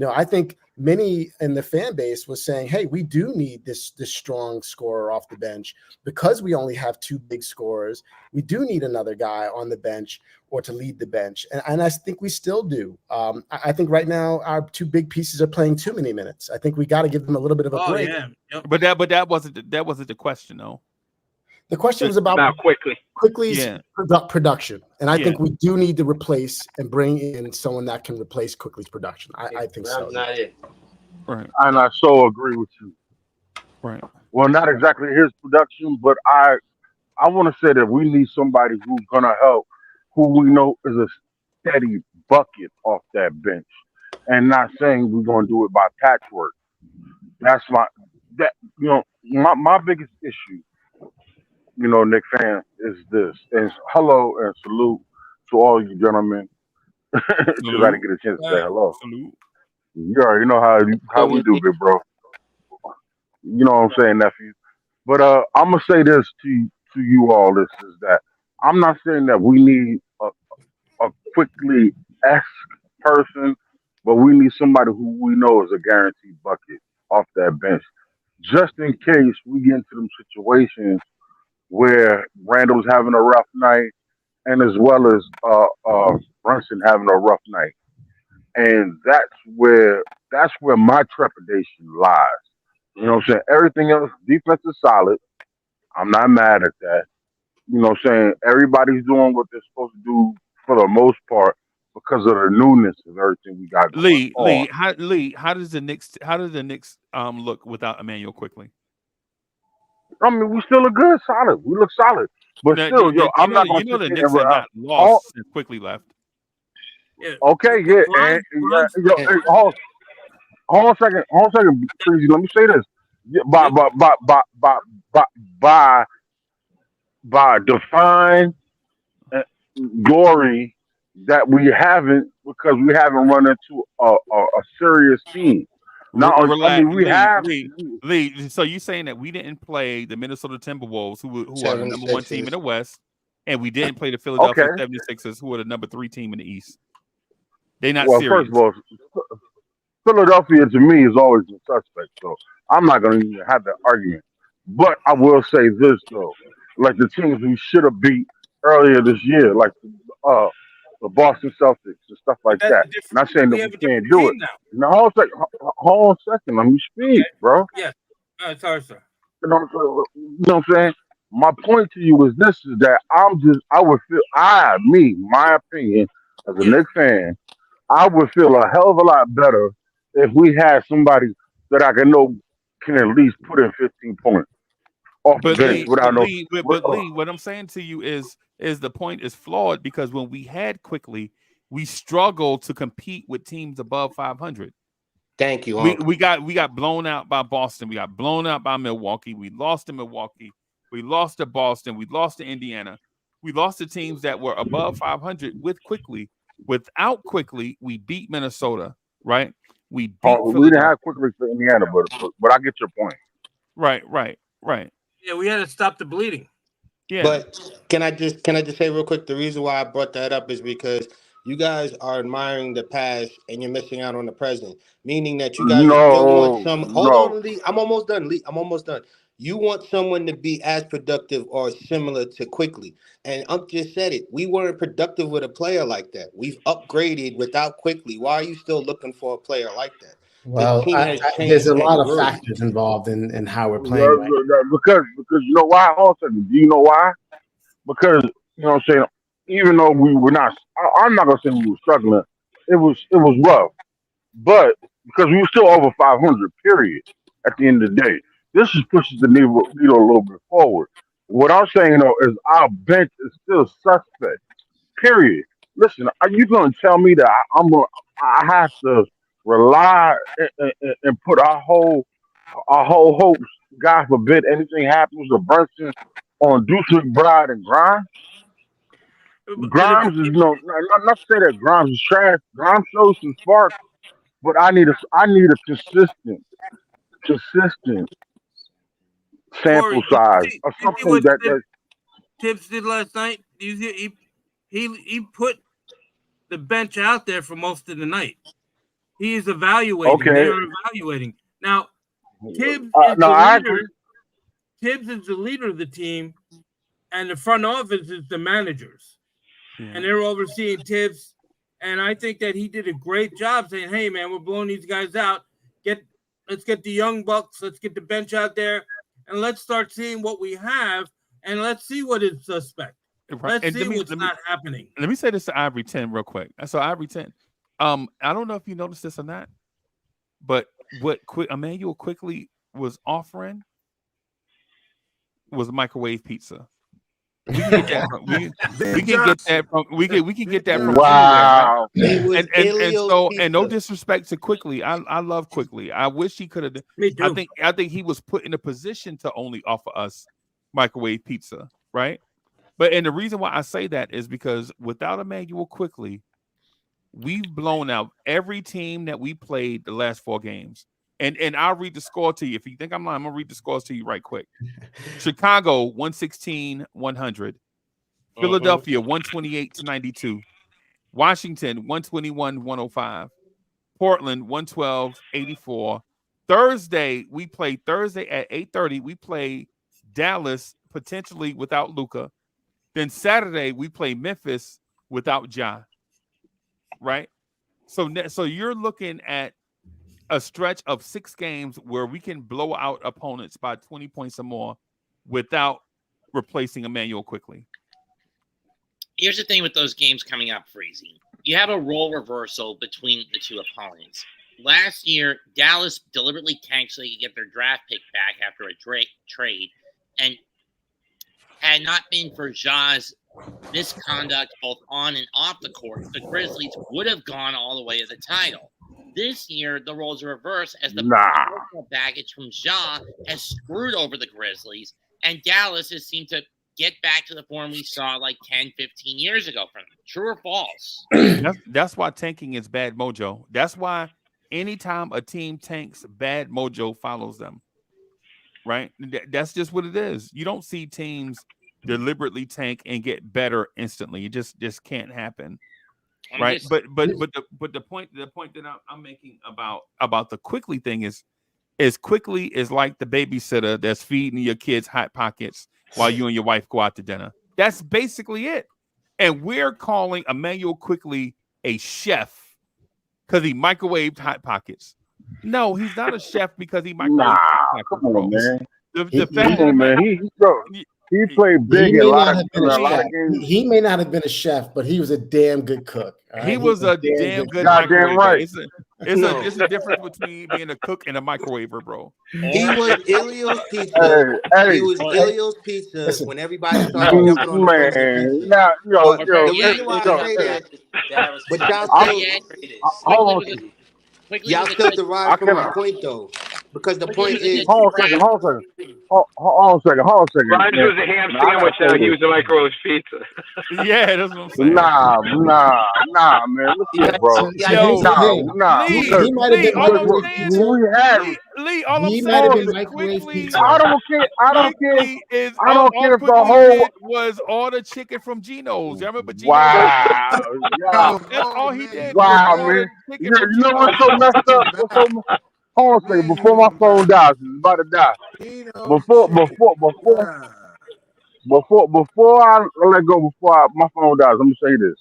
Speaker 10: I think many in the fan base was saying, "Hey, we do need this strong scorer off the bench because we only have two big scorers. We do need another guy on the bench or to lead the bench." And I think we still do. I think right now our two big pieces are playing too many minutes. I think we got to give them a little bit of a break.
Speaker 13: Yeah. Yep.
Speaker 4: But that wasn't the question, though.
Speaker 10: The question was about Quickly's production, and I think we do need to replace and bring in someone that can replace Quickly's production. I think so.
Speaker 9: not it.
Speaker 4: Right.
Speaker 7: And I so agree with you.
Speaker 4: Right.
Speaker 7: Well, not exactly his production, but I want to say that we need somebody who's gonna help, who we know is a steady bucket off that bench, and not saying we're gonna do it by patchwork. That's my biggest issue. Knick fan, is this. And hello and salute to all you gentlemen. Because I didn't get a chance to say hello.
Speaker 4: Salute.
Speaker 7: You already know how we do, big bro. You know what I'm saying, nephew. But I'm gonna say this to you all. This is that I'm not saying that we need a Quickly esque person, but we need somebody who we know is a guaranteed bucket off that bench, just in case we get into them situations where Randall's having a rough night, and as well as Brunson having a rough night, and that's where my trepidation lies. You know what I'm saying? Everything else, defense is solid. I'm not mad at that. You know what I'm saying? Everybody's doing what they're supposed to do for the most part because of the newness of everything we got going on.
Speaker 4: Lee, how does the Knicks look without Emmanuel Quickly?
Speaker 7: I mean, we still look good, solid. We look solid, but still, I'm not going to.
Speaker 4: The Knicks are not lost since Quickly left.
Speaker 13: Yeah.
Speaker 7: Okay, yeah, hold on a second, Crazy. Let me say this: by define glory that we haven't, because we haven't run into a serious team.
Speaker 4: Lee. So you saying that we didn't play the Minnesota Timberwolves, who are the number 1 team in the West, and we didn't play the Philadelphia 76ers, who are the number 3 team in the East? They're not serious.
Speaker 7: First of all, Philadelphia to me is always a suspect, so I'm not going to even have that argument. But I will say this though, like the teams we should have beat earlier this year, like uh, the Boston Celtics and stuff
Speaker 13: But
Speaker 7: like
Speaker 13: that's
Speaker 7: that.
Speaker 13: a different.
Speaker 7: Not saying that
Speaker 13: We
Speaker 7: we
Speaker 13: have a
Speaker 7: can't
Speaker 13: different
Speaker 7: do it.
Speaker 13: team now.
Speaker 7: Now hold on a second, let me speak,
Speaker 13: Okay.
Speaker 7: bro.
Speaker 13: Yes. Sorry, sir.
Speaker 7: You know what I'm saying? My point to you is this: is that I would feel, my opinion as a
Speaker 13: Yes.
Speaker 7: Knicks fan, I would feel a hell of a lot better if we had somebody that I can know can at least put in 15 points off the
Speaker 4: But
Speaker 7: bench
Speaker 4: Lee,
Speaker 7: without
Speaker 4: but
Speaker 7: no.
Speaker 4: Lee, but Lee, what I'm saying to you is the point is flawed because when we had quickly, we struggled to compete with teams above 500.
Speaker 9: Thank you,
Speaker 4: We
Speaker 9: Unc.
Speaker 4: we got we got blown out by Boston. We got blown out by Milwaukee. We lost to Milwaukee. We lost to Boston. We lost to Indiana. We lost to teams that were above 500 with quickly. Without quickly, we beat Minnesota, right? We beat
Speaker 7: We didn't
Speaker 4: Philadelphia.
Speaker 7: have quickly for Indiana, but I get your point.
Speaker 4: Right.
Speaker 13: Yeah, we had to stop the bleeding.
Speaker 4: Yeah.
Speaker 9: But can I just say real quick the reason why I brought that up is because you guys are admiring the past and you're missing out on the present. Meaning that you guys you'll want
Speaker 7: No,
Speaker 9: some hold
Speaker 7: no.
Speaker 9: on, Lee. I'm almost done, Lee. I'm almost done. You want someone to be as productive or similar to quickly. And Unc just said it. We weren't productive with a player like that. We've upgraded without quickly. Why are you still looking for a player like that? The
Speaker 10: Well,
Speaker 9: team has
Speaker 10: there's
Speaker 9: changed
Speaker 10: a
Speaker 9: and
Speaker 10: lot of
Speaker 9: grew.
Speaker 10: factors involved in how we're playing right
Speaker 7: Because you know why? Also, do you know why? Because you know what I'm saying. Even though we were not, I'm not gonna say we were struggling. It was rough, but because we were still over 500. Period. At the end of the day, this just pushes the needle a little bit forward. What I'm saying though is our bench is still suspect. Period. Listen, are you going to tell me that I have to rely and put our whole hopes, God forbid anything happens to Brunson, on Deuce McBride and Grimes?
Speaker 13: But if
Speaker 7: Grimes is not to say that Grimes is trash. Grimes shows some spark, but I need a consistent sample
Speaker 13: Corey, did
Speaker 7: size
Speaker 13: you see,
Speaker 7: of
Speaker 13: did you see
Speaker 7: something
Speaker 13: what
Speaker 7: that
Speaker 13: Tibbs did last night? Do you see he put the bench out there for most of the night. He is evaluating. They
Speaker 7: okay.
Speaker 13: are evaluating. Now, Tibbs is
Speaker 7: No,
Speaker 13: the
Speaker 7: I agree.
Speaker 13: leader. Tibbs is the leader of the team, and the front office is the managers. And they're overseeing Tibbs. And I think that he did a great job saying, "Hey, man, we're blowing these guys out. Let's get the young bucks. Let's get the bench out there, and let's start seeing what we have, and let's see what is suspect.
Speaker 4: Right.
Speaker 13: Let's
Speaker 4: And
Speaker 13: see what's not happening."
Speaker 4: let me say this to Ivory 10 real quick. So Ivory 10, I don't know if you noticed this or not, but what Emmanuel quickly was offering was microwave pizza. We can get that from we
Speaker 14: Big
Speaker 4: can get
Speaker 14: Johnson.
Speaker 4: that from we can get
Speaker 14: Big
Speaker 4: that from
Speaker 14: Johnson.
Speaker 4: anywhere, right?
Speaker 7: Wow.
Speaker 9: It was
Speaker 4: And
Speaker 9: Elio's
Speaker 4: so and no
Speaker 9: pizza.
Speaker 4: disrespect to quickly. I love quickly. I wish he could have.
Speaker 13: Me too.
Speaker 4: I think he was put in a position to only offer us microwave pizza, right? But and the reason why I say that is because without Emmanuel quickly, we've blown out every team that we played the last 4 games. And I'll read the score to you. If you think I'm lying, I'm gonna read the scores to you right quick. Chicago 116-100. Philadelphia 128-92. Washington 121-105. Portland 112-84. Thursday at 8:30. We play Dallas potentially without Luca. Then Saturday we play Memphis without Ja. Right? So you're looking at a stretch of 6 games where we can blow out opponents by 20 points or more without replacing Emmanuel quickly.
Speaker 12: Here's the thing with those games coming up, Freezy. You have a role reversal between the two opponents. Last year, Dallas deliberately tanked so they could get their draft pick back after a trade. And had not been for Ja's misconduct both on and off the court, the Grizzlies would have gone all the way to the title. This year, the roles are reversed as the personal baggage from Ja has screwed over the Grizzlies, and Dallas has seemed to get back to the form we saw like 10, 15 years ago from them. True or false?
Speaker 4: That's why tanking is bad mojo. That's why anytime a team tanks, bad mojo follows them. Right? That's just what it is. You don't see teams deliberately tank and get better instantly. It just can't happen. right? But the point that I'm making about the Quickly thing is Quickly is like the babysitter that's feeding your kids Hot Pockets while you and your wife go out to dinner. That's basically it. And we're calling Emmanuel Quickly a chef because he microwaved Hot Pockets. No, he's not a chef because he microwaved Hot Pockets.
Speaker 7: Come on, man.
Speaker 4: The fact
Speaker 7: Come on, man. He played big in a lot of games.
Speaker 10: He may not have been a chef, but he was a damn good cook. Right?
Speaker 4: He was a damn good
Speaker 7: goddamn right.
Speaker 4: It's a difference between being a cook and a microwaver, bro.
Speaker 6: He was Ilio's Pizza. He was Ilio's Pizza when everybody started jumping on the
Speaker 7: man. Now,
Speaker 6: the reason why I say that, but y'all still, y'all still derive from my point though, because the point is.
Speaker 7: Hold on a second.
Speaker 15: Ryan was a ham sandwich now. He was a microwave pizza.
Speaker 4: Yeah, that's what I'm saying.
Speaker 7: Nah, man. Look here, bro. Nah.
Speaker 10: He might have been
Speaker 4: Lee, all I'm
Speaker 10: he
Speaker 4: saying
Speaker 10: might have been
Speaker 4: is
Speaker 10: microwave pizza.
Speaker 7: I don't care if the
Speaker 4: Quickly
Speaker 7: whole
Speaker 4: did was order chicken from Geno's. You remember Geno's?
Speaker 7: Wow.
Speaker 4: That's all he did.
Speaker 7: Wow, man. You know what's so messed up? Hold on a second. Before my phone dies, it's about to die. Before I let go, my phone dies, I'm gonna say this,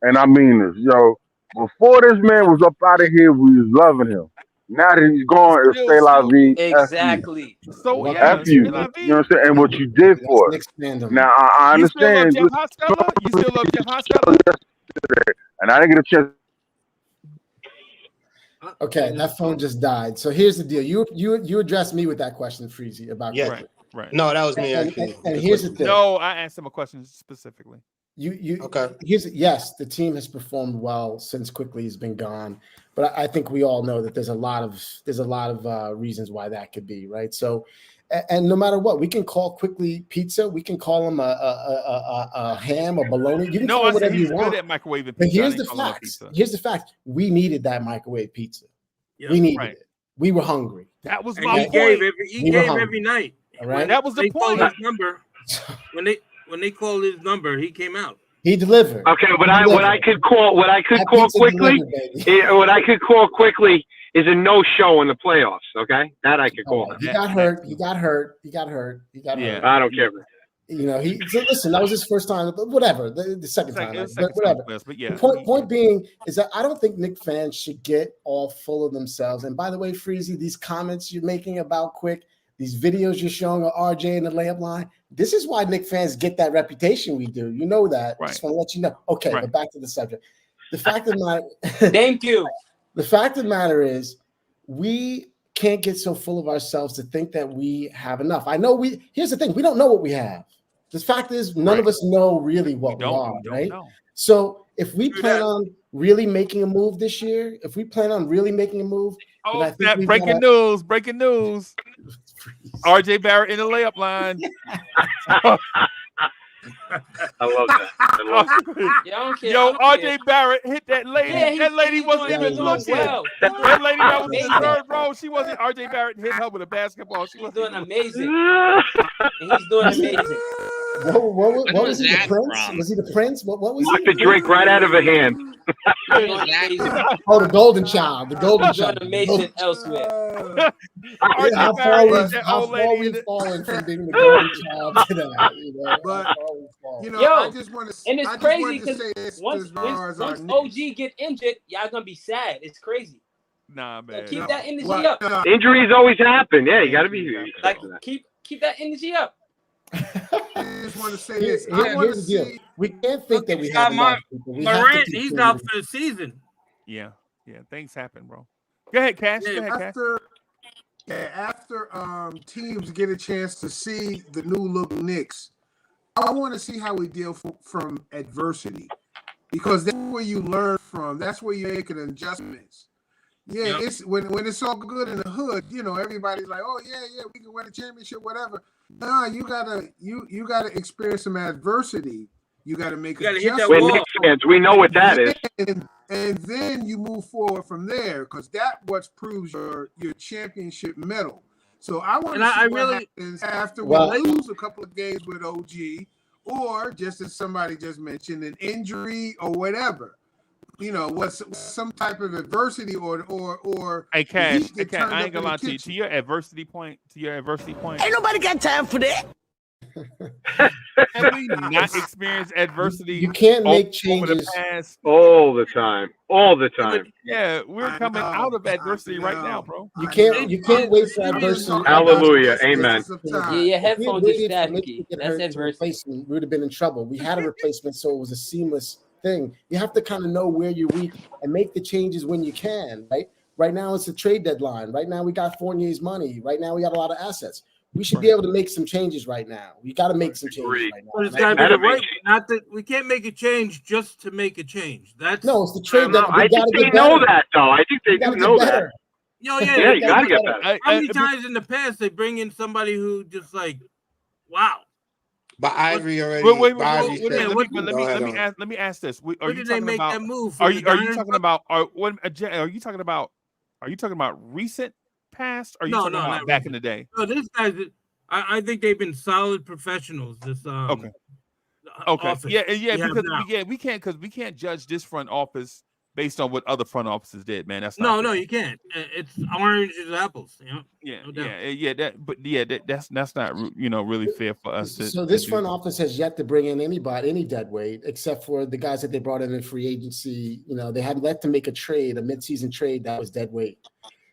Speaker 7: and I mean this, yo. Before this man was up out of here, we was loving him. Now that he's gone, it's stay la vie.
Speaker 11: Exactly.
Speaker 4: So
Speaker 7: F you. You know what I'm saying? And what you did for us. Now I understand.
Speaker 4: You still love Jeff Hostetler?
Speaker 7: And I didn't get a chance.
Speaker 10: Okay, that phone just died. So here's the deal. You addressed me with that question, Freezy, about
Speaker 4: right.
Speaker 6: No, that was me actually.
Speaker 10: And here's the thing.
Speaker 4: No, I asked him a question specifically.
Speaker 10: Okay. Yes, the team has performed well since Quickly has been gone, but I think we all know that there's a lot of reasons why that could be, right? So, and no matter what, we can call Quickly pizza, we can call him a ham, a bologna. You can call him whatever you want.
Speaker 4: Good at microwaving pizza.
Speaker 10: But here's the facts. Here's the fact. We needed that microwave pizza. Yeah, we needed it. We were hungry.
Speaker 4: That was
Speaker 13: my
Speaker 4: point.
Speaker 13: He gave every night.
Speaker 10: All right.
Speaker 4: That was the point.
Speaker 13: His number. When they called his number, he came out.
Speaker 10: He delivered.
Speaker 15: Okay, what I could call quickly is a no-show in the playoffs. Okay, that I could call.
Speaker 10: He got hurt.
Speaker 15: Yeah, I don't care.
Speaker 10: You know, listen. That was his first time. Whatever, the second time. Whatever.
Speaker 4: But yeah.
Speaker 10: The point being is that I don't think Knicks fans should get all full of themselves. And by the way, Freezy, these comments you're making about Quick, these videos you're showing of RJ in the layup line, this is why Knicks fans get that reputation we do. You know that.
Speaker 4: Right.
Speaker 10: Just want to let you know. Okay, but back to the subject. The fact of the matter.
Speaker 11: Thank you.
Speaker 10: The fact of the matter is, we can't get so full of ourselves to think that we have enough. I know here's the thing, we don't know what we have. The fact is, none of us know really what we are, right? Know. So if we plan on really making a move this year,
Speaker 4: oh, that breaking news. RJ Barrett in the layup line.
Speaker 15: I love that.
Speaker 4: Yo, RJ Barrett hit that lady. Yeah, that lady wasn't even looking. Well. That lady that was in the third row, she wasn't. RJ Barrett hit her with a basketball. She was
Speaker 11: doing amazing. And he's doing amazing.
Speaker 10: What was he, the prince? Was he the prince? What was he?
Speaker 15: Knocked the drink right out of her hand.
Speaker 10: The golden child. The golden child.
Speaker 11: Amazing elsewhere.
Speaker 10: How far we've fallen from being the golden child to that. You know?
Speaker 14: But I just want to.
Speaker 11: And it's crazy because once OG get injured, y'all gonna be sad. It's crazy.
Speaker 4: Nah, man.
Speaker 11: So keep that energy up.
Speaker 15: Injuries always happen. Yeah, you got to be.
Speaker 11: Keep that energy up.
Speaker 14: I just want to say this.
Speaker 10: Here's the deal. We can't think that we have enough people.
Speaker 13: Morant, he's out for the season.
Speaker 4: Yeah, things happen, bro. Go ahead, Cash.
Speaker 14: After teams get a chance to see the new look Knicks, I want to see how we deal from adversity, because that's where you learn from. That's where you're making adjustments. Yeah, it's when it's all good in the hood. You know, everybody's like, "Oh yeah, we can win a championship, whatever." Nah, you gotta experience some adversity. You gotta make adjustments.
Speaker 15: We're Knicks fans. We know what that is.
Speaker 14: And then you move forward from there, because that what proves your championship medal. So I want to see what happens after we lose a couple of games with OG, or just as somebody just mentioned, an injury or whatever. was some type of adversity or
Speaker 4: Hey,
Speaker 14: the
Speaker 4: Cash,
Speaker 14: heat get
Speaker 4: I
Speaker 14: turned
Speaker 4: ain't
Speaker 14: up
Speaker 4: gonna
Speaker 14: in
Speaker 4: lie
Speaker 14: the
Speaker 4: to you.
Speaker 14: kitchen.
Speaker 4: To your adversity point,
Speaker 6: Ain't nobody got time for that.
Speaker 4: have we not experienced adversity
Speaker 10: You can't
Speaker 4: over
Speaker 10: make
Speaker 4: the
Speaker 10: changes.
Speaker 4: past?
Speaker 15: All the time. All the
Speaker 13: Yeah, but
Speaker 15: time.
Speaker 4: Yeah, we're
Speaker 14: I
Speaker 4: coming out
Speaker 14: know,
Speaker 4: of adversity right now, bro.
Speaker 10: You
Speaker 14: I
Speaker 10: can't
Speaker 14: know.
Speaker 10: you can't wait for
Speaker 14: Give me a
Speaker 10: adversity.
Speaker 15: Hallelujah. Amen.
Speaker 14: distance of
Speaker 10: If
Speaker 11: Yeah,
Speaker 14: time.
Speaker 11: your
Speaker 10: we had
Speaker 11: headphones are
Speaker 10: waited for Mitch to
Speaker 11: staticky.
Speaker 10: get
Speaker 11: That's
Speaker 10: hurt to
Speaker 11: adversity.
Speaker 10: replace him, we would have been in trouble. We had a replacement, so it was a seamless thing. You have to kind of know where you're weak and make the changes when you can, right? Right now it's a trade deadline. Right now we got Fournier's money. Right now we got a lot of assets. We should be able to make some changes right now. We got to make some changes
Speaker 15: Agreed.
Speaker 10: right now.
Speaker 13: But it's
Speaker 10: And I
Speaker 13: got to
Speaker 10: think-
Speaker 13: be the
Speaker 15: That'd be-
Speaker 13: right. Not that we can't make a change just to make a change. That's
Speaker 10: No, it's the trade
Speaker 15: No,
Speaker 10: that
Speaker 15: I
Speaker 10: we got
Speaker 15: think
Speaker 10: to
Speaker 15: they
Speaker 10: get
Speaker 15: know
Speaker 10: better.
Speaker 15: that, though. I think they
Speaker 10: We got
Speaker 15: do
Speaker 10: to
Speaker 15: know
Speaker 10: get
Speaker 15: that.
Speaker 10: better.
Speaker 15: Yeah, you got to get better.
Speaker 13: How many times in the past they bring in somebody who just like, wow?
Speaker 9: But Ivory already.
Speaker 4: Wait,
Speaker 9: Ivory
Speaker 4: wait,
Speaker 9: said.
Speaker 4: let me ask this. Are
Speaker 13: When
Speaker 4: you
Speaker 13: did they
Speaker 4: talking
Speaker 13: make
Speaker 4: about?
Speaker 13: that move?
Speaker 4: Are
Speaker 13: From
Speaker 4: you
Speaker 13: the Diners?
Speaker 4: talking about? Are you talking about? Are you talking about recent past? Or are you
Speaker 13: No,
Speaker 4: talking
Speaker 13: no,
Speaker 4: about
Speaker 13: not
Speaker 4: back
Speaker 13: recent.
Speaker 4: in the day?
Speaker 13: No, this guy's. I think they've been solid professionals. This
Speaker 4: Okay.
Speaker 13: office.
Speaker 4: Yeah,
Speaker 13: we have
Speaker 4: because
Speaker 13: now.
Speaker 4: we can't judge this front office based on what other front offices did, man. That's
Speaker 13: No,
Speaker 4: not
Speaker 13: no,
Speaker 4: fair.
Speaker 13: you can't. It's oranges and apples. You know.
Speaker 4: Yeah,
Speaker 13: No doubt.
Speaker 4: that's not really fair for us
Speaker 10: So
Speaker 4: to
Speaker 10: this
Speaker 4: do.
Speaker 10: front office has yet to bring in any dead weight, except for the guys that they brought in free agency. They had yet to make a midseason trade that was dead weight.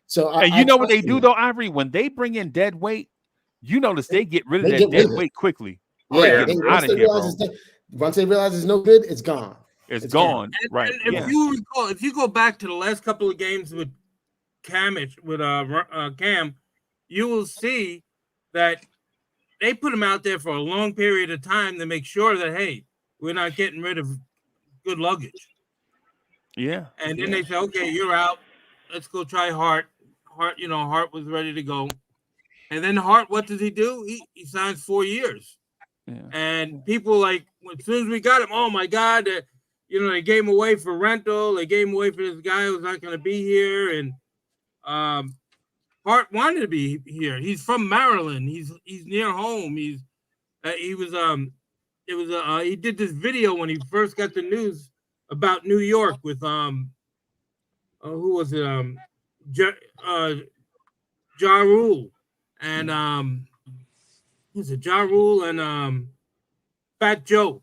Speaker 10: So
Speaker 4: And you know what they do though, Ivory? When they bring in dead weight, you notice they get rid of
Speaker 10: They
Speaker 4: that
Speaker 10: get rid
Speaker 4: dead
Speaker 10: of it.
Speaker 4: weight quickly.
Speaker 10: Yeah,
Speaker 4: They get them out of here, bro.
Speaker 10: Once they realize it's no good, it's gone.
Speaker 4: It's gone. Right.
Speaker 13: And
Speaker 4: Yeah.
Speaker 13: if you recall, if you go back to the last couple of games with Cam, you will see that they put him out there for a long period of time to make sure that, hey, we're not getting rid of good luggage.
Speaker 4: Yeah.
Speaker 13: And then they say, okay, you're out. Let's go try Hart. Hart was ready to go. And then Hart, what does he do? He signs 4 years.
Speaker 4: Yeah.
Speaker 13: And people like, as soon as we got him, oh my God, they gave him away for rental. They gave him away for this guy who's not going to be here. And Hart wanted to be here. He's from Maryland. He's near home. He did this video when he first got the news about New York with who was it? Ja Rule and who's it? Ja Rule and Fat Joe.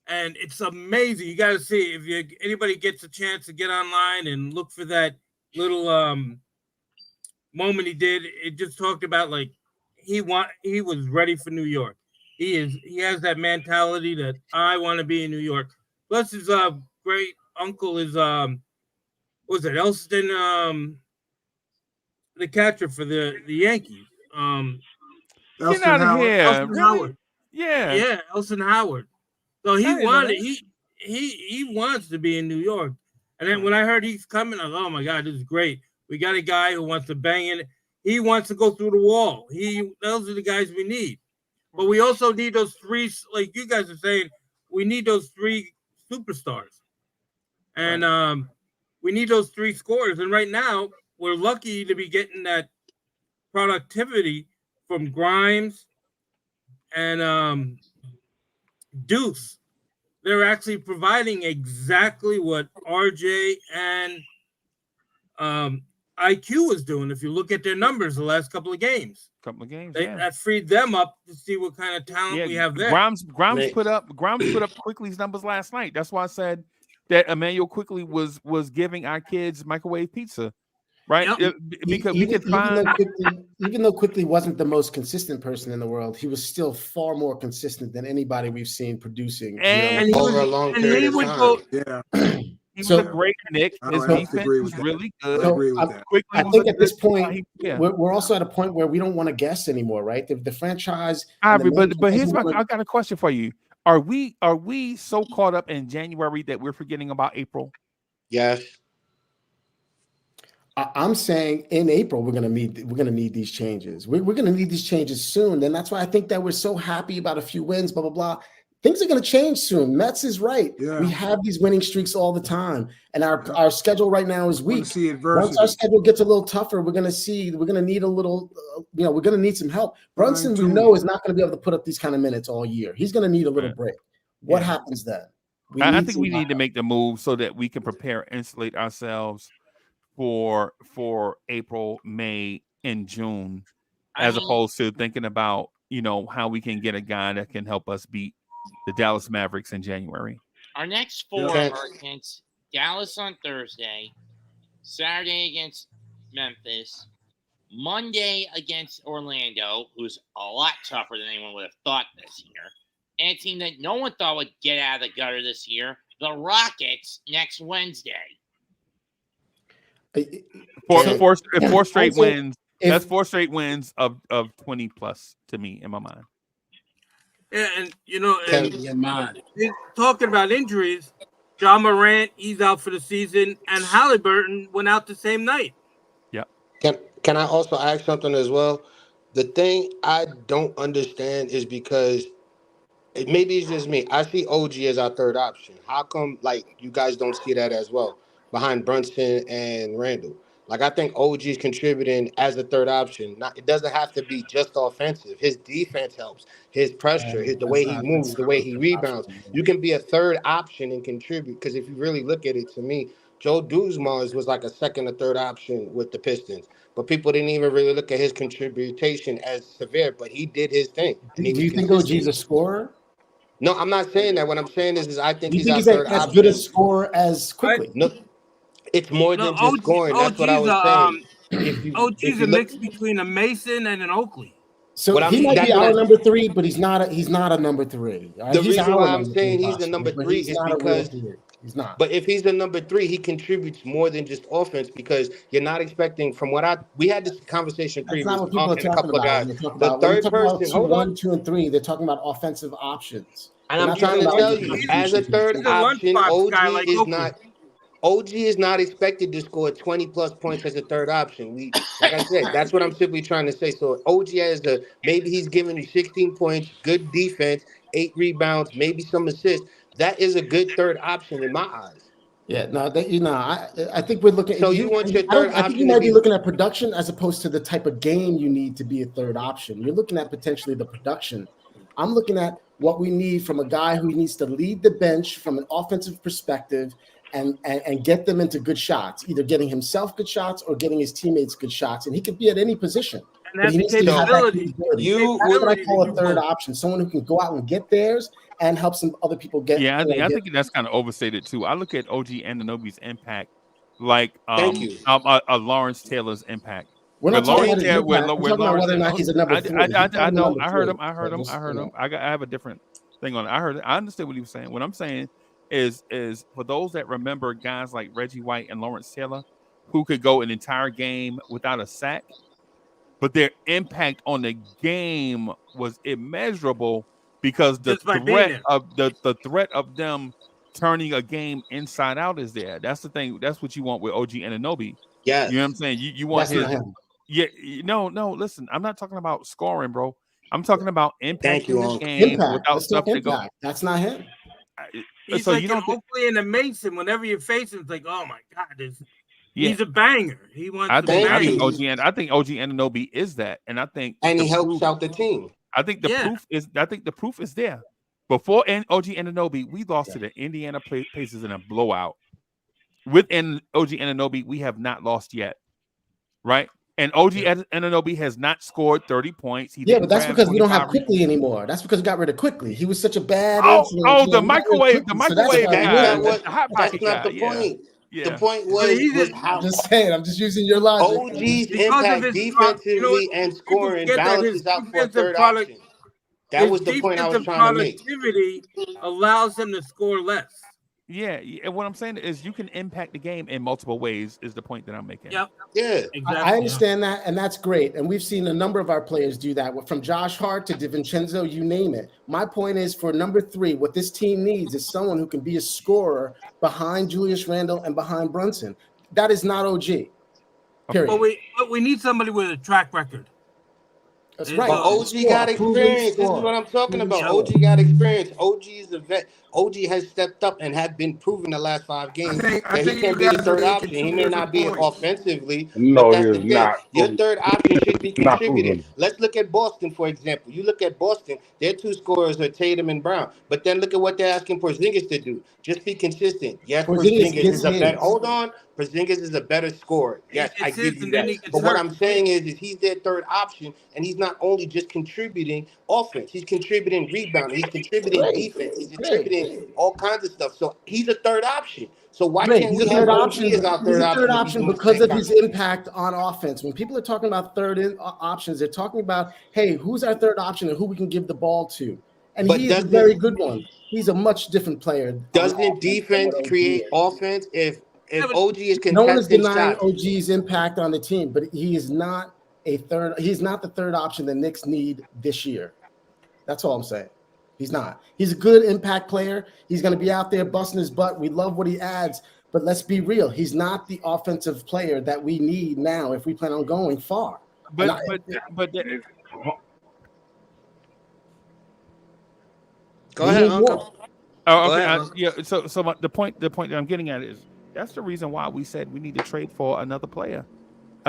Speaker 13: And it's amazing. You got to see if anybody gets a chance to get online and look for that little moment he did. It just talked about like he was ready for New York. He has that mentality that I want to be in New York. Plus his great uncle is was it Elston the catcher for the Yankees.
Speaker 4: Get out of here.
Speaker 13: Elston
Speaker 4: Really?
Speaker 13: Howard.
Speaker 4: Yeah.
Speaker 13: Yeah, Elston Howard. So he
Speaker 4: didn't know
Speaker 13: wanted
Speaker 4: that.
Speaker 13: he wants to be in New York. And then when I heard he's coming, I was, oh my God, this is great. We got a guy who wants to bang in. He wants to go through the wall. Those are the guys we need. But we also need those three, like you guys are saying, we need those three superstars. And we need those three scorers. And right now, we're lucky to be getting that productivity from Grimes and Deuce. They're actually providing exactly what RJ and IQ was doing. If you look at their numbers the last couple of games, that freed them up to see what kind of talent we have there.
Speaker 4: Grimes put up Quickly's numbers last night. That's why I said that Emmanuel Quickly was giving our kids microwave pizza, right?
Speaker 13: Yep.
Speaker 4: Because we could find
Speaker 10: even though Quickly wasn't the most consistent person in the world, he was still far more consistent than anybody we've seen producing.
Speaker 4: And
Speaker 9: over a long period of time.
Speaker 14: Yeah.
Speaker 4: He was a great Knick. His defense was
Speaker 14: that.
Speaker 4: really good.
Speaker 14: I agree with that.
Speaker 10: I think at this point,
Speaker 4: yeah.
Speaker 10: we're also at a point where we don't want to guess anymore, right? The franchise.
Speaker 4: Ivory, but here's I got a question for you. Are we so caught up in January that we're forgetting about April?
Speaker 9: Yes.
Speaker 10: I'm saying in April we're gonna need these changes. We're gonna need these changes soon. And that's why I think that we're so happy about a few wins, blah blah blah. Things are gonna change soon. Mets is right.
Speaker 14: Yeah.
Speaker 10: We have these winning streaks all the time, and our schedule right now is weak.
Speaker 14: See adversity.
Speaker 10: Once our schedule gets a little tougher, we're gonna need a little. We're gonna need some help. Brunson, we know, is not gonna be able to put up these kind of minutes all year. He's gonna need a little break. What happens then?
Speaker 4: I think we need to make the move so that we can prepare, insulate ourselves for April, May, and June, as opposed to thinking about how we can get a guy that can help us beat the Dallas Mavericks in January.
Speaker 12: Our next four are against Dallas on Thursday, Saturday against Memphis, Monday against Orlando, who's a lot tougher than anyone would have thought this year, and a team that no one thought would get out of the gutter this year, the Rockets, next Wednesday.
Speaker 4: Four straight wins. That's 4 straight wins of 20 plus to me in my mind.
Speaker 13: Yeah, and talking about injuries, John Morant, he's out for the season, and Halliburton went out the same night.
Speaker 4: Yeah.
Speaker 9: Can I also ask something as well? The thing I don't understand is because maybe it's just me. I see OG as our third option. How come you guys don't see that as well behind Brunson and Randall? I think OG is contributing as a third option. It doesn't have to be just offensive. His defense helps. His pressure, the way he moves, the way he rebounds. You can be a third option and contribute. Because if you really look at it, to me, Joe Dumars was like a second or third option with the Pistons. But people didn't even really look at his contribution as severe. But he did his thing. And
Speaker 10: Do you think OG's a scorer?
Speaker 9: No, I'm not saying that. What I'm saying is I think
Speaker 10: you
Speaker 9: he's
Speaker 10: think
Speaker 9: our
Speaker 10: he's
Speaker 9: third
Speaker 10: as
Speaker 9: option.
Speaker 10: good a scorer as Quickly?
Speaker 9: No, it's more than just scoring. That's what I was saying.
Speaker 13: OG's a mix between a Mason and an Oakley.
Speaker 10: So he might be our number 3, but he's not a number 3. Right?
Speaker 9: The reason why I'm saying he's the number 3 is because
Speaker 10: he's not.
Speaker 9: But if he's the number 3, he contributes more than just offense because you're not expecting from we had this conversation previously.
Speaker 10: That's not what people are talking about. The third person, hold on, 1, 2, and 3. They're talking about offensive options.
Speaker 9: And I'm trying to tell you, as a third option, OG is not expected to score 20 plus points as a third option. Like I said, that's what I'm simply trying to say. So OG maybe he's giving you 16 points, good defense, 8 rebounds, maybe some assists. That is a good third option in my eyes.
Speaker 10: Yeah, no, I think we're looking.
Speaker 9: So you want your third option?
Speaker 10: I think you might be looking at production as opposed to the type of game you need to be a third option. You're looking at potentially the production. I'm looking at what we need from a guy who needs to lead the bench from an offensive perspective and get them into good shots, either getting himself good shots or getting his teammates good shots. And he could be at any position.
Speaker 13: And that's the capability.
Speaker 10: That's what I call a third option, someone who can go out and get theirs and help some other people get.
Speaker 4: Yeah, I think that's kind of overstated too. I look at OG Anunoby's impact like a Lawrence Taylor's impact.
Speaker 10: We're not talking about whether or not he's a number 3.
Speaker 4: I know. I heard him. I have a different thing on it. I understood what he was saying. What I'm saying is for those that remember guys like Reggie White and Lawrence Taylor, who could go an entire game without a sack, but their impact on the game was immeasurable because the threat of them turning a game inside out is there. That's the thing. That's what you want with OG Anunoby.
Speaker 9: Yeah,
Speaker 4: you know what I'm saying. You want his. Yeah, no. Listen, I'm not talking about scoring, bro. I'm talking about impacting the game without stuff to go.
Speaker 10: That's not him.
Speaker 13: He's like an Oakley and a Mason. Whenever you face him, it's like, oh my God, he's a banger. He wants to bang.
Speaker 4: I think OG Anunoby is that, and I think
Speaker 9: he helps out the team.
Speaker 4: I think the proof is there. Before OG Anunoby, we lost to the Indiana Pacers in a blowout. With OG Anunoby, we have not lost yet, right? And OG Anunoby has not scored 30 points.
Speaker 10: But that's because we don't have Quickly anymore. That's because we got rid of Quickly. He was such a bad.
Speaker 4: The microwave guy.
Speaker 9: That's not the point. Yeah. The point was how.
Speaker 10: I'm just saying. I'm just using your logic.
Speaker 9: OG's impact defensively and scoring balances out for a third option. That was the point I was trying to make.
Speaker 13: Productivity allows him to score less.
Speaker 4: Yeah, and what I'm saying is you can impact the game in multiple ways is the point that I'm making.
Speaker 13: Yep.
Speaker 9: Yeah.
Speaker 13: Exactly.
Speaker 10: I understand that, and that's great. And we've seen a number of our players do that, from Josh Hart to DiVincenzo, you name it. My point is, for number 3, what this team needs is someone who can be a scorer behind Julius Randle and behind Brunson. That is not OG. Period.
Speaker 13: But we need somebody with a track record.
Speaker 10: That's right.
Speaker 9: But OG got experience. This is what I'm talking about. OG got experience. OG is a vet. OG has stepped up and have been proven the last 5 games
Speaker 14: I
Speaker 9: that he
Speaker 14: think
Speaker 9: can
Speaker 14: you
Speaker 9: be the
Speaker 14: guys are
Speaker 9: third
Speaker 14: making
Speaker 9: option. He
Speaker 14: two
Speaker 9: may not
Speaker 14: different
Speaker 9: be it
Speaker 14: points.
Speaker 9: offensively, but
Speaker 7: No, he
Speaker 9: that's the
Speaker 7: is
Speaker 9: thing.
Speaker 7: not.
Speaker 9: Your third option should be
Speaker 7: Not
Speaker 9: contributing.
Speaker 7: proven.
Speaker 9: Let's look at Boston, for example. You look at Boston, their 2 scorers are Tatum and Brown. But then look at what they're asking Porzingis to do. Just be consistent. Yes,
Speaker 10: Porzingis
Speaker 9: Porzingis is
Speaker 10: gets
Speaker 9: a better.
Speaker 10: his.
Speaker 9: Hold on. Porzingis is a better scorer.
Speaker 13: He
Speaker 9: Yes, I
Speaker 13: gets
Speaker 9: give
Speaker 13: his
Speaker 9: you
Speaker 13: and then
Speaker 9: that.
Speaker 13: he gets
Speaker 9: But what
Speaker 13: hurt.
Speaker 9: I'm saying is he's their third option, and he's not only just contributing offense. He's contributing rebounding. He's contributing
Speaker 10: Great,
Speaker 9: defense. He's
Speaker 10: great,
Speaker 9: contributing all kinds of stuff. So he's a third option. So why
Speaker 10: great.
Speaker 9: can't
Speaker 10: He's
Speaker 9: we
Speaker 10: a
Speaker 9: have
Speaker 10: third
Speaker 9: OG
Speaker 10: option.
Speaker 9: as our
Speaker 10: He's
Speaker 9: third
Speaker 10: a third
Speaker 9: option if he's
Speaker 10: option
Speaker 9: doing the
Speaker 10: because
Speaker 9: same
Speaker 10: of
Speaker 9: kind
Speaker 10: his
Speaker 9: of stuff?
Speaker 10: impact on offense. When people are talking about options, they're talking about, hey, who's our third option and who we can give the ball to. And
Speaker 9: But
Speaker 10: he is a very good one. He's a much different player on
Speaker 9: doesn't
Speaker 10: offense than what
Speaker 9: defense
Speaker 10: OG
Speaker 9: create
Speaker 10: is.
Speaker 9: offense if
Speaker 13: Yeah, but
Speaker 9: OG is
Speaker 10: No one is
Speaker 9: contesting
Speaker 10: denying
Speaker 9: shots?
Speaker 10: OG's impact on the team, but he is not he's not the third option the Knicks need this year. That's all I'm saying. He's not. He's a good impact player. He's going to be out there busting his butt. We love what he adds, but let's be real. He's not the offensive player that we need now if we plan on going far.
Speaker 4: But
Speaker 9: Go
Speaker 10: we
Speaker 9: ahead,
Speaker 10: need
Speaker 9: Uncle.
Speaker 10: more.
Speaker 4: oh,
Speaker 9: Go
Speaker 4: okay.
Speaker 9: ahead, Uncle.
Speaker 4: Yeah. So the point that I'm getting at is that's the reason why we said we need to trade for another player,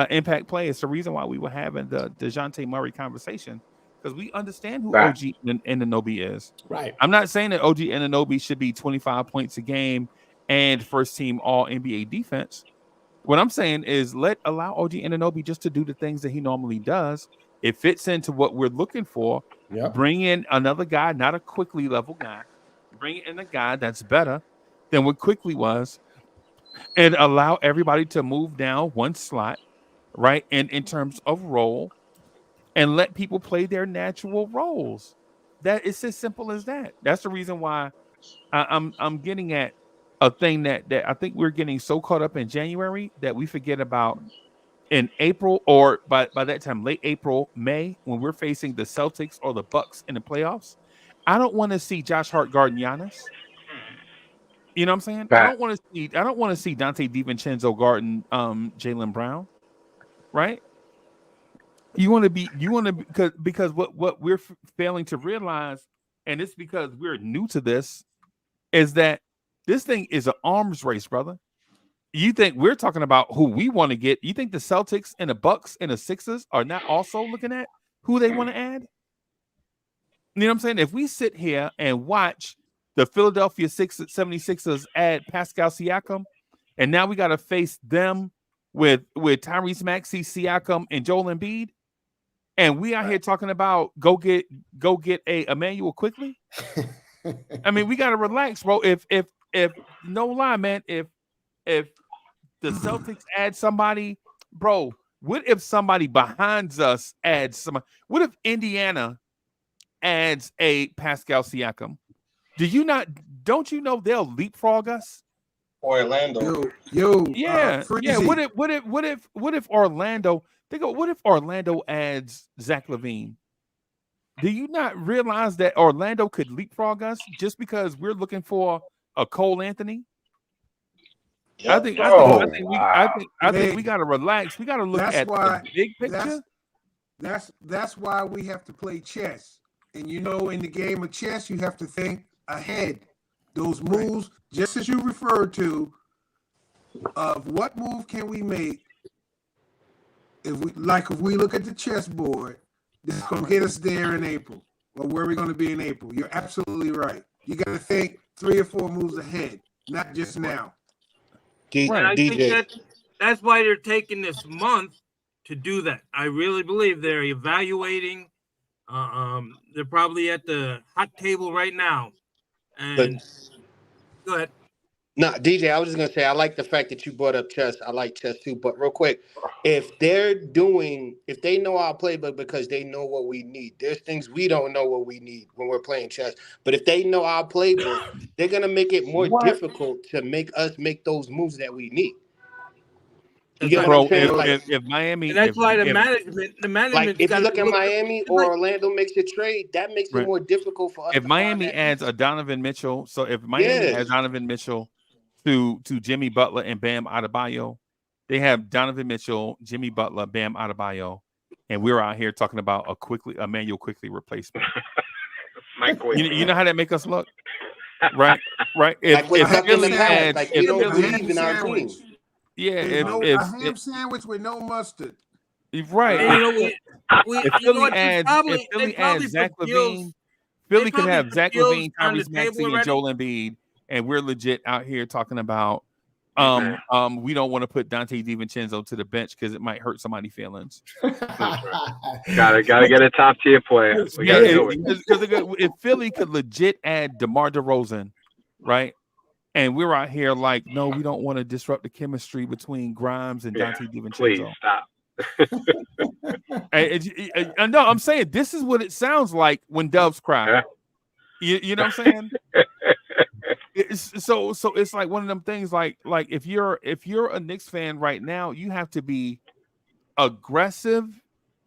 Speaker 4: impact player. It's the reason why we were having the DeJounte Murray conversation because we understand who
Speaker 7: Nah.
Speaker 4: OG Anunoby is.
Speaker 10: Right.
Speaker 4: I'm not saying that OG Anunoby should be 25 points a game and first team All NBA defense. What I'm saying is allow OG Anunoby just to do the things that he normally does. It fits into what we're looking for.
Speaker 10: Yep.
Speaker 4: Bring in another guy, not a quickly level guy. Bring in a guy that's better than what Quickly was, and allow everybody to move down one slot, right? And in terms of role, and let people play their natural roles. That it's as simple as that. That's the reason why I'm getting at a thing that I think we're getting so caught up in January that we forget about in April or by that time, late April, May, when we're facing the Celtics or the Bucks in the playoffs. I don't want to see Josh Hart guarding Giannis. You know what I'm saying? I don't want to see Dante DiVincenzo guarding Jaylen Brown, right? You want to because what we're failing to realize, and it's because we're new to this, is that this thing is an arms race, brother. You think we're talking about who we want to get? You think the Celtics and the Bucks and the Sixers are not also looking at who they want to add? You know what I'm saying? If we sit here and watch the Philadelphia 76ers add Pascal Siakam, and now we got to face them with Tyrese Maxey, Siakam, and Joel Embiid, and we out here talking about go get a Emmanuel quickly. I mean, we got to relax, bro. If no lie, man, if the Celtics add somebody, bro, what if somebody behind us adds somebody? What if Indiana adds a Pascal Siakam? Don't you know they'll leapfrog us?
Speaker 9: Orlando.
Speaker 4: Yeah. What if Orlando? They go. What if Orlando adds Zach LaVine? Do you not realize that Orlando could leapfrog us just because we're looking for a Cole Anthony? Yep. I think we got to relax. We got to look at the big picture.
Speaker 14: That's why we have to play chess. And in the game of chess, you have to think ahead. Those moves, just as you referred to, of what move can we make if we look at the chessboard, that's gonna get us there in April. Or where are we gonna be in April? You're absolutely right. You gotta think 3 or 4 moves ahead, not just now.
Speaker 13: And I think that's why they're taking this month to do that. I really believe they're evaluating. They're probably at the hot table right now. And go ahead.
Speaker 9: No, DJ, I was just gonna say I like the fact that you brought up chess. I like chess too. But real quick, if they know our playbook because they know what we need, there's things we don't know what we need when we're playing chess. But if they know our playbook, they're gonna make it more difficult to make us make those moves that we need. You get what I'm saying?
Speaker 4: If Miami,
Speaker 13: and that's why the management,
Speaker 9: like if you look at Miami or Orlando makes a trade, that makes it more difficult for us.
Speaker 4: If Miami adds a Donovan Mitchell, so if Miami adds Donovan Mitchell to Jimmy Butler and Bam Adebayo, they have Donovan Mitchell, Jimmy Butler, Bam Adebayo, and we're out here talking about a Manuel Quickly replacement. You know how that make us look? right?
Speaker 16: Like what
Speaker 4: If
Speaker 16: Tucker in the
Speaker 4: Philly
Speaker 16: past,
Speaker 4: adds,
Speaker 16: like
Speaker 4: if
Speaker 16: we don't
Speaker 14: A ham
Speaker 4: Philly,
Speaker 16: believe in our
Speaker 14: sandwich.
Speaker 16: team.
Speaker 4: yeah,
Speaker 14: There's no a
Speaker 4: if
Speaker 14: ham sandwich with no mustard.
Speaker 4: right,
Speaker 13: And you know we
Speaker 4: if
Speaker 13: you know
Speaker 4: Philly
Speaker 13: what
Speaker 4: if
Speaker 13: they
Speaker 4: Philly
Speaker 13: probably
Speaker 4: adds Zach
Speaker 13: put deals.
Speaker 4: Levine,
Speaker 13: They
Speaker 4: Philly could
Speaker 13: probably
Speaker 4: have
Speaker 13: put
Speaker 4: Zach
Speaker 13: deals
Speaker 4: Levine,
Speaker 13: on the
Speaker 4: Tyrese
Speaker 13: table
Speaker 4: Maxey, and
Speaker 13: already.
Speaker 4: Joel Embiid, and we're legit out here talking about we don't want to put Dante DiVincenzo to the bench because it might hurt somebody's feelings.
Speaker 15: Gotta get a top tier player. We gotta do it.
Speaker 4: Because if Philly could legit add DeMar DeRozan, right? And we're out here like, no, we don't want to disrupt the chemistry between Grimes and Dante DiVincenzo.
Speaker 15: Please stop.
Speaker 4: No, I'm saying this is what it sounds like when doves cry.
Speaker 15: Yeah.
Speaker 4: You know what I'm saying? So it's like one of them things like if you're a Knicks fan right now, you have to be aggressive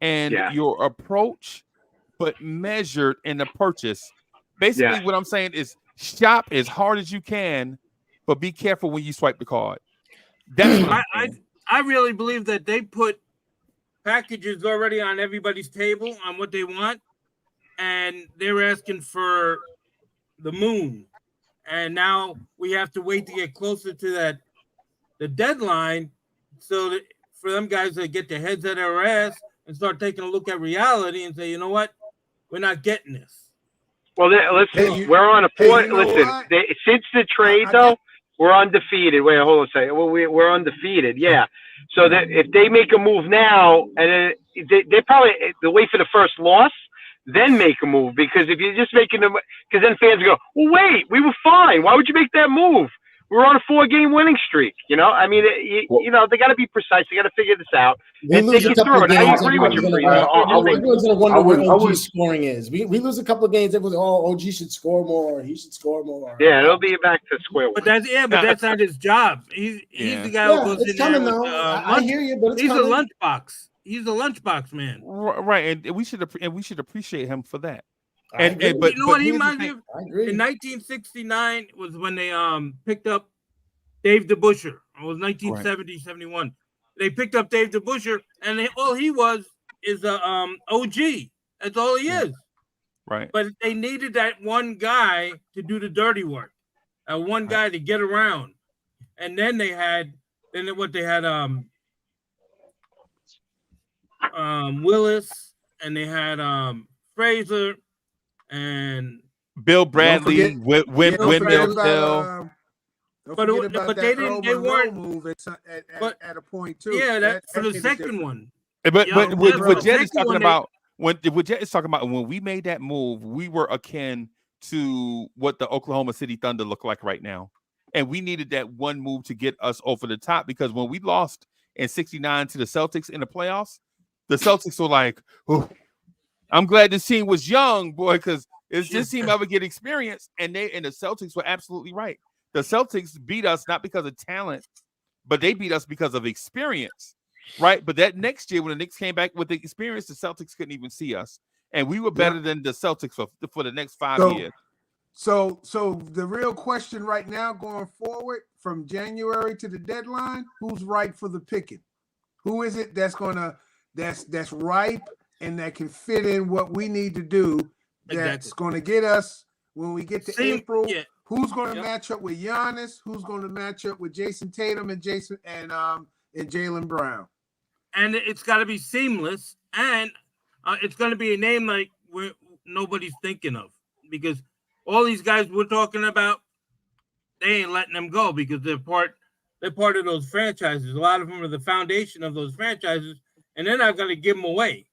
Speaker 4: and your approach, but measured in the purchase. Basically, what I'm saying is shop as hard as you can, but be careful when you swipe the card. That's what
Speaker 13: I really believe that they put packages already on everybody's table on what they want, and they were asking for the moon. And now we have to wait to get closer to the deadline, so that for them guys to get their heads out of their ass and start taking a look at reality and say, you know what, we're not getting this.
Speaker 15: Well, listen, we're on a point. Since the trade though, we're undefeated. Wait, hold on a second. Well, we're undefeated. Yeah. So that if they make a move now, and they probably wait for the first loss, then make a move, because if you're just making them, because then fans go, well, wait, we were fine. Why would you make that move? We're on a 4-game winning streak. You know, I mean, you know, they got to be precise. They got to figure this out and think it through. And I agree with you.
Speaker 10: Everyone's going to wonder what OG's scoring is. We lose a couple of games. Everyone's, OG should score more. He should score more.
Speaker 15: Yeah, it'll be back to square one.
Speaker 13: But that's not his job. He's the guy who goes in there with
Speaker 10: I hear you, but
Speaker 13: he's a lunchbox. He's a lunchbox man.
Speaker 4: Right, and we should appreciate him for that.
Speaker 13: But you know what he reminds me of? In 1969 was when they picked up Dave DeBusschere. It was 1970, 71. They picked up Dave DeBusschere, and all he was is a OG. That's all he is.
Speaker 4: Right.
Speaker 13: But they needed that one guy to do the dirty work, one guy to get around, and then they had Willis, and they had Fraser, and
Speaker 4: Bill Bradley, Windmill Phil.
Speaker 14: But they didn't. They weren't move at a point too.
Speaker 13: Yeah, that for the second one.
Speaker 4: But what Jed is talking about, what Jed is talking about, when we made that move, we were akin to what the Oklahoma City Thunder look like right now, and we needed that one move to get us over the top, because when we lost in '69 to the Celtics in the playoffs, the Celtics were like, oh, I'm glad this team was young, boy, because it's this team ever get experience, and the Celtics were absolutely right. The Celtics beat us not because of talent, but they beat us because of experience, right? But that next year, when the Knicks came back with the experience, the Celtics couldn't even see us, and we were better than the Celtics for the next 5 years.
Speaker 14: So the real question right now, going forward from January to the deadline, who's ripe for the picking? Who is it that's ripe and that can fit in what we need to do? That's going to get us when we get to April. Yeah. Who's going to match up with Giannis? Who's going to match up with Jason Tatum and Jaylen Brown?
Speaker 13: And it's got to be seamless, and it's going to be a name like nobody's thinking of, because all these guys we're talking about, they ain't letting them go because they're part of those franchises. A lot of them are the foundation of those franchises, and they're not going to give them away.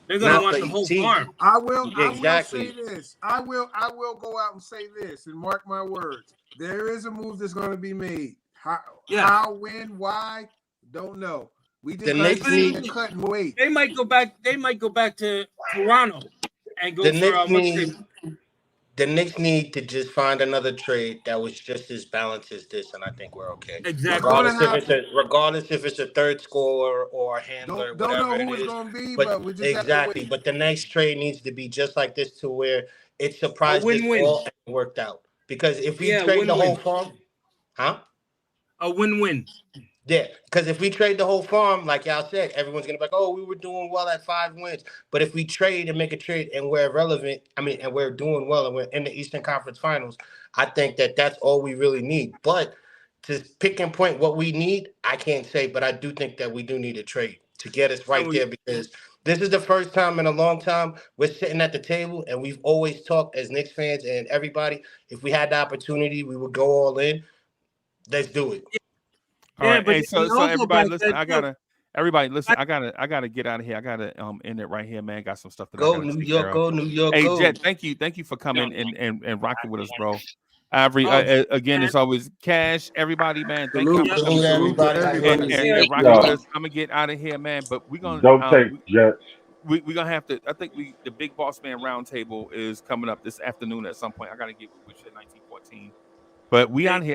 Speaker 13: They're going to want the whole farm.
Speaker 14: I will say this. I will go out and say this and mark my words. There is a move that's going to be made. How, when, why? Don't know. We just need to cut and wait.
Speaker 13: They might go back. They might go back to Toronto and go
Speaker 9: The Knicks need to just find another trade that was just as balanced as this, and I think we're okay.
Speaker 13: Exactly.
Speaker 9: Regardless if it's a third scorer or a handler,
Speaker 14: don't know who it's going to be, but we just have to wait.
Speaker 9: But the next trade needs to be just like this, to where it surprised us all and worked out. Because if we trade the whole farm,
Speaker 13: a win-win.
Speaker 9: Yeah, because if we trade the whole farm, like y'all said, everyone's gonna be like, "Oh, we were doing well at 5 wins." But if we trade and make a trade and we're relevant, and we're doing well and we're in the Eastern Conference Finals, I think that that's all we really need. But to pick and point what we need, I can't say, but I do think that we do need a trade to get us right there because this is the first time in a long time we're sitting at the table and we've always talked as Knicks fans and everybody. If we had the opportunity, we would go all in. Let's do it.
Speaker 4: All right.
Speaker 13: but
Speaker 4: Hey, so
Speaker 13: also
Speaker 4: everybody
Speaker 13: back
Speaker 4: listen,
Speaker 13: then,
Speaker 4: everybody listen, I gotta get out of here. I gotta end it right here, man. Got some stuff that I
Speaker 9: Go
Speaker 4: gotta
Speaker 9: New
Speaker 4: take care
Speaker 9: York,
Speaker 4: of.
Speaker 9: go New York,
Speaker 4: Hey,
Speaker 9: go.
Speaker 4: Jet, thank you for coming and rocking with us, bro. Avery,
Speaker 13: Oh,
Speaker 4: again, it's always Cash. Everybody, man, thank y'all
Speaker 9: Salute,
Speaker 4: for
Speaker 9: salute
Speaker 4: coming through
Speaker 9: everybody.
Speaker 4: and rocking with us. I'm gonna get out of here, man. But we're gonna
Speaker 7: Dope take, Jets.
Speaker 4: we gonna have to. I think the Big Boss Man Roundtable is coming up this afternoon at some point. I gotta get with Wish at 1914. But we out here.